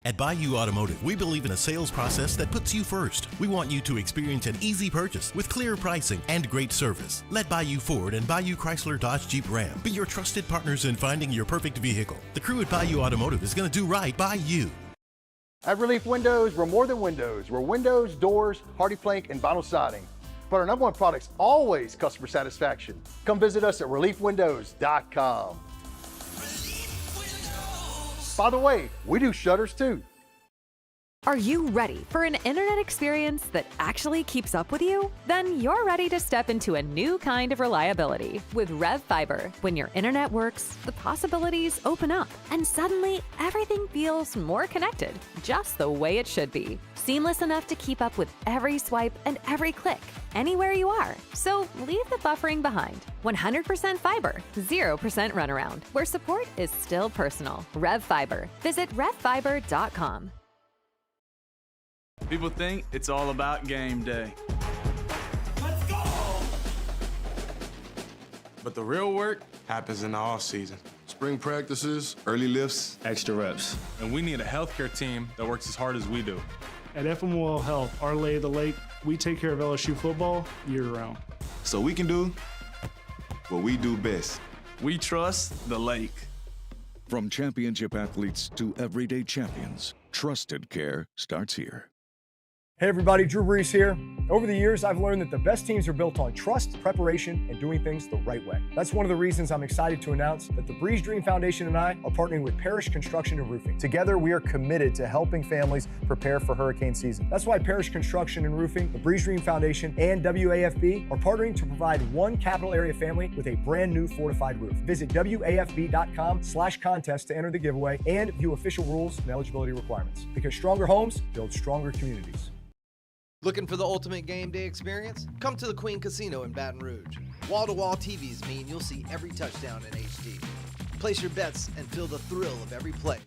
At Bayou Automotive, we believe in a sales process that puts you first. We want you to experience an easy purchase with clear pricing and great service. Let Bayou Ford and Bayou Chrysler Dodge Jeep Ram be your trusted partners in finding your perfect vehicle. The crew at Bayou Automotive is going to do right by you. At Relief Windows, we're more than windows. We're windows, doors, hardy plank, and vinyl siding. But our #1 product's always customer satisfaction. Come visit us at ReliefWindows.com. By the way, we do shutters too. Are you ready for an internet experience that actually keeps up with you? Then you're ready to step into a new kind of reliability with Rev Fiber. When your internet works, the possibilities open up, and suddenly everything feels more connected, just the way it should be. Seamless enough to keep up with every swipe and every click, anywhere you are. So leave the buffering behind. 100% fiber, 0% runaround, where support is still personal. Rev Fiber. Visit RevFiber.com. People think it's all about game day. Let's go! But the real work happens in the off season. Spring practices, early lifts, extra reps. And we need a healthcare team that works as hard as we do. At FMOL Health, our lay of the lake, we take care of LSU football year-round. So we can do what we do best. We trust the lake. From championship athletes to everyday champions, trusted care starts here. Hey everybody, Drew Brees here. Over the years, I've learned that the best teams are built on trust, preparation, and doing things the right way. That's one of the reasons I'm excited to announce that the Breeze Dream Foundation and I are partnering with Parish Construction and Roofing. Together, we are committed to helping families prepare for hurricane season. That's why Parish Construction and Roofing, the Breeze Dream Foundation, and WAFB are partnering to provide one capital area family with a brand new fortified roof. Visit WAFB.com/contest to enter the giveaway and view official rules and eligibility requirements. Because stronger homes build stronger communities. Looking for the ultimate game day experience? Come to the Queen Casino in Baton Rouge. Wall-to-wall TVs mean you'll see every touchdown in HD. Place your bets and feel the thrill of every play.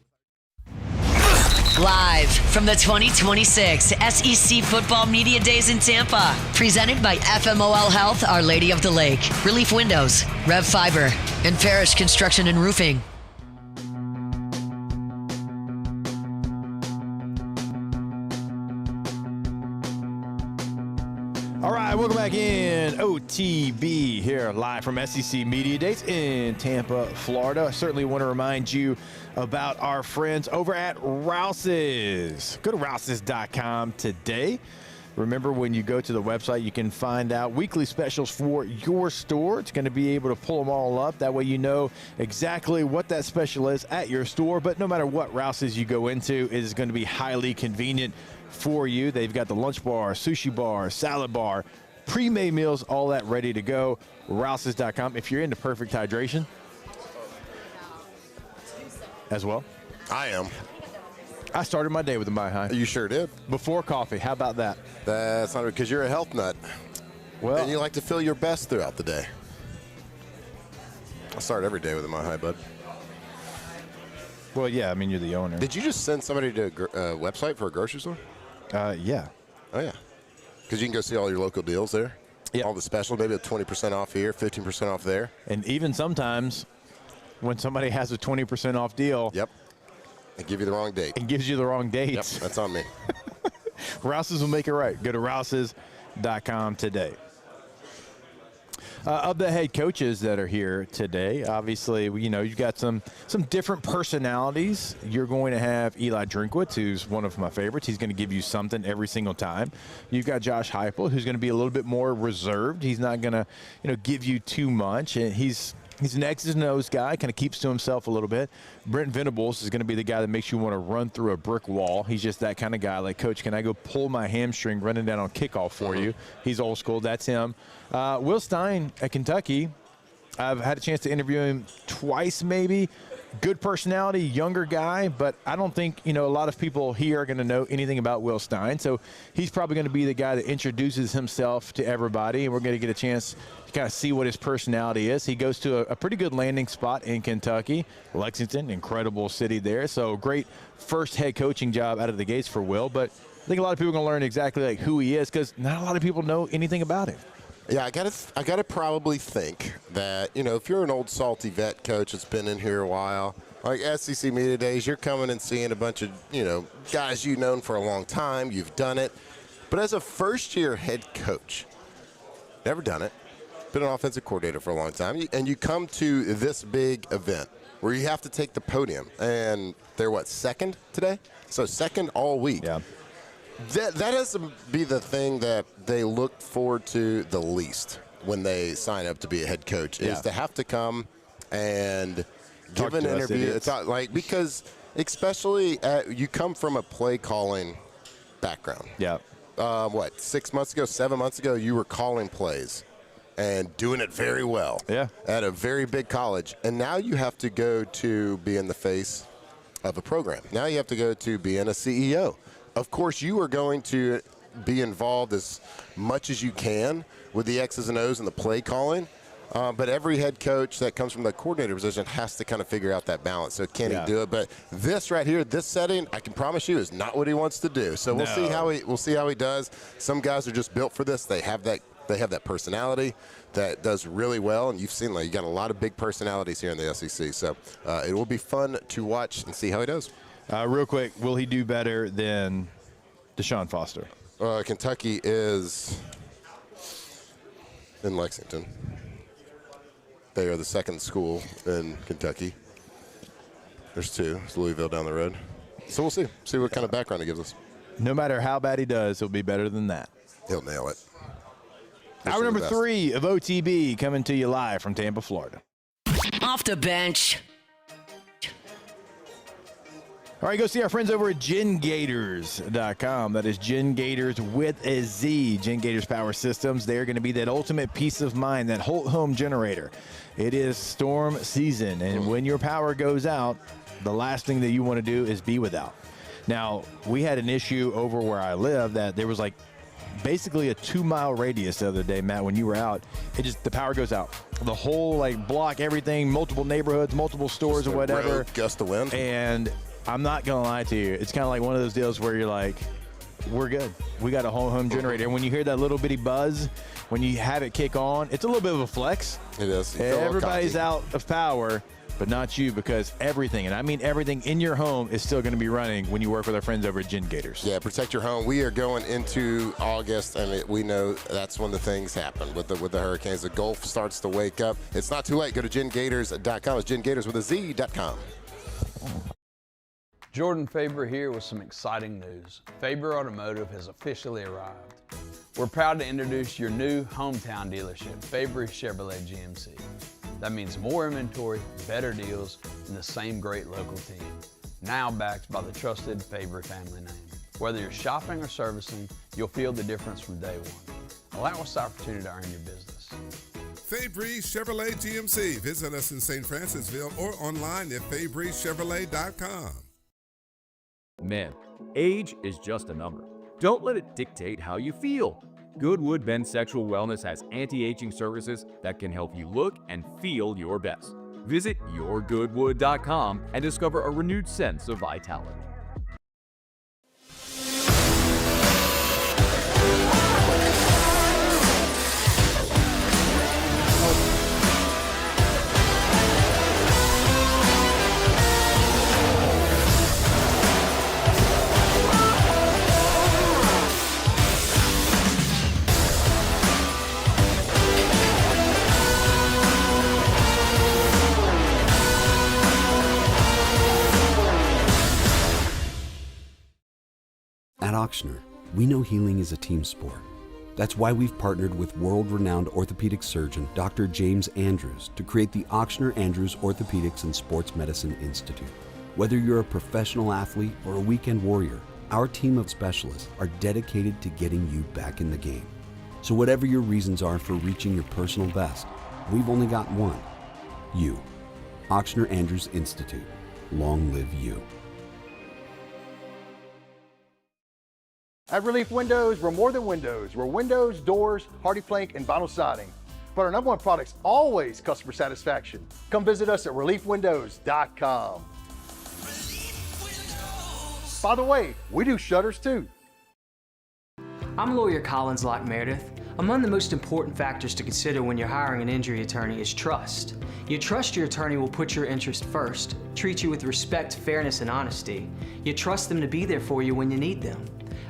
Live from the 2026 SEC Football Media Days in Tampa. Presented by FMOL Health, Our Lady of the Lake, Relief Windows, Rev Fiber, and Parish Construction and Roofing. All right, welcome back in. OTB here live from SEC Media Days in Tampa, Florida. I certainly want to remind you about our friends over at Rouse's. Go to rouses.com today. Remember, when you go to the website, you can find out weekly specials for your store. It's going to be able to pull them all up. That way you know exactly what that special is at your store. But no matter what Rouse's you go into, it is going to be highly convenient for you. They've got the lunch bar, sushi bar, salad bar, pre-made meals, all that ready to go. Rouses.com. If you're into perfect hydration as well. I am. I started my day with a Mai High. You sure did. Before coffee. How about that? That's not because you're a health nut. Well, and you like to feel your best throughout the day. I start every day with a Mai High, bud. Well, yeah, I mean, you're the owner. Did you just send somebody to a website for a grocery store? Yeah. Oh, yeah. Because you can go see all your local deals there. Yeah. All the special, maybe a 20% off here, 15% off there. And even sometimes when somebody has a 20% off deal. Yep. They give you the wrong date. It gives you the wrong dates. Yep, that's on me. Rouse's will make it right. Go to rouses.com today. Of the head coaches that are here today, obviously, you know, you've got some different personalities. You're going to have Eli Drinkwitz, who's one of my favorites. He's going to give you something every single time. You've got Josh Heupel, who's going to be a little bit more reserved. He's not going to, you know, give you too much. And he's an X's and O's guy, kind of keeps to himself a little bit. Brent Venables is going to be the guy that makes you want to run through a brick wall. He's just that kind of guy. Like, Coach, can I go pull my hamstring running down on kickoff for you? He's old school. That's him. Will Stein at Kentucky, I've had a chance to interview him twice maybe. Good personality, younger guy, but I don't think, you know, a lot of people here are going to know anything about Will Stein. So he's probably going to be the guy that introduces himself to everybody, and we're going to get a chance to kind of see what his personality is. He goes to a pretty good landing spot in Kentucky. Lexington, incredible city there. So great first head coaching job out of the gates for Will. But I think a lot of people are going to learn exactly like who he is because not a lot of people know anything about him. Yeah, I gotta probably think that, you know, if you're an old salty vet coach that's been in here a while, like SEC Media Days, you're coming and seeing a bunch of, you know, guys you've known for a long time, you've done it. But as a first-year head coach, never done it, been an offensive coordinator for a long time, and you come to this big event where you have to take the podium, and they're, what, second today? So second all week. Yeah. That has to be the thing that they look forward to the least when they sign up to be a head coach is to have to come and give an interview. It's not, like, because especially you come from a play calling background. Yeah. What, 6 months ago, 7 months ago, you were calling plays and doing it very well. Yeah. At a very big college, and now you have to go to being the face of a program. Now you have to go to being a CEO. Of course, you are going to be involved as much as you can with the X's and O's and the play calling, but every head coach that comes from the coordinator position has to kind of figure out that balance. So can he do it? But this right here, this setting, I can promise you, is not what he wants to do. So we'll see how he does. Some guys are just built for this. They have that personality that does really well, and you've seen, like, you got a lot of big personalities here in the SEC. So it will be fun to watch and see how he does. Real quick, will he do better than Deshaun Foster? Kentucky is in Lexington. They are the second school in Kentucky. There's two. It's Louisville down the road. So we'll see. See what kind of background he gives us. No matter how bad he does, he'll be better than that. He'll nail it. Hour number 3 of OTB coming to you live from Tampa, Florida. Off the bench. All right, go see our friends over at GenGators.com. That is GenGators with a Z. GenGators Power Systems. They're going to be that ultimate peace of mind, that whole home generator. It is storm season, and when your power goes out, the last thing that you want to do is be without. Now, we had an issue over where I live that there was like basically a 2-mile radius the other day, Matt, when you were out. The power goes out. The whole block, everything, multiple neighborhoods, multiple stores or whatever. Road, gust of wind. And I'm not going to lie to you. It's kind of like one of those deals where you're like, we're good. We got a whole home generator. And when you hear that little bitty buzz, when you have it kick on, it's a little bit of a flex. It is. Everybody's out of power, but not you, because everything, and I mean everything in your home, is still going to be running when you work with our friends over at GenGators. Yeah, protect your home. We are going into August, and we know that's when the things happen with the hurricanes. The Gulf starts to wake up. It's not too late. Go to GenGators.com. It's GenGators with a Z.com. Jordan Faber here with some exciting news. Faber Automotive has officially arrived. We're proud to introduce your new hometown dealership, Faber Chevrolet GMC. That means more inventory, better deals, and the same great local team. Now backed by the trusted Faber family name. Whether you're shopping or servicing, you'll feel the difference from day one. Allow us the opportunity to earn your business. Fabry Chevrolet GMC. Visit us in St. Francisville or online at FabryChevrolet.com. Men, age is just a number. Don't let it dictate how you feel. Goodwood Men's Sexual Wellness has anti-aging services that can help you look and feel your best. Visit yourgoodwood.com and discover a renewed sense of vitality. At Ochsner, we know healing is a team sport. That's why we've partnered with world-renowned orthopedic surgeon Dr. James Andrews to create the Ochsner Andrews Orthopedics and Sports Medicine Institute. Whether you're a professional athlete or a weekend warrior, our team of specialists are dedicated to getting you back in the game. So whatever your reasons are for reaching your personal best, we've only got one: you. Ochsner Andrews Institute. Long live you. At Relief Windows, we're more than windows. We're windows, doors, hardy plank, and vinyl siding. But our number one product's always customer satisfaction. Come visit us at ReliefWindows.com. By the way, we do shutters too. I'm lawyer Collins Locke Meredith. Among the most important factors to consider when you're hiring an injury attorney is trust. You trust your attorney will put your interest first, treat you with respect, fairness, and honesty. You trust them to be there for you when you need them.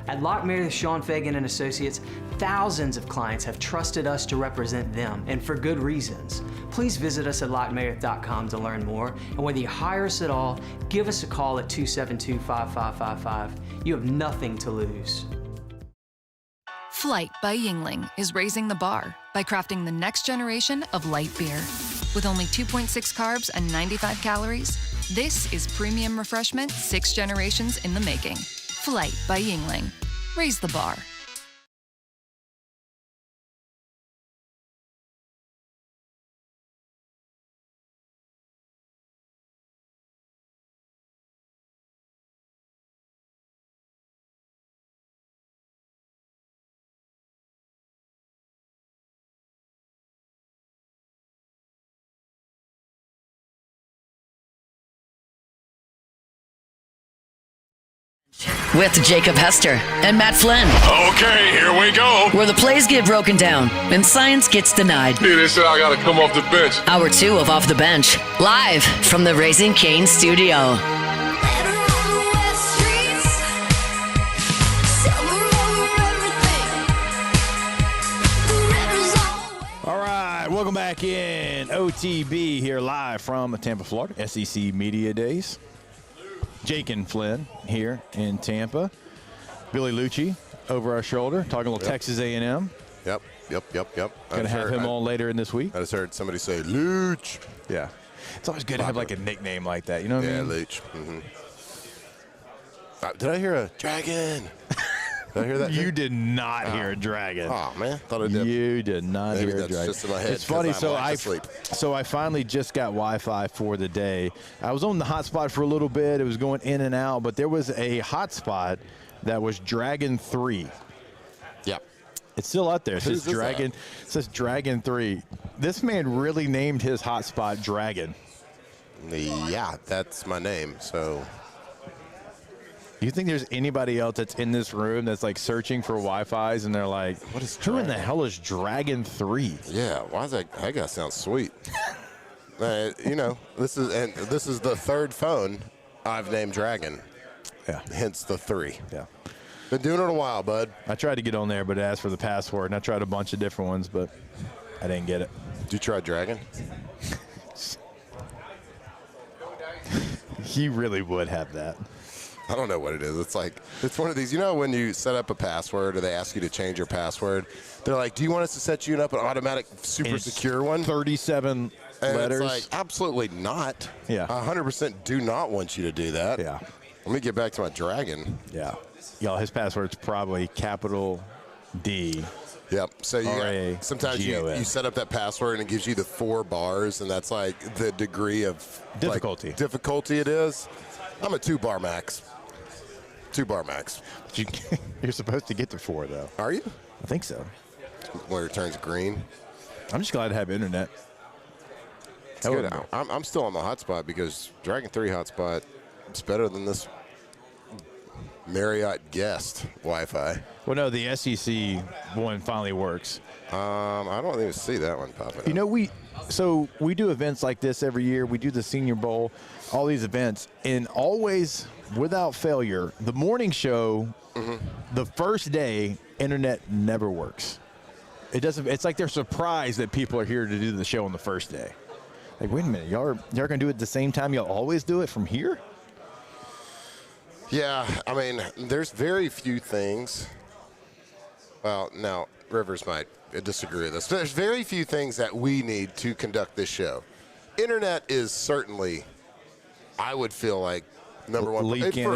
At Locke Meredith, Sean Fagan and Associates, thousands of clients have trusted us to represent them, and for good reasons. Please visit us at LockeMeredith.com to learn more, and whether you hire us at all, give us a call at 272-5555. You have nothing to lose. Flight by Yingling is raising the bar by crafting the next generation of light beer. With only 2.6 carbs and 95 calories, this is premium refreshment 6 generations in the making. Flight by Yingling. Raise the bar. With Jacob Hester and Matt Flynn. Okay, here we go. Where the plays get broken down and science gets denied. Dude, they said I gotta come off the bench. Hour 2 of Off the Bench, live from the Raising Cane's studio. So back in OTB here live from Tampa, Florida, SEC Media Days. Jake and Flynn here in Tampa. Billy Lucci over our shoulder, talking a little Texas A&M. Yep. Going to have him on later in this week. I just heard somebody say Luch. Yeah. It's always good to have like a nickname like that. You know what I mean? Yeah, Luch. Did I hear a dragon? Did I hear that? You did not hear a dragon. Oh, man. Thought I did. You did not Maybe hear a that's dragon. just in my head. It's funny. Asleep. So I finally just got Wi-Fi for the day. I was on the hotspot for a little bit. It was going in and out, but there was a hotspot that was Dragon 3. Yep. It's still out there. It says Who's Dragon. It says Dragon 3. This man really named his hotspot Dragon. Yeah, that's my name. So. You think there's anybody else that's in this room that's like searching for Wi-Fi's and they're like, "What is? Who in the hell is Dragon 3?" Yeah, why is that? That guy sounds sweet. You know, this is the third phone I've named Dragon. Yeah. Hence the 3. Yeah. Been doing it a while, bud. I tried to get on there, but it asked for the password, and I tried a bunch of different ones, but I didn't get it. Did you try Dragon? He really would have that. I don't know what it is. It's one of these, you know, when you set up a password or they ask you to change your password, they're like, do you want us to set you up an automatic super secure one? 37 letters. It's like, absolutely not. Yeah. 100% do not want you to do that. Yeah. Let me get back to my Dragon. Yeah. Y'all, his password's probably capital D. Yep. So sometimes you set up that password and it gives you the 4 bars, and that's like the degree of difficulty it is. I'm a 2-bar max. 2-bar max. You're supposed to get to 4, though. Are you? I think so. Where it turns green. I'm just glad to have internet. It's good. I'm still on the hotspot because Dragon 3 hotspot is better than this Marriott guest Wi-Fi. Well, no, the SEC one finally works. I don't even see that one popping up. You know, we do events like this every year. We do the Senior Bowl, all these events, and always, without failure, the morning show, the first day, internet never works. It doesn't. It's like they're surprised that people are here to do the show on the first day. Like, wait a minute, y'all are gonna do it at the same time y'all always do it from here? Yeah, I mean, there's very few things. Well, now Rivers might disagree with this. There's very few things that we need to conduct this show. Internet is certainly, I would feel like, number one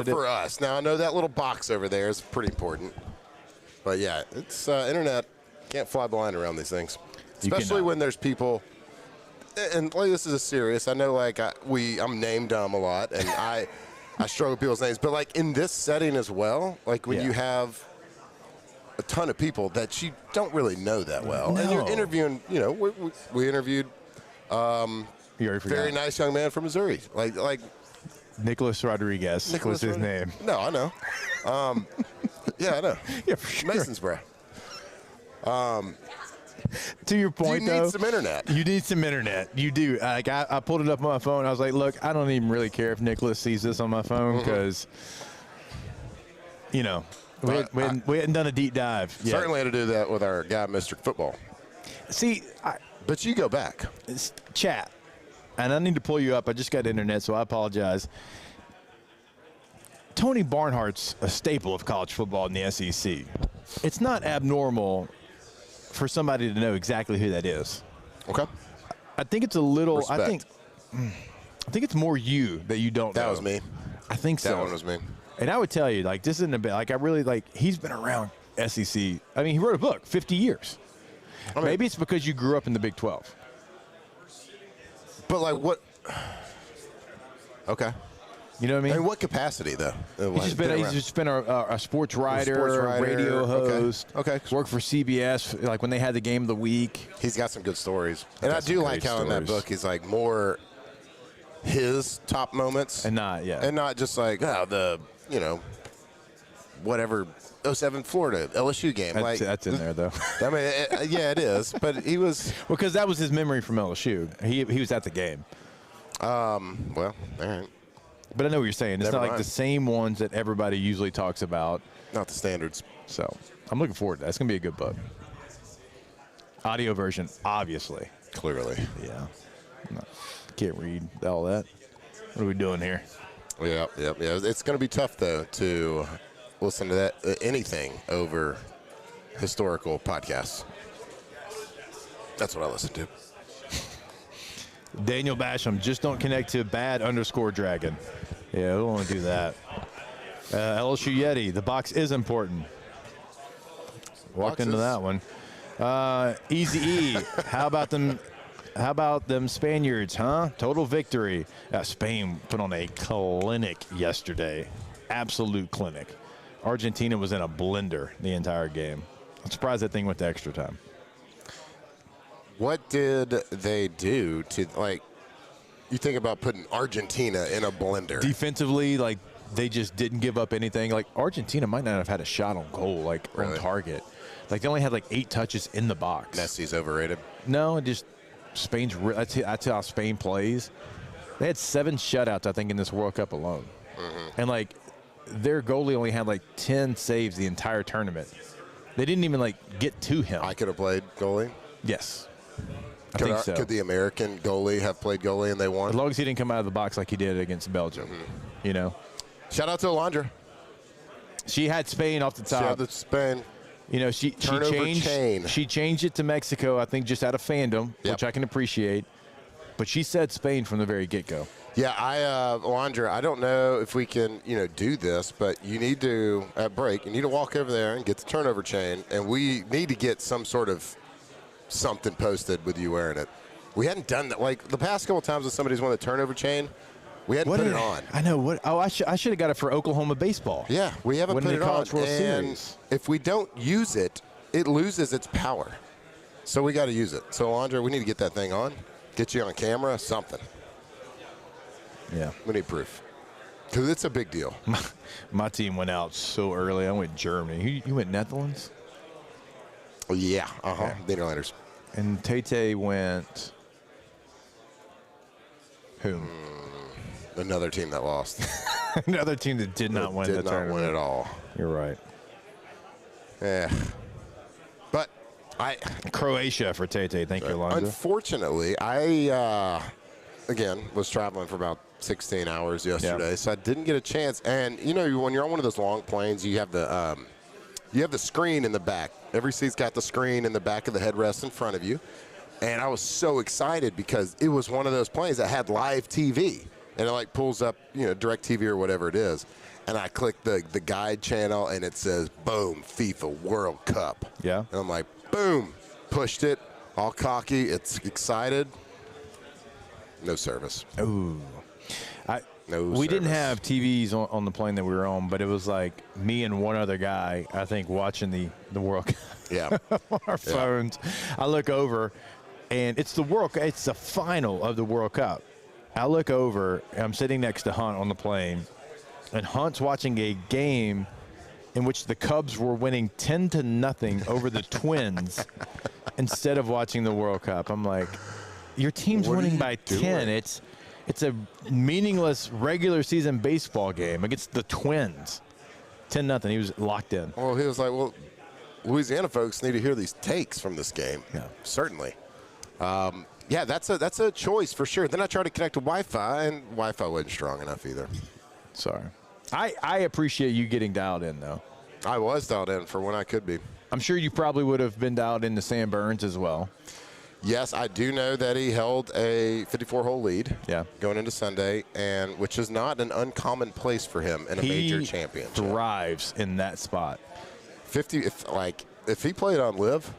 for us. Now, I know that little box over there is pretty important. But, yeah, it's internet. Can't fly blind around these things. Especially when there's people, and like, this is serious. I know, like, I'm name dumb a lot, and I struggle with people's names. But, like, in this setting as well, like when you have a ton of people that you don't really know that well. No. And you're interviewing, you know, we interviewed very nice young man from Missouri. Like Nicholas Rodriguez was his name. No, I know. Yeah, I know. Yeah, for sure. Masonsboro. To your point, you need some internet. You need some internet. You do. Like I pulled it up on my phone. I was like, look, I don't even really care if Nicholas sees this on my phone because, you know, we hadn't done a deep dive yet. Certainly had to do that with our guy, Mr. Football. See, but you go back. It's chat, and I need to pull you up. I just got internet, so I apologize. Tony Barnhart's a staple of college football in the SEC. It's not abnormal for somebody to know exactly who that is. Okay. I think it's a little. Respect. I think it's more you that you don't know. That was me. I think so. That one was me. And I would tell you, like, this isn't a bit. Like, I really like. He's been around SEC. I mean, he wrote a book, 50 years. I mean, maybe it's because you grew up in the Big 12. But like, what? Okay. You know what I mean? In what capacity, though? He's just been a sports writer, radio host. Okay. Worked for CBS, like when they had the game of the week. He's got some good stories. And I do like how in that book he's like more his top moments. And not just like, whatever, 07 Florida, LSU game. That's in there, though. I mean, yeah, it is. But he was. Because that was his memory from LSU. He was at the game. Well, all right. But I know what you're saying. It's Never not mind. like the same ones that everybody usually talks about. Not the standards. So I'm looking forward to that. It's going to be a good book. Audio version, obviously. Clearly. Yeah. No, can't read all that. What are we doing here? Yeah. It's going to be tough, though, to listen to that anything over historical podcasts. That's what I listen to. Daniel Basham, just don't connect to bad_dragon. Yeah, we don't want to do that. LSU Yeti, the box is important. Walked into that one. Easy E, how about them Spaniards, huh? Total victory. Spain put on a clinic yesterday. Absolute clinic. Argentina was in a blender the entire game. I'm surprised that thing went to extra time. What did they do to, like, you think about putting Argentina in a blender? Defensively, like, they just didn't give up anything. Like, Argentina might not have had a shot on goal, like, really? on target. Like, they only had, like, 8 touches in the box. Messi's overrated? No, just Spain's – that's how Spain plays. They had 7 shutouts, I think, in this World Cup alone. Mm-hmm. And, like, their goalie only had, like, 10 saves the entire tournament. They didn't even, like, get to him. I could have played goalie? Yes. I think so. Could the American goalie have played goalie and they won? As long as he didn't come out of the box like he did against Belgium, you know. Shout out to Alondra. She had Spain off the top. She had the Spain. You know, she changed it to Mexico, I think, just out of fandom, which I can appreciate. But she said Spain from the very get-go. Yeah, Alondra, I don't know if we can, do this, but you need to, at break, you need to walk over there and get the turnover chain, and we need to get some sort of something posted with you wearing it. We hadn't done that. Like, the past couple times when somebody's won the turnover chain, we hadn't put it on. I know. What? Oh, I should have got it for Oklahoma baseball. Yeah, we haven't put it on. And if we don't use it, it loses its power. So we got to use it. So, Alondra, we need to get that thing on, get you on camera, something. Yeah. We need proof. Because it's a big deal. My team went out so early. I went Germany. You went Netherlands? Oh, yeah. Yeah. Netherlanders. And Tate went whom? Another team that lost. Another team that did not win the tournament. Did not win at all. You're right. Yeah. But Croatia for Tate. Thank you, Alonzo. Unfortunately, I, again, was traveling for about 16 hours yesterday, so I didn't get a chance. And, when you're on one of those long planes, you have the screen in the back. Every seat's got the screen in the back of the headrest in front of you. And I was so excited because it was one of those planes that had live TV. And it, pulls up, DirecTV or whatever it is. And I click the guide channel, and it says, boom, FIFA World Cup. Yeah. And I'm like, boom, pushed it, all cocky. It's excited. No service. Ooh. We didn't have TVs on the plane that we were on, but it was like me and one other guy, I think, watching the World Cup. Yeah. on our phones. I look over, and it's the final of the World Cup. I look over, and I'm sitting next to Hunt on the plane, and Hunt's watching a game in which the Cubs were winning 10-0 over the Twins instead of watching the World Cup. I'm like, your team's winning by 10. It's a meaningless regular season baseball game against the Twins. 10-0. He was locked in. Well, he was like, well, Louisiana folks need to hear these takes from this game. Yeah. Certainly. Yeah, that's a choice for sure. Then I tried to connect to Wi-Fi, and Wi-Fi wasn't strong enough either. Sorry. I appreciate you getting dialed in, though. I was dialed in for when I could be. I'm sure you probably would have been dialed into Sam Burns as well. Yes, I do know that he held a 54-hole lead going into Sunday, and which is not an uncommon place for him in a major championship. He thrives in that spot. 50, if he played on Live,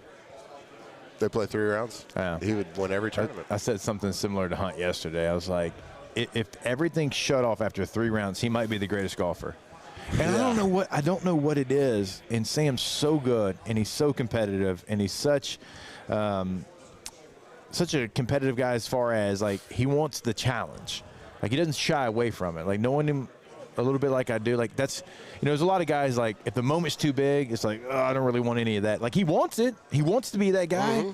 they play 3 rounds, he would win every tournament. I said something similar to Hunt yesterday. I was like, if everything shut off after 3 rounds, he might be the greatest golfer. And I don't know what it is. And Sam's so good, and he's so competitive, and he's such a competitive guy as far as, he wants the challenge. He doesn't shy away from it. Knowing him a little bit like I do, that's, there's a lot of guys, if the moment's too big, it's like, oh, I don't really want any of that. He wants it. He wants to be that guy. Mm-hmm.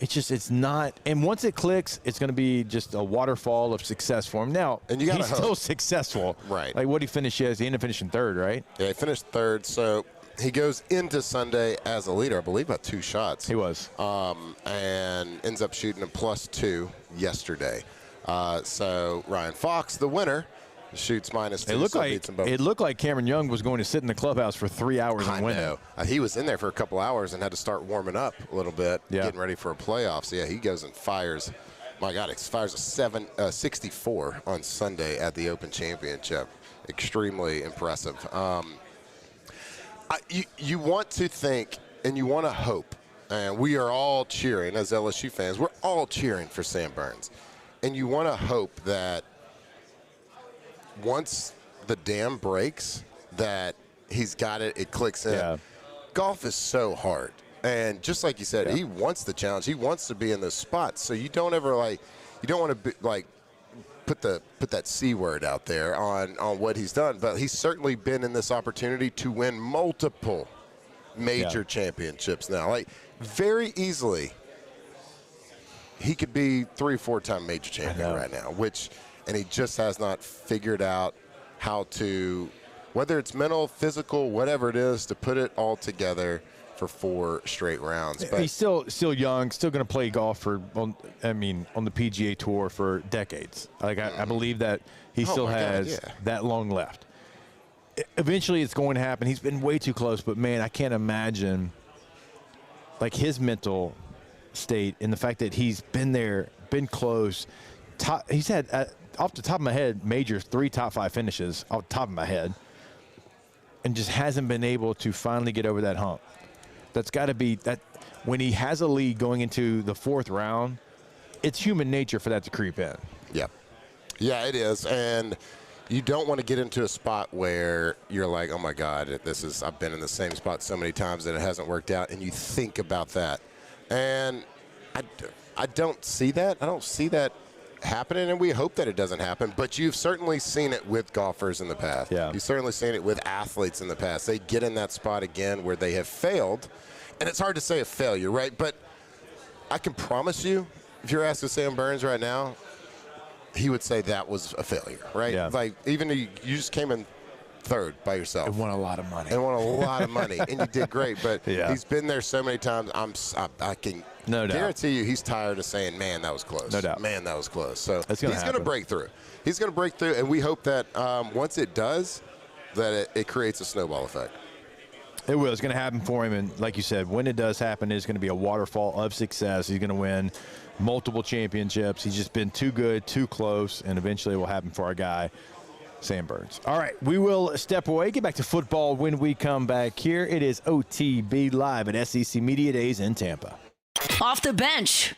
It's not. And once it clicks, it's going to be just a waterfall of success for him. Now, and he's still successful. Right. What did he finish as? He ended up finishing 3rd, right? Yeah, he finished 3rd. So He goes into Sunday as a leader, I believe, by 2 shots. He was. And ends up shooting a +2 yesterday. So Ryan Fox, the winner, shoots -2. It looked like Cameron Young was going to sit in the clubhouse for 3 hours and win it. He was in there for a couple hours and had to start warming up a little bit, getting ready for a playoff. So, yeah, he goes and fires. My God, he fires a 64 on Sunday at the Open Championship. Extremely impressive. You want to think and you want to hope, and we are all cheering as LSU fans. We're all cheering for Sam Burns. And you want to hope that once the dam breaks, that he's got it, it clicks in. Yeah. Golf is so hard. And just like you said, he wants the challenge. He wants to be in those spots. So you don't ever you don't want to put that C word out there on what he's done. But he's certainly been in this opportunity to win multiple major championships now. Very easily, he could be 3 or 4-time major champion right now, and he just has not figured out how to, whether it's mental, physical, whatever it is, to put it all together for 4 straight rounds. But he's still young, still going to play golf on the PGA Tour for decades. I believe that he still has that long left. Eventually, it's going to happen. He's been way too close, but man, I can't imagine his mental state and the fact that he's been there, been close. He's had, off the top of my head, majors 3 top 5 finishes off the top of my head, and just hasn't been able to finally get over that hump. That's got to be that when he has a lead going into the 4th round, it's human nature for that to creep in. Yep. Yeah, it is. And you don't want to get into a spot where you're like, oh my God, I've been in the same spot so many times and it hasn't worked out, and you think about that. And I don't see that. I don't see that happening, and we hope that it doesn't happen. But you've certainly seen it with golfers in the past. Yeah. You've certainly seen it with athletes in the past. They get in that spot again where they have failed, and it's hard to say a failure, right? But I can promise you, if you're asking Sam Burns right now, he would say that was a failure, right? Yeah. Even though you just came in 3rd by yourself. And won a lot of money. And you did great. But he's been there so many times, I can guarantee you he's tired of saying, man, that was close. No doubt. Man, that was close. So he's going to break through. He's going to break through, and we hope that once it does, that it creates a snowball effect. It will. It's going to happen for him. And like you said, when it does happen, it's going to be a waterfall of success. He's going to win multiple championships. He's just been too good, too close, and eventually it will happen for our guy, Sam Burns. All right, we will step away, get back to football when we come back here. It is OTB live at SEC Media Days in Tampa. Off the bench.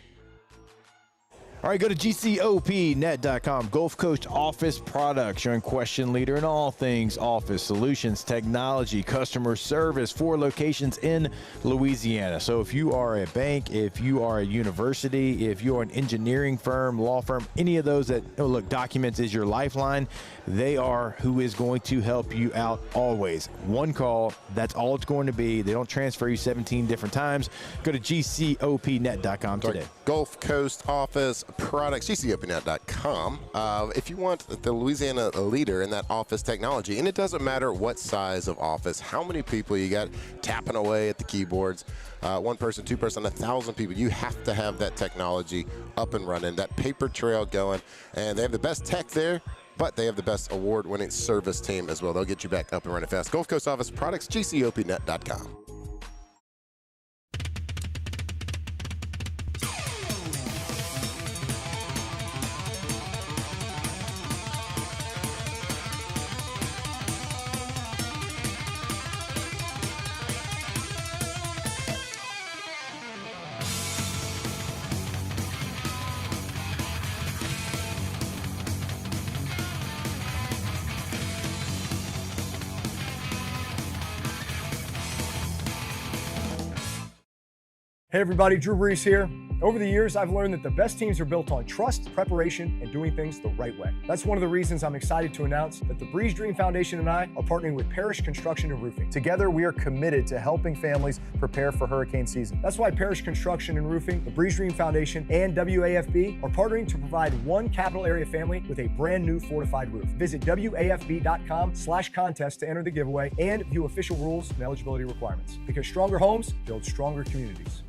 All right, go to GCOPnet.com. Gulf Coast Office Products, your question leader in all things office solutions, technology, customer service, 4 locations in Louisiana. So if you are a bank, if you are a university, if you are an engineering firm, law firm, any of those that, documents is your lifeline, they are who is going to help you out always. One call, that's all it's going to be. They don't transfer you 17 different times. Go to GCOPnet.com today. Gulf Coast Office Products, GCOPnet.com. If you want the Louisiana leader in that office technology, and it doesn't matter what size of office, how many people you got tapping away at the keyboards, 1 person, 2 person, 1,000 people, you have to have that technology up and running, that paper trail going, and they have the best tech there, but they have the best award-winning service team as well. They'll get you back up and running fast. Gulf Coast Office Products, GCOPnet.com. Hey everybody, Drew Brees here. Over the years, I've learned that the best teams are built on trust, preparation, and doing things the right way. That's one of the reasons I'm excited to announce that the Breeze Dream Foundation and I are partnering with Parish Construction and Roofing. Together, we are committed to helping families prepare for hurricane season. That's why Parish Construction and Roofing, the Breeze Dream Foundation, and WAFB are partnering to provide one capital area family with a brand new fortified roof. Visit WAFB.com/contest to enter the giveaway and view official rules and eligibility requirements. Because stronger homes build stronger communities.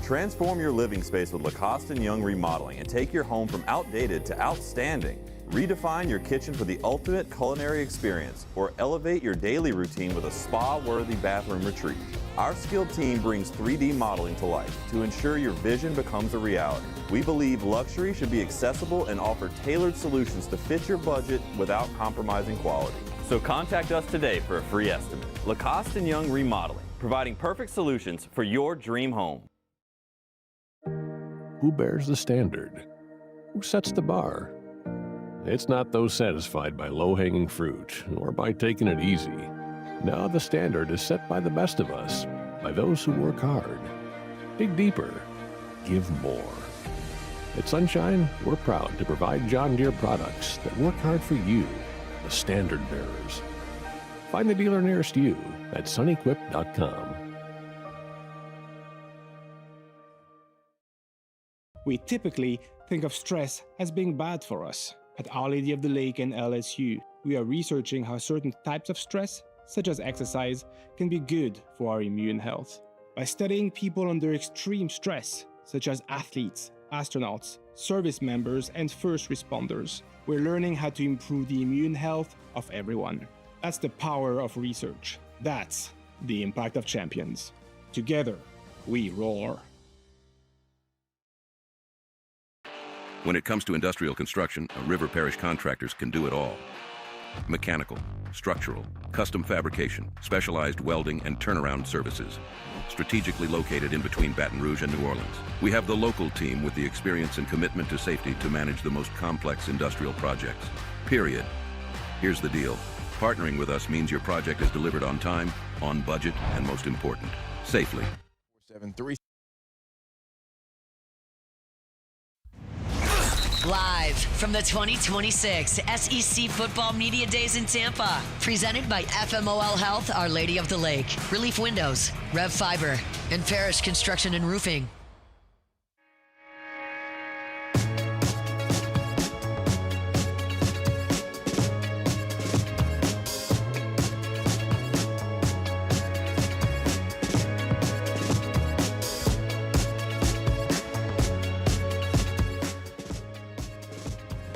Transform your living space with Lacoste & Young Remodeling and take your home from outdated to outstanding. Redefine your kitchen for the ultimate culinary experience or elevate your daily routine with a spa-worthy bathroom retreat. Our skilled team brings 3D modeling to life to ensure your vision becomes a reality. We believe luxury should be accessible and offer tailored solutions to fit your budget without compromising quality. So contact us today for a free estimate. Lacoste & Young Remodeling, providing perfect solutions for your dream home. Who bears the standard? Who sets the bar? It's not those satisfied by low-hanging fruit or by taking it easy. Now the standard is set by the best of us, by those who work hard. Dig deeper. Give more. At Sunshine, we're proud to provide John Deere products that work hard for you, the standard bearers. Find the dealer nearest you at sunequip.com. We typically think of stress as being bad for us. At Our Lady of the Lake and LSU, we are researching how certain types of stress, such as exercise, can be good for our immune health. By studying people under extreme stress, such as athletes, astronauts, service members, and first responders, we're learning how to improve the immune health of everyone. That's the power of research. That's the impact of champions. Together, we roar. When it comes to industrial construction, River Parish Contractors can do it all. Mechanical, structural, custom fabrication, specialized welding, and turnaround services. Strategically located in between Baton Rouge and New Orleans, we have the local team with the experience and commitment to safety to manage the most complex industrial projects. Period. Here's the deal. Partnering with us means your project is delivered on time, on budget, and most important, safely. 473. Live from the 2026 SEC Football Media Days in Tampa. Presented by FMOL Health, Our Lady of the Lake, Relief Windows, Rev Fiber, and Parish Construction and Roofing.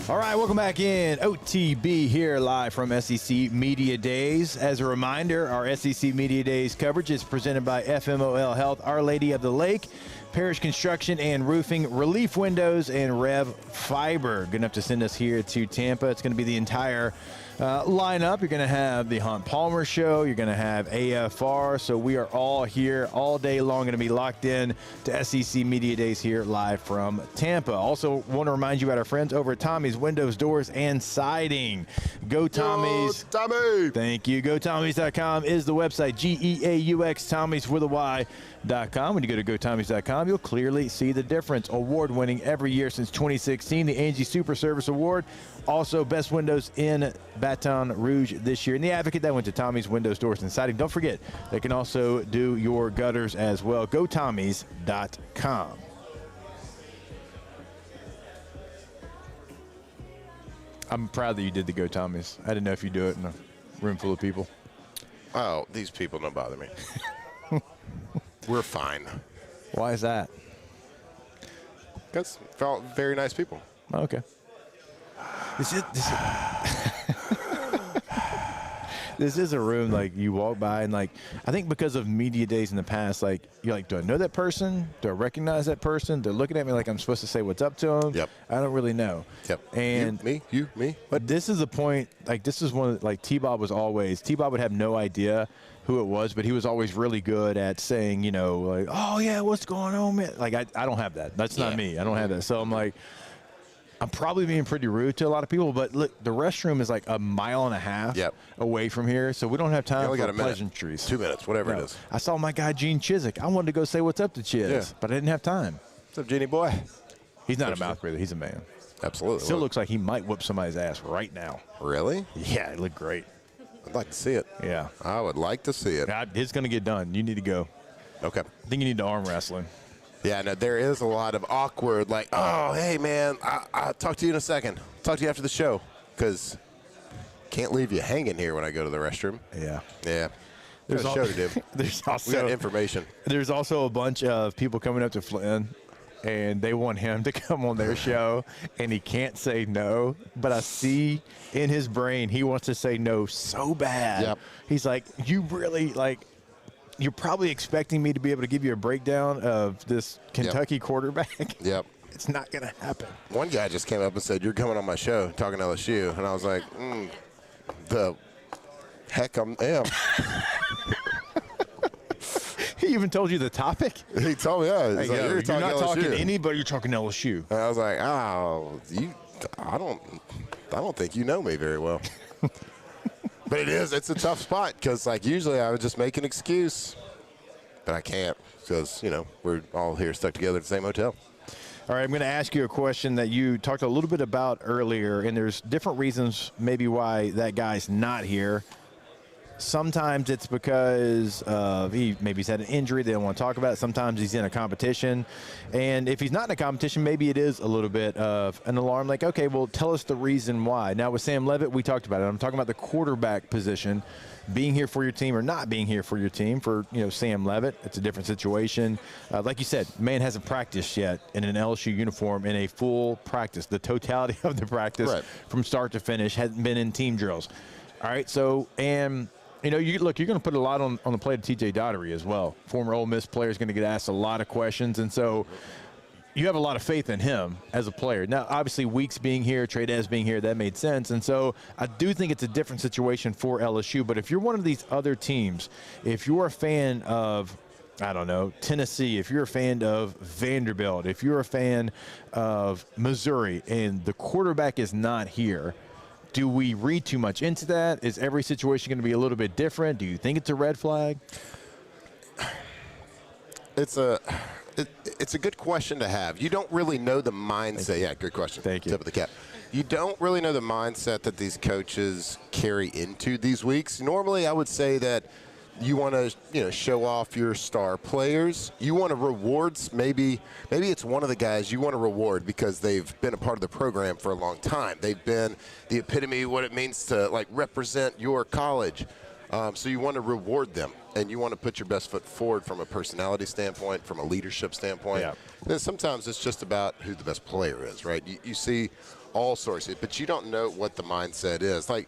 All right, welcome back in. OTB here live from SEC Media Days. As a reminder, our SEC Media Days coverage is presented by FMOL Health, Our Lady of the Lake, Parish Construction and Roofing, Relief Windows, and Rev Fiber. Good enough to send us here to Tampa. It's going to be the entire lineup. You're going to have the Hunt Palmer Show. You're going to have AFR. So we are all here all day long, going to be locked in to SEC Media Days here live from Tampa. Also want to remind you about our friends over at Tommy's Windows, Doors, and Siding. Go Tommy's. Go Tommy. Thank you. GoTommys.com is the website. GEAUX, Tommy's with a Y.com. When you go to GoTommys.com, you'll clearly see the difference. Award-winning every year since 2016, the Angie Super Service Award. Also, best windows in Baton Rouge this year. And the Advocate, that went to Tommy's Windows, Doors, and Siding. Don't forget, they can also do your gutters as well. GoTommys.com. I'm proud that you did the Go Tommys. I didn't know if you do it in a room full of people. Oh, these people don't bother me. We're fine. Why is that? Because they're all very nice people. Oh, okay. This is a room, like, you walk by and, like, I think because of media days in the past, like, you're like, do I know that person? Do I recognize that person? They're looking at me like I'm supposed to say what's up to them. Yep. I don't really know. Yep. And you, me. But this is the point, like, this is one of, like, T-Bob would have no idea who it was, but he was always really good at saying, you know, like, oh, yeah, what's going on, man? Like, I don't have that. That's not me. I don't have that. So I'm like, I'm probably being pretty rude to a lot of people, but look, the restroom is like a mile and a half away from here, so we don't have time for pleasantries. 2 minutes, whatever it is. I saw my guy, Gene Chiswick. I wanted to go say what's up to Chiz, but I didn't have time. What's up, Genie boy? He's not a mouth breather. He's a man. Absolutely. Still looks like he might whip somebody's ass right now. Really? Yeah, it looked great. I'd like to see it. Yeah. I would like to see it. It's going to get done. You need to go. Okay. I think you need to arm wrestling. Yeah, no, there is a lot of awkward, like, oh, hey, man, I'll talk to you in a second. Talk to you after the show, because can't leave you hanging here when I go to the restroom. Yeah. Yeah. There's a show to do. There's also we got information. There's also a bunch of people coming up to Flynn, and they want him to come on their show, and he can't say no. But I see in his brain he wants to say no so bad. Yep. He's like, you really, like, you're probably expecting me to be able to give you a breakdown of this Kentucky quarterback. Yep. It's not going to happen. One guy just came up and said, you're coming on my show talking to LSU. And I was like, the heck I am. He even told you the topic? He told me, yeah. He's like, you're not LSU. talking to anybody. You're talking to LSU. And I was like, oh, I don't think you know me very well. But it's a tough spot because, like, usually I would just make an excuse. But I can't because, we're all here stuck together at the same hotel. All right, I'm going to ask you a question that you talked a little bit about earlier, and there's different reasons maybe why that guy's not here. Sometimes it's because he's had an injury. They don't want to talk about it. Sometimes he's in a competition. And if he's not in a competition, maybe it is a little bit of an alarm. Like, okay, well, tell us the reason why. Now, with Sam Leavitt, we talked about it. I'm talking about the quarterback position, being here for your team or not being here for your team. For, Sam Leavitt, it's a different situation. Like you said, man hasn't practiced yet in an LSU uniform in a full practice. The totality of the practice from start to finish hasn't been in team drills. All right, so, and – you're going to put a lot on the plate of T.J. Daugherty as well. Former Ole Miss player is going to get asked a lot of questions, and so you have a lot of faith in him as a player. Now, obviously, Weeks being here, Trey-Dez being here, that made sense, and so I do think it's a different situation for LSU. But if you're one of these other teams, if you're a fan of, I don't know, Tennessee, if you're a fan of Vanderbilt, if you're a fan of Missouri, and the quarterback is not here, do we read too much into that? Is every situation going to be a little bit different? Do you think it's a red flag? It's a good question to have. You don't really know the mindset. Yeah, good question. Thank you. Tip of the cap. You don't really know the mindset that these coaches carry into these weeks. Normally, I would say that you want to, show off your star players. You want to reward, maybe it's one of the guys you want to reward because they've been a part of the program for a long time. They've been the epitome of what it means to, like, represent your college. So you want to reward them, and you want to put your best foot forward from a personality standpoint, from a leadership standpoint. Yeah. And then sometimes it's just about who the best player is, right? You see all sorts of it, but you don't know what the mindset is. Like,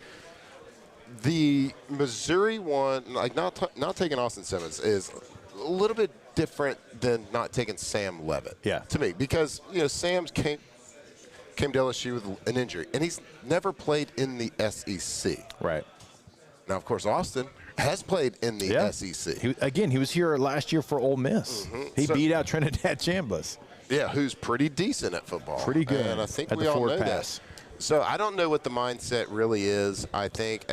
the Missouri one, like not taking Austin Simmons is a little bit different than not taking Sam Leavitt. Yeah. To me, because Sam's came to LSU with an injury, and he's never played in the SEC. Right. Now, of course, Austin has played in the SEC. He was here last year for Ole Miss. Mm-hmm. He beat out Trinidad Chambliss. Yeah, who's pretty decent at football. Pretty good. And I think at we the all forward know pass. that. So I don't know what the mindset really is. I think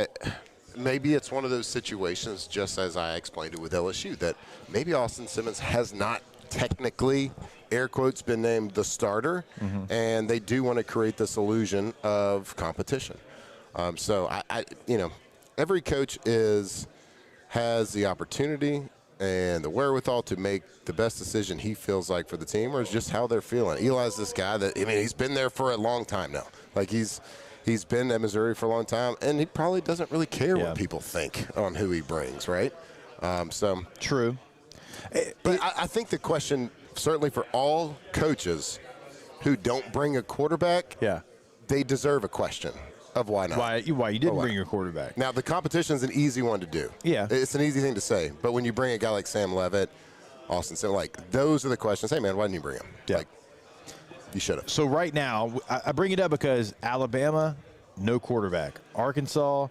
maybe it's one of those situations, just as I explained it with LSU, that maybe Austin Simmons has not technically, air quotes, been named the starter, and they do want to create this illusion of competition. So I every coach has the opportunity and the wherewithal to make the best decision he feels like for the team, or is just how they're feeling. Eli's this guy that, he's been there for a long time now. Like, he's been at Missouri for a long time, and he probably doesn't really care what people think on who he brings, right? So true. But I think the question, certainly for all coaches who don't bring a quarterback, they deserve a question of why not. Why you didn't bring your quarterback. Now, the competition's an easy one to do. Yeah. It's an easy thing to say. But when you bring a guy like Sam Leavitt, Austin, so, like, those are the questions. Hey, man, why didn't you bring him? Yeah. Like, you should have. So right now, I bring it up because Alabama, no quarterback. Arkansas,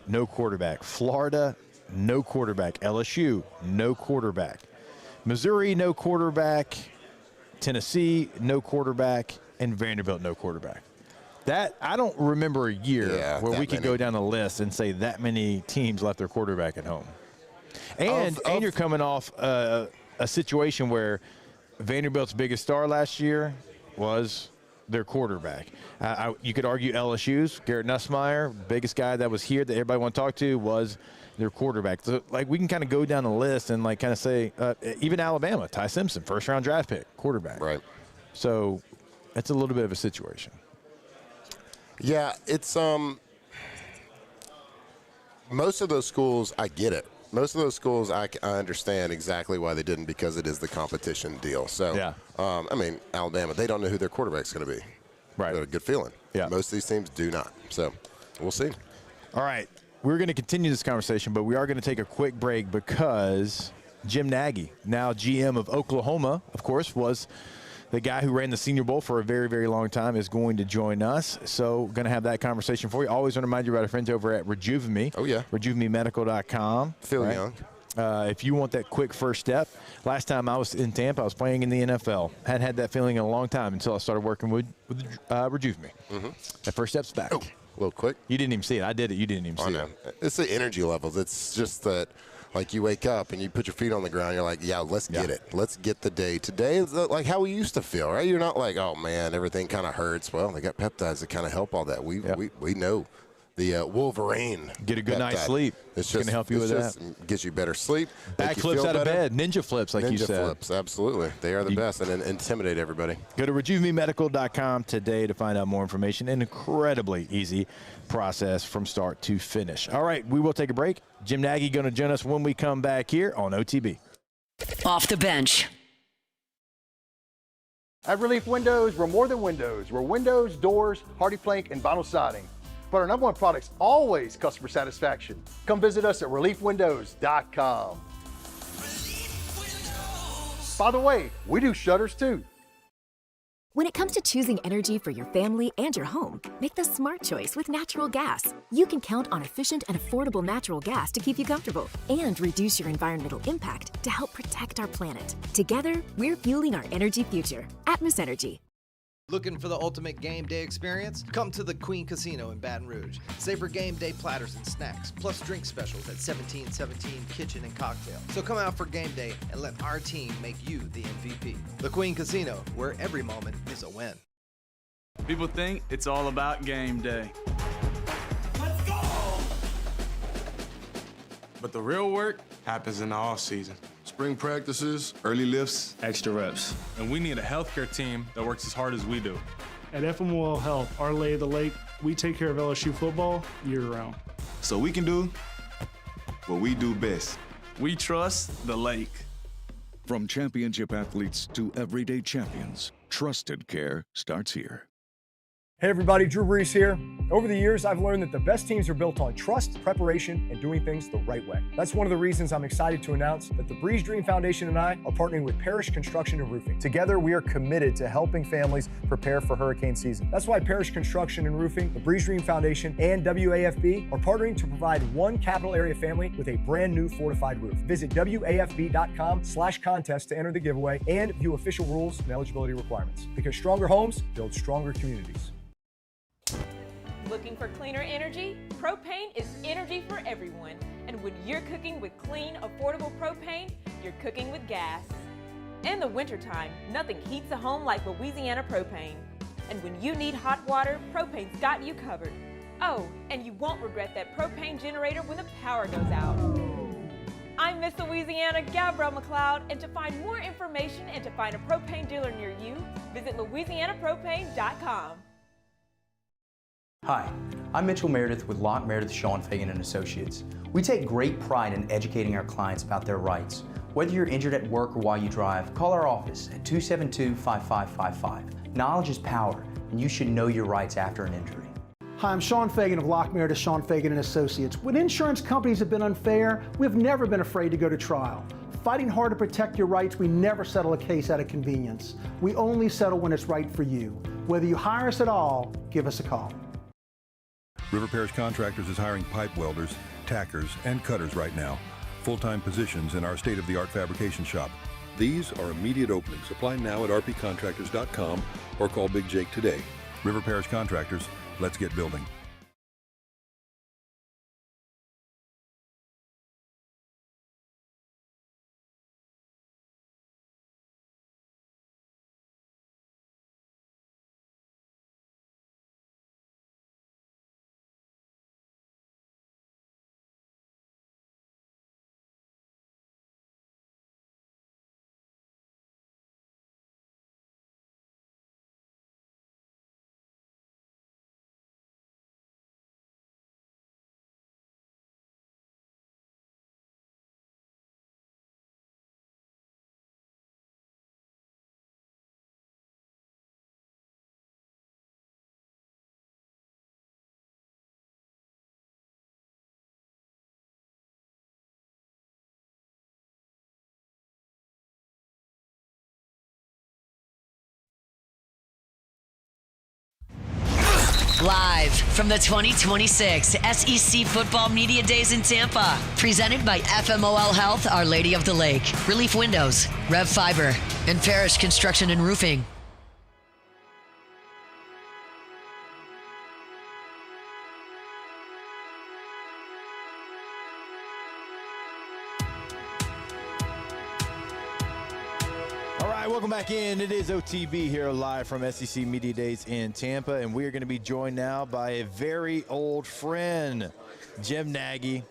no quarterback. Florida, no quarterback. LSU, no quarterback. Missouri, no quarterback. Tennessee, no quarterback. And Vanderbilt, no quarterback. That, I don't remember a year where we could go down the list and say that many teams left their quarterback at home. And you're coming off a situation where Vanderbilt's biggest star last year was their quarterback. You could argue LSU's, Garrett Nussmeier, biggest guy that was here that everybody want to talk to was their quarterback. So, like, we can kind of go down the list and, like, kind of say, even Alabama, Ty Simpson, first-round draft pick, quarterback. Right. So that's a little bit of a situation. Yeah, it's most of those schools, I get it. Most of those schools, I understand exactly why they didn't, because it is the competition deal. So, yeah. I mean, Alabama, they don't know who their quarterback's going to be. Right. They have a good feeling. Yeah. Most of these teams do not. So, we'll see. All right. We're going to continue this conversation, but we are going to take a quick break because Jim Nagy, now GM of Oklahoma, of course, was the guy who ran the Senior Bowl for a very, very long time, is going to join us. So going to have that conversation for you. Always want to remind you about our friends over at RejuveMe. Oh, yeah. RejuveMeMedical.com. Feel young. If you want that quick first step, last time I was in Tampa, I was playing in the NFL. Hadn't had that feeling in a long time until I started working with RejuveMe. Mm-hmm. That first step's back. Oh, a little quick. You didn't even see it. I did it. You didn't even see it. It's the energy levels. It's just that, like, you wake up and you put your feet on the ground. You're like, yeah, let's get it. Let's get the day. Today is like how we used to feel, right? You're not like, oh, man, everything kind of hurts. Well, they got peptides that kind of help all that. We know. The Wolverine. Get a good night's peptide. sleep. It's going to help you with that. Gets you better sleep. Back flips out of bed. Ninja flips, like you said. Ninja flips, absolutely. They are the best and intimidate everybody. Go to RejuveMeMedical.com today to find out more information. An incredibly easy process from start to finish. All right, we will take a break. Jim Nagy going to join us when we come back here on OTB. Off the bench. At Relief Windows, we're more than windows. We're windows, doors, hardy plank, and vinyl siding. But our number one product's always customer satisfaction. Come visit us at ReliefWindows.com. By the way, we do shutters too. When it comes to choosing energy for your family and your home, make the smart choice with natural gas. You can count on efficient and affordable natural gas to keep you comfortable and reduce your environmental impact to help protect our planet. Together, we're fueling our energy future. Atmos Energy. Looking for the ultimate game day experience? Come to the Queen Casino in Baton Rouge. Savor game day platters and snacks, plus drink specials at 1717 Kitchen and Cocktail. So come out for game day and let our team make you the MVP. The Queen Casino, where every moment is a win. People think it's all about game day. Let's go! But the real work happens in the off season. Spring practices, early lifts, extra reps. And we need a healthcare team that works as hard as we do. At FMOL Health, our lay of the lake, we take care of LSU football year-round. So we can do what we do best. We trust the lake. From championship athletes to everyday champions, trusted care starts here. Hey everybody, Drew Brees here. Over the years, I've learned that the best teams are built on trust, preparation, and doing things the right way. That's one of the reasons I'm excited to announce that the Breeze Dream Foundation and I are partnering with Parish Construction and Roofing. Together, we are committed to helping families prepare for hurricane season. That's why Parish Construction and Roofing, the Breeze Dream Foundation, and WAFB are partnering to provide one capital area family with a brand new fortified roof. Visit WAFB.com/contest to enter the giveaway and view official rules and eligibility requirements. Because stronger homes build stronger communities. Looking for cleaner energy? Propane is energy for everyone. And when you're cooking with clean, affordable propane, you're cooking with gas. In the wintertime, nothing heats a home like Louisiana propane. And when you need hot water, propane's got you covered. Oh, and you won't regret that propane generator when the power goes out. I'm Miss Louisiana, Gabrielle McLeod, and to find more information and to find a propane dealer near you, visit LouisianaPropane.com. Hi, I'm Mitchell Meredith with Locke Meredith, Sean Fagan & Associates. We take great pride in educating our clients about their rights. Whether you're injured at work or while you drive, call our office at 272-5555. Knowledge is power, and you should know your rights after an injury. Hi, I'm Sean Fagan of Locke Meredith, Sean Fagan & Associates. When insurance companies have been unfair, we've never been afraid to go to trial. Fighting hard to protect your rights, we never settle a case out of convenience. We only settle when it's right for you. Whether you hire us at all, give us a call. River Parish Contractors is hiring pipe welders, tackers, and cutters right now. Full-time positions in our state-of-the-art fabrication shop. These are immediate openings. Apply now at rpcontractors.com or call Big Jake today. River Parish Contractors, let's get building. Live from the 2026 SEC Football Media Days in Tampa. Presented by FMOL Health, Our Lady of the Lake, Relief Windows, Rev Fiber, and Parish Construction and Roofing. All right, welcome back in. It is OTB here live from SEC Media Days in Tampa, and we are going to be joined now by a very old friend, Jim Nagy.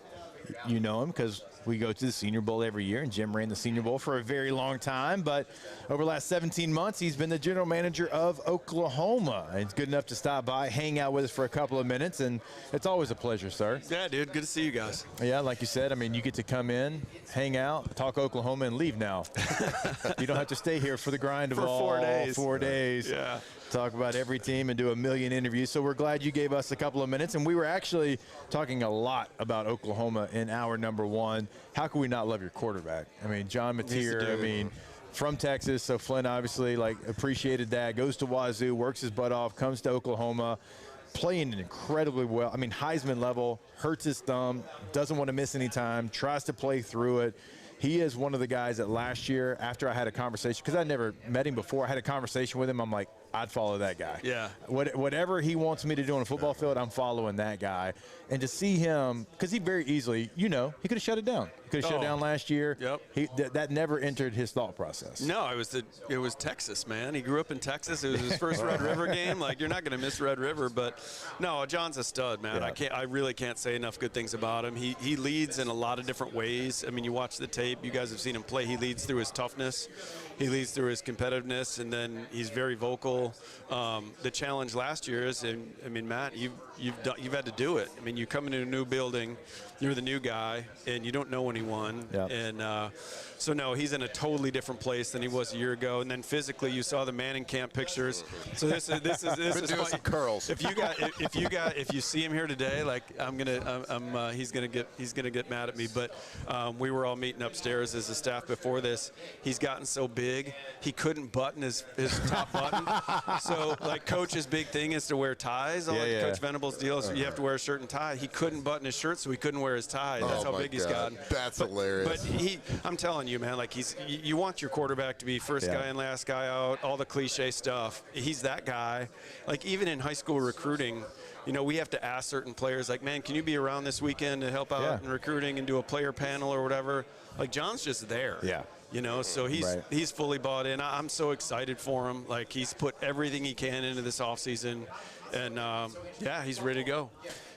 You know him because we go to the Senior Bowl every year, and Jim ran the Senior Bowl for a very long time. But over the last 17 months, he's been the general manager of Oklahoma. And it's good enough to stop by, hang out with us for a couple of minutes, and it's always a pleasure, sir. Yeah, dude, good to see you guys. Yeah, like you said, I mean, you get to come in, hang out, talk Oklahoma, and leave now. You don't have to stay here for the grind of For all 4 days. 4 days. Yeah. Talk about every team and do a million interviews. So we're glad you gave us a couple of minutes. And we were actually talking a lot about Oklahoma in hour number one. How can we not love your quarterback? I mean, John Mateer, I mean, from Texas. So Flynn obviously appreciated that. Goes to Wazoo, works his butt off, comes to Oklahoma, playing incredibly well. I mean, Heisman level, hurts his thumb, doesn't want to miss any time, tries to play through it. He is one of the guys that last year, after I had a conversation, because I never met him before, I had a conversation with him. I'm like, I'd follow that guy. Yeah. Whatever he wants me to do on a football field, I'm following that guy. And to see him, because he very easily, he could have shut it down. He could have shut it down last year. Yep. That never entered his thought process. No, it was Texas, man. He grew up in Texas. It was his first Red River game. Like, you're not going to miss Red River, but no, John's a stud, man. Yeah. I really can't say enough good things about him. He leads in a lot of different ways. I mean, you watch the tape, you guys have seen him play. He leads through his toughness. He leads through his competitiveness, and then he's very vocal. The challenge last year is, I mean, Matt, you've had to do it. I mean, you come into a new building, you're the new guy, and you don't know anyone. Yep. And so no, he's in a totally different place than he was a year ago. And then physically, you saw the Manning camp pictures. So this is doing some curls. If you see him here today, like he's gonna get mad at me. But we were all meeting upstairs as a staff before this. He's gotten so big, he couldn't button his top button. So like Coach's big thing is to wear ties. Coach Venable's deal is you have to wear a shirt and tie. He couldn't button his shirt, so he couldn't wear his tie. That's how big he's gotten. That's hilarious. But I'm telling you, man, like you want your quarterback to be first guy in, last guy out, all the cliche stuff. He's that guy. Like even in high school recruiting, we have to ask certain players, like, man, can you be around this weekend to help out in recruiting and do a player panel or whatever? Like John's just there. Yeah. So he's fully bought in. I'm so excited for him. Like he's put everything he can into this offseason, and he's ready to go.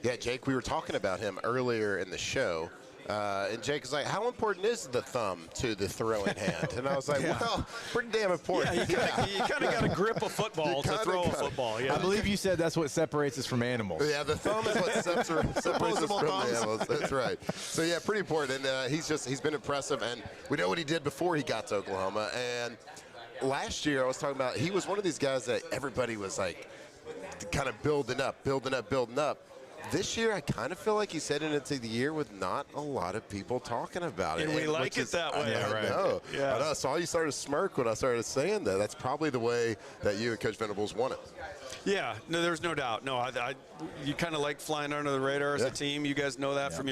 Yeah, Jake, we were talking about him earlier in the show. And Jake was like, how important is the thumb to the throwing hand? And I was like, well, pretty damn important. Yeah, you kind of got to grip a football to throw a football. Yeah. I believe you said that's what separates us from animals. Yeah, the thumb is what separates us from the animals. That's right. So, yeah, pretty important. And he's been impressive. And we know what he did before he got to Oklahoma. And last year I was talking about he was one of these guys that everybody was like kind of building up. This year, I kind of feel like he's heading into the year with not a lot of people talking about it. And we like it that way. I know. I know. I saw you start to smirk when I started saying that. That's probably the way that you and Coach Venables want it. Yeah, no, there's no doubt. No, you kind of like flying under the radar as a team. You guys know that from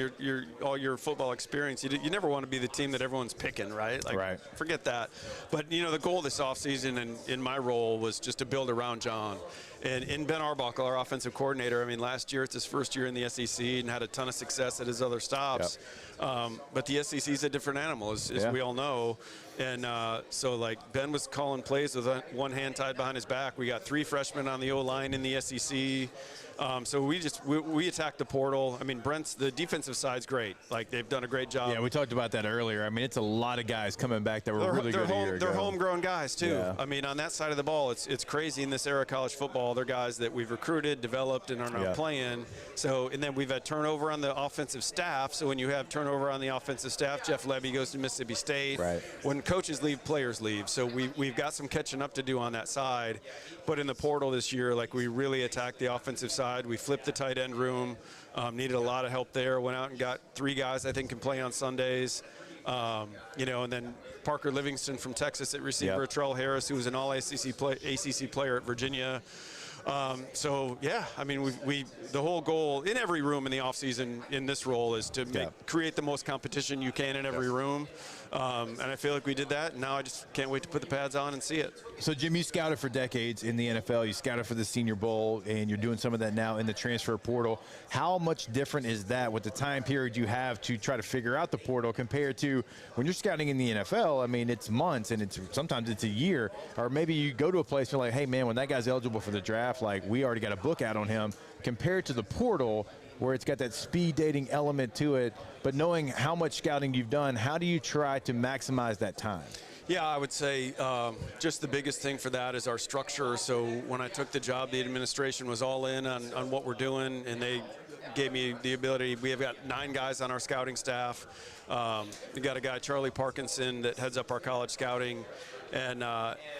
all your football experience. You never want to be the team that everyone's picking, right? Like, forget that. But, the goal this offseason and in my role was just to build around John. And in Ben Arbuckle, our offensive coordinator, I mean, last year it's his first year in the SEC and had a ton of success at his other stops. But the SEC is a different animal, as we all know. And so, like, Ben was calling plays with one hand tied behind his back. We got 3 freshmen on the O-line in the SEC. So we attacked the portal. I mean, the defensive side's great. Like, they've done a great job. Yeah, we talked about that earlier. I mean, it's a lot of guys coming back that were really good a year ago. They're homegrown guys, too. Yeah. I mean, on that side of the ball, it's crazy in this era of college football. They're guys that we've recruited, developed, and are now playing. So, and then we've had turnover on the offensive staff. So when you have turnover on the offensive staff, Jeff Lebby goes to Mississippi State. Right. When coaches leave, players leave. So we've got some catching up to do on that side. But in the portal this year, like, we really attacked the offensive side. We flipped the tight end room. Needed a lot of help there. Went out and got 3 guys I think can play on Sundays. And then Parker Livingston from Texas at receiver, Terrell Harris, who was an all-ACC ACC player at Virginia. So yeah, I mean, the whole goal in every room in the offseason in this role is to create the most competition you can in every room. And I feel like we did that, and now I just can't wait to put the pads on and see it. So, Jim, you scouted for decades in the NFL. You scouted for the Senior Bowl, and you're doing some of that now in the transfer portal. How much different is that with the time period you have to try to figure out the portal compared to when you're scouting in the NFL? I mean, it's months, and sometimes it's a year. Or maybe you go to a place and you're like, hey, man, when that guy's eligible for the draft, like, we already got a book out on him. Compared to the portal, where it's got that speed dating element to it, but knowing how much scouting you've done, how do you try to maximize that time? Yeah, I would say just the biggest thing for that is our structure. So when I took the job, the administration was all in on what we're doing, and they gave me the ability. We have got 9 guys on our scouting staff. We got a guy, Charlie Parkinson, that heads up our college scouting. And,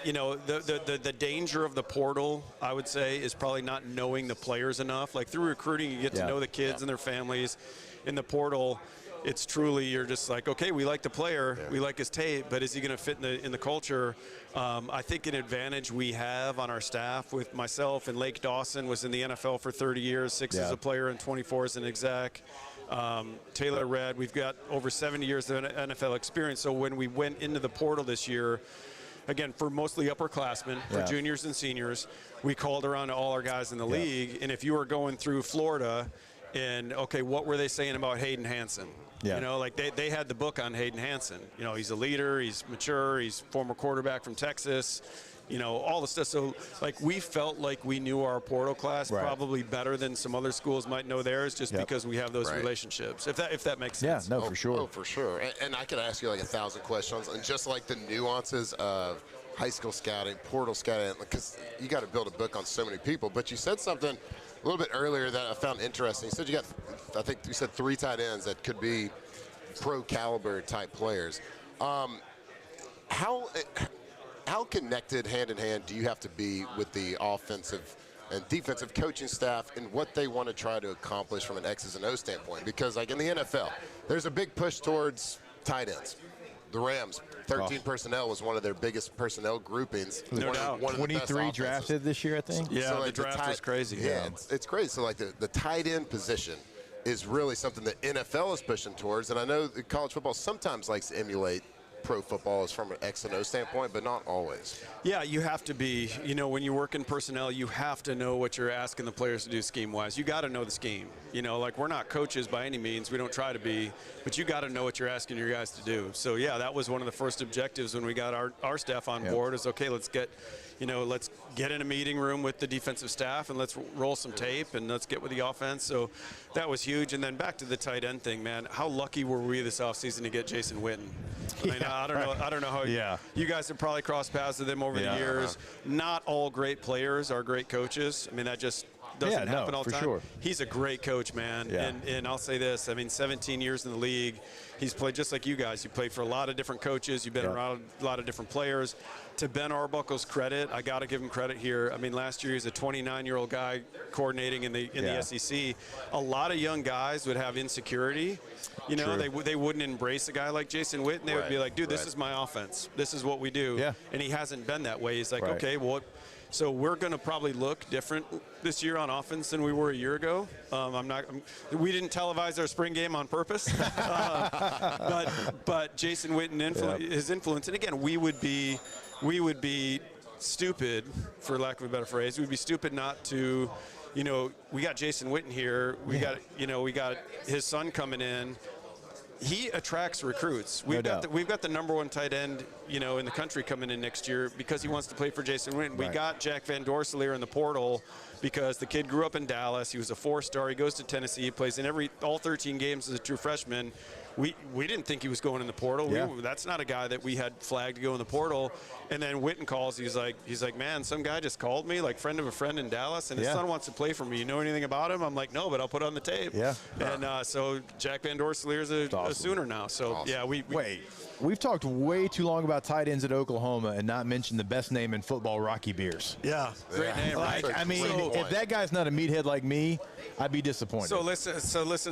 you know, the danger of the portal, I would say, is probably not knowing the players enough. Like, through recruiting, you get to know the kids and their families. In the portal, it's truly, you're just like, okay, we like the player, we like his tape, but is he going to fit in the culture? I think an advantage we have on our staff with myself and Lake Dawson was in the NFL for 30 years, 6 as a player and 24 as an exec. Taylor Redd, we've got over 70 years of NFL experience. So when we went into the portal this year, again, for mostly upperclassmen, for juniors and seniors, we called around to all our guys in the league. And if you were going through Florida and, okay, what were they saying about Hayden Hansen? You know, like they had the book on Hayden Hansen. You know, he's a leader, he's mature, he's former quarterback from Texas, you know, all the stuff. So, like, we felt like we knew our portal class probably better than some other schools might know theirs, just because we have those relationships, if that makes sense. Yeah, no, for sure. Oh, for sure. And I could ask you like 1,000 questions, and just like the nuances of high school scouting, portal scouting, because you got to build a book on so many people. But you said something a little bit earlier that I found interesting. You said you got, I think you said 3 tight ends that could be pro caliber type players. How connected hand in hand do you have to be with the offensive and defensive coaching staff and what they want to try to accomplish from an X's and O's standpoint? Because like in the NFL, there's a big push towards tight ends. The Rams, 13 personnel was one of their biggest personnel groupings. No doubt. 23 drafted this year, I think. Yeah, so like the draft was crazy. Yeah, it's crazy. So like the tight end position is really something that NFL is pushing towards. And I know that college football sometimes likes to emulate pro football is from an X and O standpoint, but not always. Yeah, you have to be, you know, when you work in personnel, you have to know what you're asking the players to do scheme-wise. You got to know the scheme. You know, like, we're not coaches by any means. We don't try to be, but you got to know what you're asking your guys to do. So, yeah, that was one of the first objectives when we got our staff on board is, okay, let's get in a meeting room with the defensive staff and let's roll some tape and let's get with the offense. So that was huge. And then back to the tight end thing, man, how lucky were we this offseason to get Jason Witten? I mean, I don't know how you guys have probably crossed paths with him over the years. Not all great players are great coaches. I mean, that just doesn't happen all the time. Sure. He's a great coach, man. And I'll say this, I mean, 17 years in the league. He's played just like you guys. You played for a lot of different coaches. You've been around a lot of different players. To Ben Arbuckle's credit, I got to give him credit here. I mean, last year he's a 29-year-old guy coordinating in the SEC. A lot of young guys would have insecurity. You know, they wouldn't embrace a guy like Jason Witten. They would be like, dude, this is my offense. This is what we do. And he hasn't been that way. He's like, okay, well, so we're going to probably look different this year on offense than we were a year ago. We didn't televise our spring game on purpose, but Jason Witten, his influence, and again, we would be stupid, for lack of a better phrase, we'd be stupid not to, you know, we got Jason Witten here, we got his son coming in. He attracts recruits. We've got the #1 tight end, you know, in the country coming in next year because he wants to play for Jason Witten. We got Jack Van Dorselaer in the portal because the kid grew up in Dallas. He was a 4-star. He goes to Tennessee. He plays in all 13 games as a true freshman. We didn't think he was going in the portal. That's not a guy that we had flagged to go in the portal. And then Witten calls. He's like, man, some guy just called me, like friend of a friend in Dallas, and his son wants to play for me. You know anything about him? I'm like, no, but I'll put it on the tape. And so Jack Van Dorselaer is a Sooner now. So we've talked way too long about tight ends at Oklahoma and not mentioned the best name in football, Rocky Beers. Great name. I mean, if that guy's not a meathead like me, I'd be disappointed. So listen.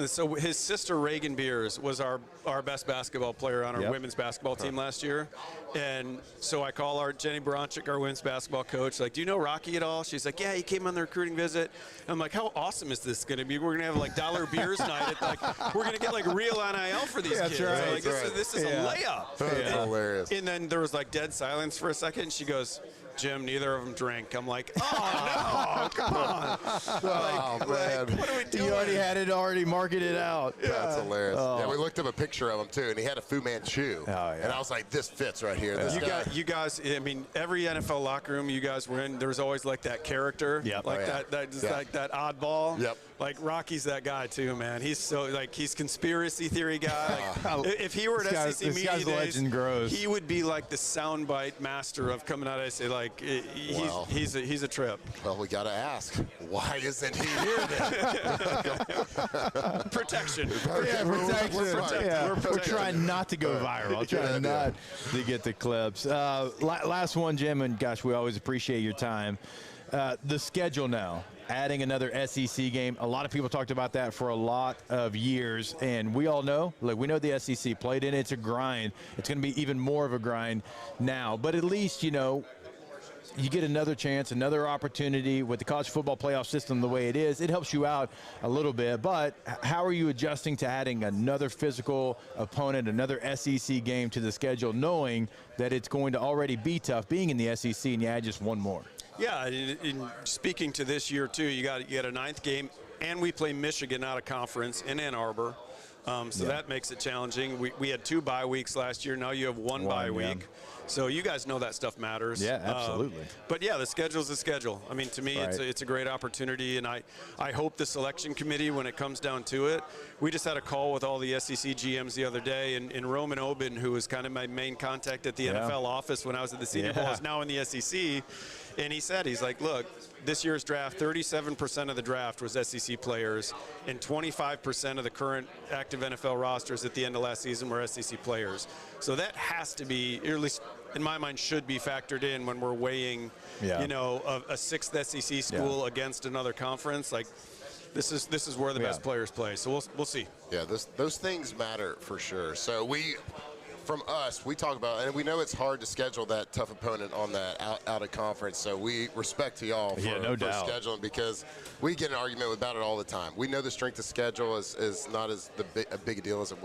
So his sister Reagan Beers was our our best basketball player on our women's basketball team last year. And so I call our Jenny Baranchik, our women's basketball coach, like, do you know Rocky at all? She's like, yeah, he came on the recruiting visit. And I'm like, how awesome is this going to be? We're going to have like dollar beers night. We're going to get like real NIL for these kids. Right, like, this is a layup. That's hilarious. And then there was like dead silence for a second. And she goes, Jim, neither of them drink. I'm like, oh, no, come on. Man. What are we doing? You already had it marketed out. Yeah, that's hilarious. Yeah, we looked up a picture of him, too, and he had a Fu Manchu. Oh, yeah. And I was like, this fits right here. This guy. You guys, I mean, every NFL locker room you guys were in, there was always like that character. Like like that oddball. Yep. Like Rocky's that guy, too, man. He's so, like, he's conspiracy theory guy. Like, if he were at SEC Media Days, he would be like the soundbite master of coming out of SEC. Like, he's a trip. Well, we got to ask, why isn't he here then? Protection. We're trying not to go viral. Trying not to get the clips. Last one, Jim, and gosh, we always appreciate your time. The schedule now. Adding another SEC game. A lot of people talked about that for a lot of years, and we all know, like, we know the SEC played in it. It's a grind. It's going to be even more of a grind now, but at least, you know, you get another chance, another opportunity with the college football playoff system the way it is. It helps you out a little bit, but how are you adjusting to adding another physical opponent, another SEC game to the schedule, knowing that it's going to already be tough being in the SEC and you add just one more? Yeah, in speaking to this year, too, you got a ninth game, and we play Michigan out of conference in Ann Arbor. So that makes it challenging. We had 2 bye weeks last year. Now you have one bye week. So you guys know that stuff matters. Yeah, absolutely. But, yeah, the schedule's the schedule. I mean, to me, it's a great opportunity, and I hope the selection committee, when it comes down to it, we just had a call with all the SEC GMs the other day, and Roman Obin, who was kind of my main contact at the NFL office when I was at the Senior Bowl, is now in the SEC. And he said, he's like, look, this year's draft, 37% of the draft was SEC players, and 25% of the current active NFL rosters at the end of last season were SEC players. So that has to be, or at least in my mind, should be factored in when we're weighing, you know, a 6th SEC school against another conference. Like, this is where the best players play. So we'll see. Yeah, those things matter for sure. So from us, we talk about, and we know it's hard to schedule that tough opponent on that out of conference. So we respect to y'all for scheduling, because we get an argument about it all the time. We know the strength of schedule is not as a big a deal as it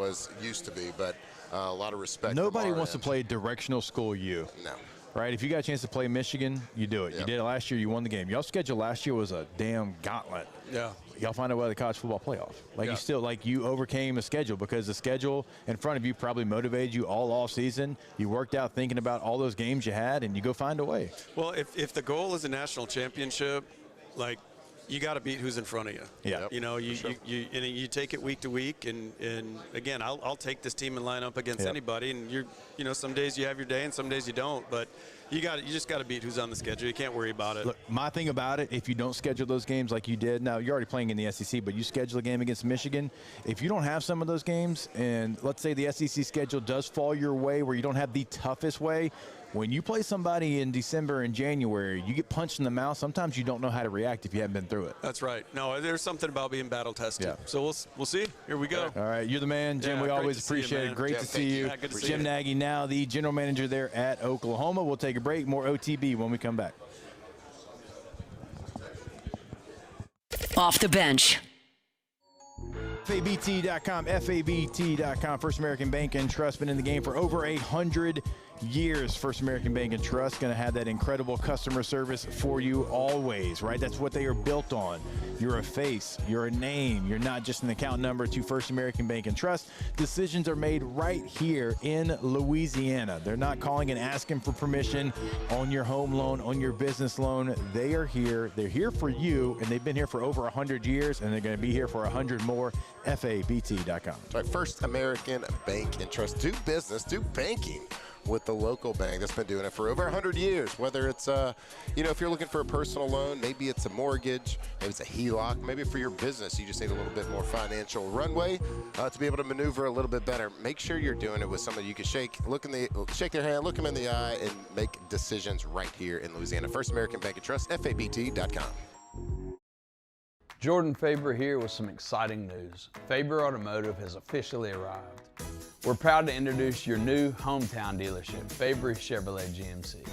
used to be, but a lot of respect. Nobody wants to play directional school U. No. Right? If you got a chance to play Michigan, you do it. You did it last year, you won the game. Y'all schedule last year was a damn gauntlet. Yeah. Y'all find a way to the college football playoff. Like, you overcame a schedule, because the schedule in front of you probably motivated you all off season. You worked out thinking about all those games you had, and you go find a way. Well, if the goal is a national championship, like, you got to beat who's in front of you. Yeah. You know, you take it week to week, and again, I'll take this team and line up against anybody. And you know, some days you have your day and some days you don't. But you just got to beat who's on the schedule. You can't worry about it. Look, my thing about it, if you don't schedule those games like you did, now you're already playing in the SEC, but you schedule a game against Michigan. If you don't have some of those games, and let's say the SEC schedule does fall your way where you don't have the toughest way, when you play somebody in December and January, you get punched in the mouth. Sometimes you don't know how to react if you haven't been through it. That's right. No, there's something about being battle tested. Yeah. So we'll see. Here we go. All right, you're the man, Jim. We always appreciate it. Great to see you. Jim Nagy, now the general manager there at Oklahoma. We'll take a break. More OTB when we come back. Off the bench. FABT.com, FABT.com. First American Bank and Trust, been in the game for over 800 years. First American Bank and Trust going to have that incredible customer service for you always, right? That's what they are built on. You're a face, you're a name, you're not just an account number to First American Bank and Trust. Decisions are made right here in Louisiana. They're not calling and asking for permission on your home loan, on your business loan. They are here. They're here for you, and they've been here for over 100 years, and they're going to be here for 100 more. FABT.com. Right, First American Bank and Trust. Do business, do banking with the local bank that's been doing it for over 100 years. Whether it's, you know, if you're looking for a personal loan, maybe it's a mortgage, maybe it's a HELOC, maybe for your business, you just need a little bit more financial runway to be able to maneuver a little bit better. Make sure you're doing it with somebody you can shake their hand, look them in the eye, and make decisions right here in Louisiana. First American Bank and Trust, FABT.com. Jordan Faber here with some exciting news. Faber Automotive has officially arrived. We're proud to introduce your new hometown dealership, Faber Chevrolet GMC.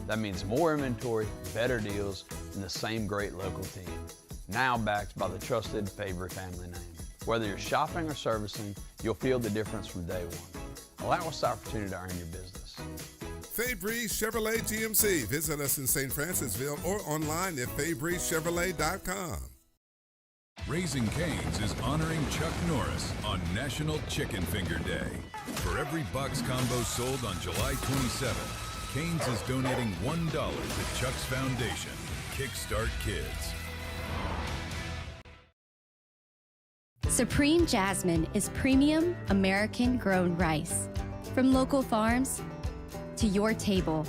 That means more inventory, better deals, and the same great local team. Now backed by the trusted Faber family name. Whether you're shopping or servicing, you'll feel the difference from day one. Allow us the opportunity to earn your business. Fabry Chevrolet GMC. Visit us in St. Francisville or online at FabryChevrolet.com. Raising Cane's is honoring Chuck Norris on National Chicken Finger Day. For every box combo sold on July 27th, Cane's is donating $1 to Chuck's Foundation, Kickstart Kids. Supreme Jasmine is premium American-grown rice. From local farms to your table,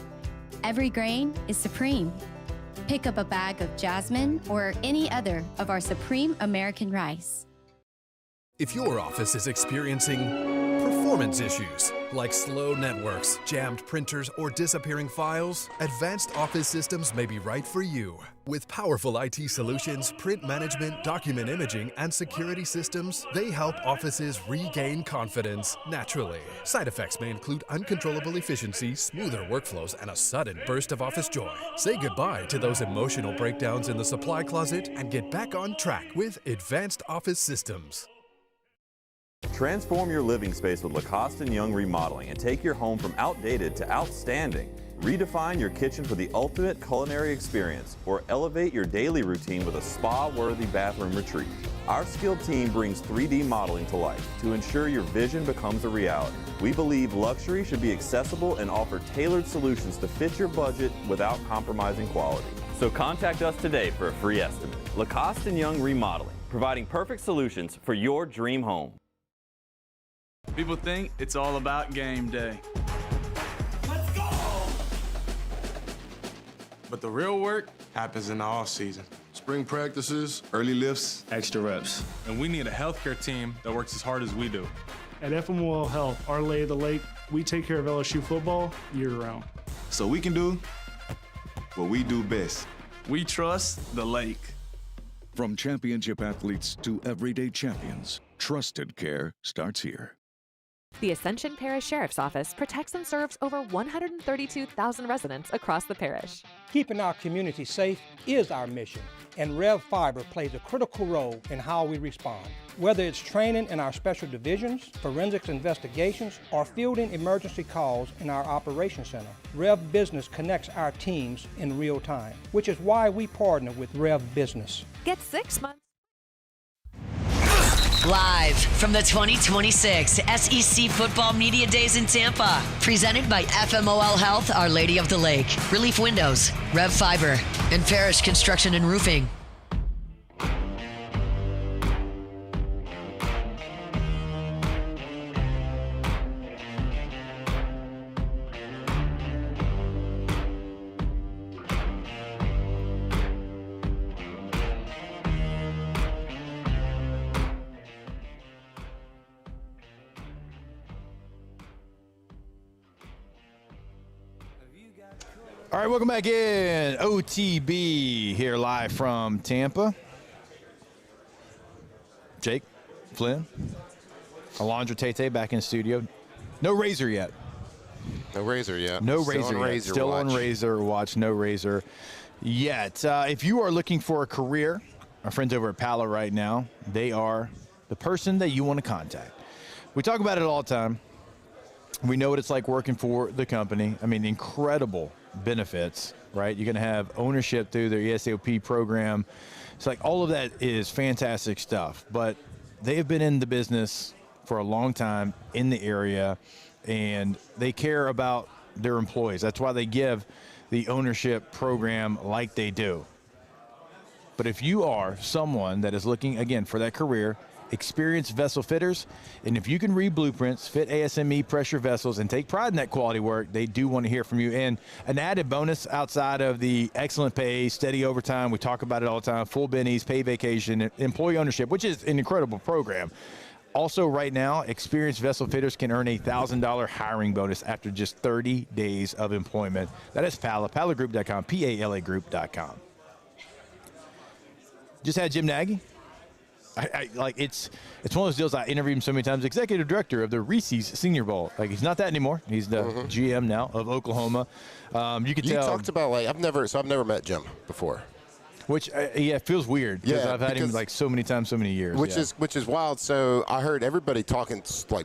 every grain is supreme. Pick up a bag of Jasmine or any other of our Supreme American rice. If your office is experiencing performance issues like slow networks, jammed printers, or disappearing files, Advanced Office Systems may be right for you. With powerful IT solutions, print management, document imaging, and security systems, they help offices regain confidence naturally. Side effects may include uncontrollable efficiency, smoother workflows, and a sudden burst of office joy. Say goodbye to those emotional breakdowns in the supply closet and get back on track with Advanced Office Systems. Transform your living space with Lacoste & Young Remodeling and take your home from outdated to outstanding. Redefine your kitchen for the ultimate culinary experience or elevate your daily routine with a spa-worthy bathroom retreat. Our skilled team brings 3D modeling to life to ensure your vision becomes a reality. We believe luxury should be accessible and offer tailored solutions to fit your budget without compromising quality. So contact us today for a free estimate. Lacoste & Young Remodeling, providing perfect solutions for your dream home. People think it's all about game day. Let's go! But the real work happens in the off season. Spring practices, early lifts, Extra reps. And we need a healthcare team that works as hard as we do. At FMOL Health, Our Lady of the Lake, we take care of LSU football year-round. so we can do what we do best. We trust the lake. From championship athletes to everyday champions, trusted care starts here. The Ascension Parish Sheriff's Office protects and serves over 132,000 residents across the parish. Keeping our community safe is our mission, and Rev Fiber plays a critical role in how we respond. Whether it's training in our special divisions, forensics investigations, or fielding emergency calls in our operations center, Rev Business connects our teams in real time, which is why we partner with Rev Business. Get 6 months. Live from the 2026 SEC Football Media Days in Tampa. Presented by FMOL Health, Our Lady of the Lake, Relief Windows, Rev Fiber, and Parish Construction and Roofing. All right, welcome back in. OTB here live from Tampa. Jake, Flynn, Alondra Tate back in the studio. No razor yet. No razor yet. No Still razor on yet. razor Still watch. on razor watch. No razor yet. If you are looking for a career, our friends over at Palo right now, they are the person that you want to contact. We talk about it all the time. We know what it's like working for the company. I mean, incredible benefits, right? You're going to have ownership through their ESOP program. It's like all of that is fantastic stuff, but they have been in the business for a long time in the area, and they care about their employees. That's why they give the ownership program like they do. But if you are someone that is looking, again, for that career, experienced vessel fitters, and if you can read blueprints, fit ASME pressure vessels, and take pride in that quality work, they do want to hear from you. And an added bonus outside of the excellent pay, steady overtime, we talk about it all the time, full bennies, paid vacation, employee ownership, which is an incredible program. Also right now, experienced vessel fitters can earn a $1,000 hiring bonus after just 30 days of employment. That is Pala, palagroup.com, PALA group.com. Just had Jim Nagy. It's one of those deals. I interviewed him so many times. Executive director of the Reese's Senior Bowl. Like, he's not that anymore. He's the GM now of Oklahoma. You could tell. You talked about I've never met Jim before. Which it feels weird because I've had him so many times, so many years. Which is wild. So I heard everybody talking,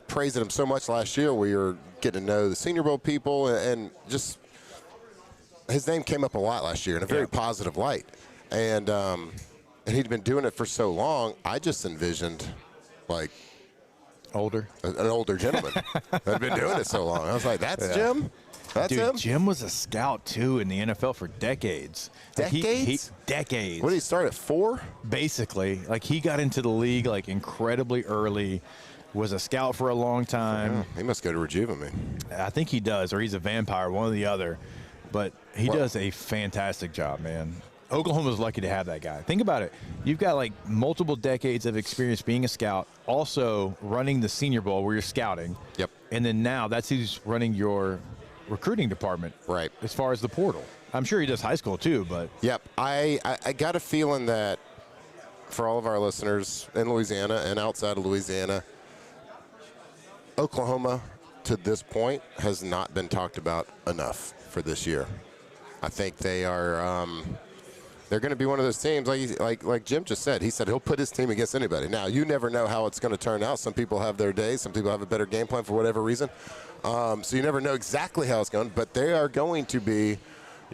praising him so much last year. We were getting to know the Senior Bowl people, and just his name came up a lot last year in a very positive light. And he'd been doing it for so long. I just envisioned an older gentleman that had been doing it so long. I was like, that's Jim. That's him? Jim was a scout, too, in the NFL for decades. Decades? Decades. What did he start at 4? Basically. He got into the league, incredibly early, was a scout for a long time. Yeah, he must go to Rejuvenate. I think he does, or he's a vampire, one or the other. But he does a fantastic job, man. Oklahoma's lucky to have that guy. Think about it. You've got, multiple decades of experience being a scout, also running the Senior Bowl where you're scouting. Yep. And then now that's who's running your recruiting department, right? As far as the portal, I'm sure he does high school too. But yep, I got a feeling that for all of our listeners in Louisiana and outside of Louisiana, Oklahoma to this point has not been talked about enough for this year. I think they are. They're going to be one of those teams, like Jim just said. He said he'll put his team against anybody. Now, you never know how it's going to turn out. Some people have their days. Some people have a better game plan for whatever reason. So you never know exactly how it's going. But they are going to be,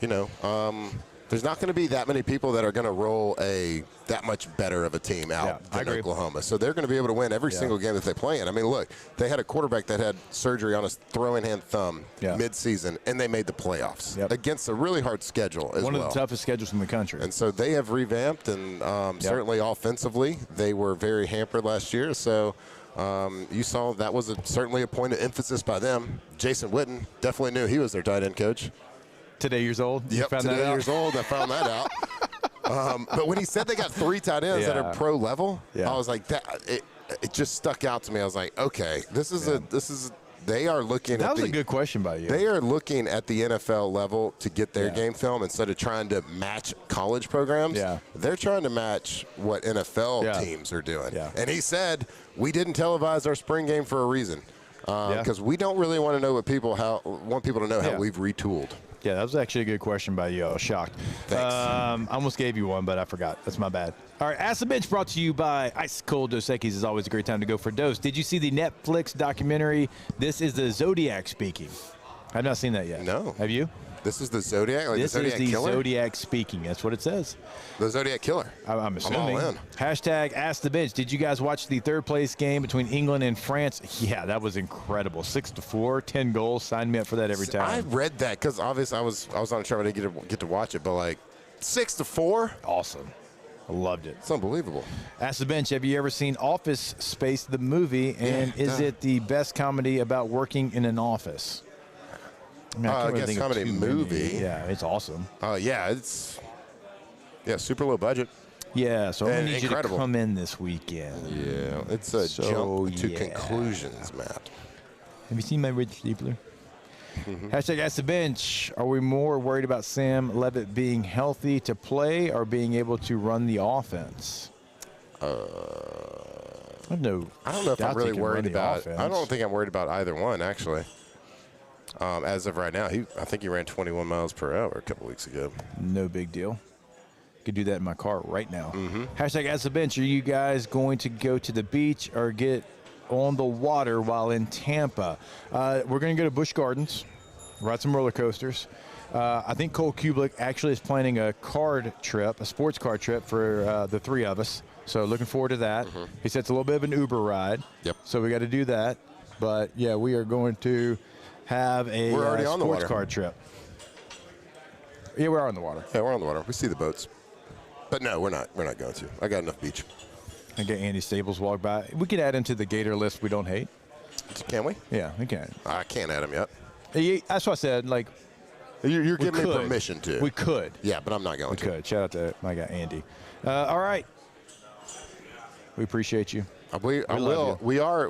there's not going to be that many people that are going to roll that much better of a team out than Oklahoma. So they're going to be able to win every single game that they play in. I mean, look, they had a quarterback that had surgery on his throwing hand thumb mid-season, and they made the playoffs against a really hard schedule as well. One of the toughest schedules in the country. And so they have revamped, and certainly offensively, they were very hampered last year. So you saw that was certainly a point of emphasis by them. Jason Witten definitely knew he was their tight end coach. Today years old? Yep, today years old. I found that out. But when he said they got 3 tight ends that are pro level, I was like, it just stuck out to me. I was like, okay, they are looking that was a good question by you. They are looking at the NFL level to get their game film instead of trying to match college programs. Yeah. They're trying to match what NFL teams are doing. Yeah. And he said, we didn't televise our spring game for a reason because we don't really want to know want people to know how we've retooled. Yeah, that was actually a good question by you. I was shocked. Thanks. I almost gave you one, but I forgot. That's my bad. All right, Ask the Bench brought to you by Ice Cold Dos Equis. Is always a great time to go for a dose. Did you see the Netflix documentary, This is the Zodiac Speaking? I've not seen that yet. No. Have you? This is the Zodiac? This the Zodiac is the killer? Zodiac speaking. That's what it says. The Zodiac killer. I'm assuming. I'm all in. Hashtag Ask the Bench. Did you guys watch the third-place game between England and France? Yeah, that was incredible. 6-4, 10 goals. Sign me up for that every time. I read that because obviously I was on a show. I didn't get to watch it, but 6-4? Awesome. I loved it. It's unbelievable. Ask the Bench, have you ever seen Office Space, the movie? And is it the best comedy about working in an office? I guess comedy movie. Yeah, it's awesome. It's super low budget. Yeah, so I'm going to need you to come in this weekend. Yeah, it's a jump to conclusions, Matt. Have you seen my Red Steepler? Hashtag Ask the Bench. Are we more worried about Sam Levitt being healthy to play or being able to run the offense? I don't know if I'm really worried about it. I don't think I'm worried about either one, actually. As of right now, I think he ran 21 miles per hour a couple weeks ago. No big deal. Could do that in my car right now. Hashtag Ask the Bench. Are you guys going to go to the beach or get on the water while in Tampa? We're going to go to Busch Gardens, ride some roller coasters. I think Cole Kublik actually is planning a sports car trip for the 3 of us. So looking forward to that. He said it's a little bit of an Uber ride. Yep. So we got to do that. But, yeah, we are going to have a sports car trip. Yeah, we are on the water. Yeah, we're on the water. We see the boats. But no, we're not going to. I got enough beach. And get Andy Stables walk by. We could add him to the Gator list we don't hate. Can we? Yeah, we can. I can't add him yet. That's what I said. You're giving me permission to. We could. Yeah, but I'm not going to. We could. Shout out to my guy Andy. All right. We appreciate you. We're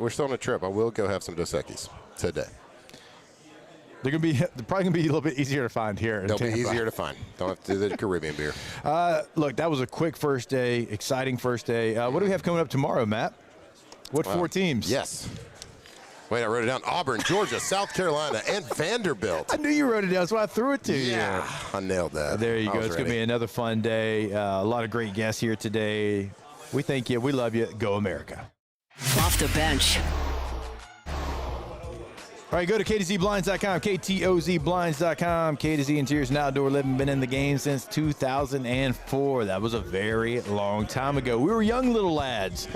still on a trip. I will go have some Dos Equis today. They're probably gonna be a little bit easier to find here. They'll be easier to find. Don't have to do the Caribbean beer. Look, that was a quick first day, exciting first day. What do we have coming up tomorrow, Matt? What 4 teams? Yes. Wait, I wrote it down. Auburn, Georgia, South Carolina, and Vanderbilt. I knew you wrote it down, so I threw it to you. Yeah, I nailed that. There you go. It's going to be another fun day. A lot of great guests here today. We thank you. We love you. Go America. Off the bench. All right, go to KTZBlinds.com, KTOZBlinds.com. K2Z Interiors and Outdoor Living, been in the game since 2004. That was a very long time ago. We were young little lads.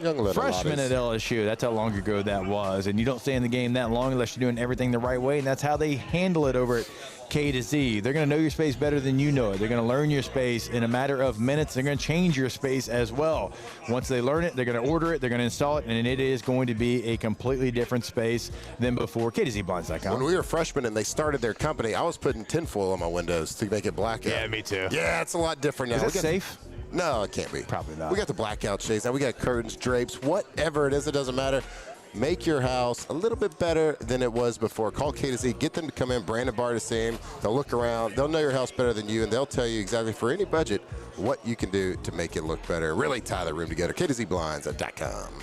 Young little freshmen at LSU. That's how long ago that was. And you don't stay in the game that long unless you're doing everything the right way, and that's how they handle it over at K2Z. They're going to know your space better than you know it. They're going to learn your space in a matter of minutes. They're going to change your space as well. Once they learn it, they're going to order it, they're going to install it, and it is going to be a completely different space than before. KTZBlinds.com. When we were freshmen and they started their company, I was putting tinfoil on my windows to make it blackout. Yeah, me too. Yeah, it's a lot different now. Is that safe? No, it can't be. Probably not. We got the blackout shades now. We got curtains, drapes, whatever it is, it doesn't matter. Make your house a little bit better than it was before. Call K2Z. Get them to come in. Brandon Barr to see him. They'll look around. They'll know your house better than you, and they'll tell you exactly for any budget what you can do to make it look better. Really tie the room together. K2ZBlinds.com.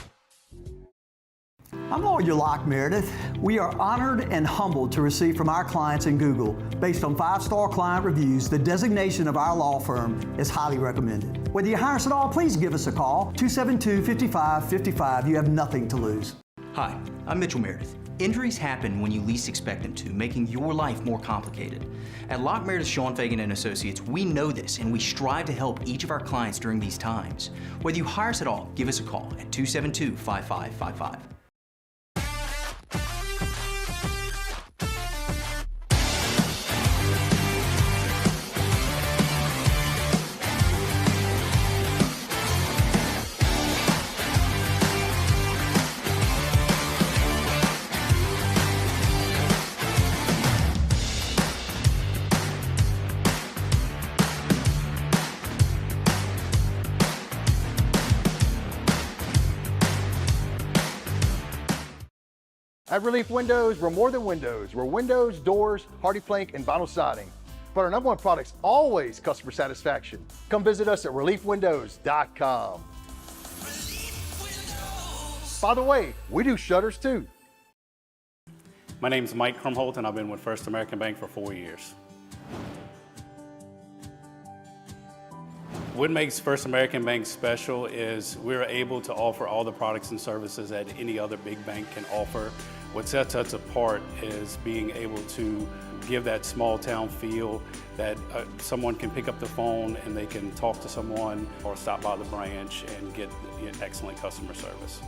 I'm Lawyer Locke Meredith. We are honored and humbled to receive from our clients in Google. Based on 5-star client reviews, the designation of our law firm is highly recommended. Whether you hire us at all, please give us a call, 272-5555. You have nothing to lose. Hi, I'm Mitchell Meredith. Injuries happen when you least expect them to, making your life more complicated. At Locke Meredith, Sean Fagan and Associates, we know this, and we strive to help each of our clients during these times. Whether you hire us at all, give us a call at 272-5555. At Relief Windows, we're more than windows. We're windows, doors, hardy plank, and vinyl siding. But our #1 product's always customer satisfaction. Come visit us at reliefwindows.com. By the way, we do shutters too. My name's Mike Krumholt, and I've been with First American Bank for 4 years. What makes First American Bank special is we're able to offer all the products and services that any other big bank can offer. What sets us apart is being able to give that small town feel that someone can pick up the phone and they can talk to someone or stop by the branch and get excellent customer service.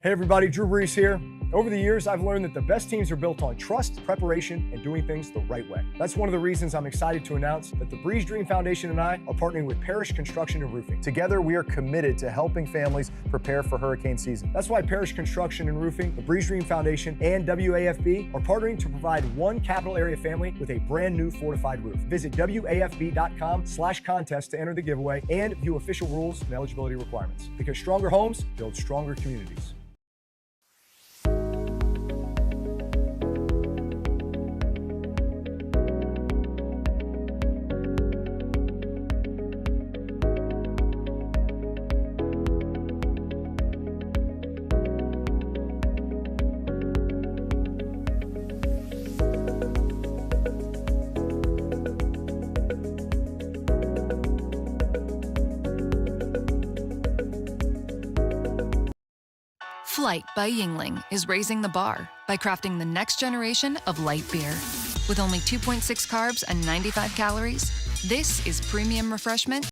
Hey everybody, Drew Brees here. Over the years, I've learned that the best teams are built on trust, preparation, and doing things the right way. That's one of the reasons I'm excited to announce that the Breeze Dream Foundation and I are partnering with Parish Construction and Roofing. Together, we are committed to helping families prepare for hurricane season. That's why Parish Construction and Roofing, the Breeze Dream Foundation, and WAFB are partnering to provide one capital area family with a brand new fortified roof. Visit WAFB.com/contest to enter the giveaway and view official rules and eligibility requirements. Because stronger homes build stronger communities. Flight by Yingling is raising the bar by crafting the next generation of light beer. With only 2.6 carbs and 95 calories, this is premium refreshment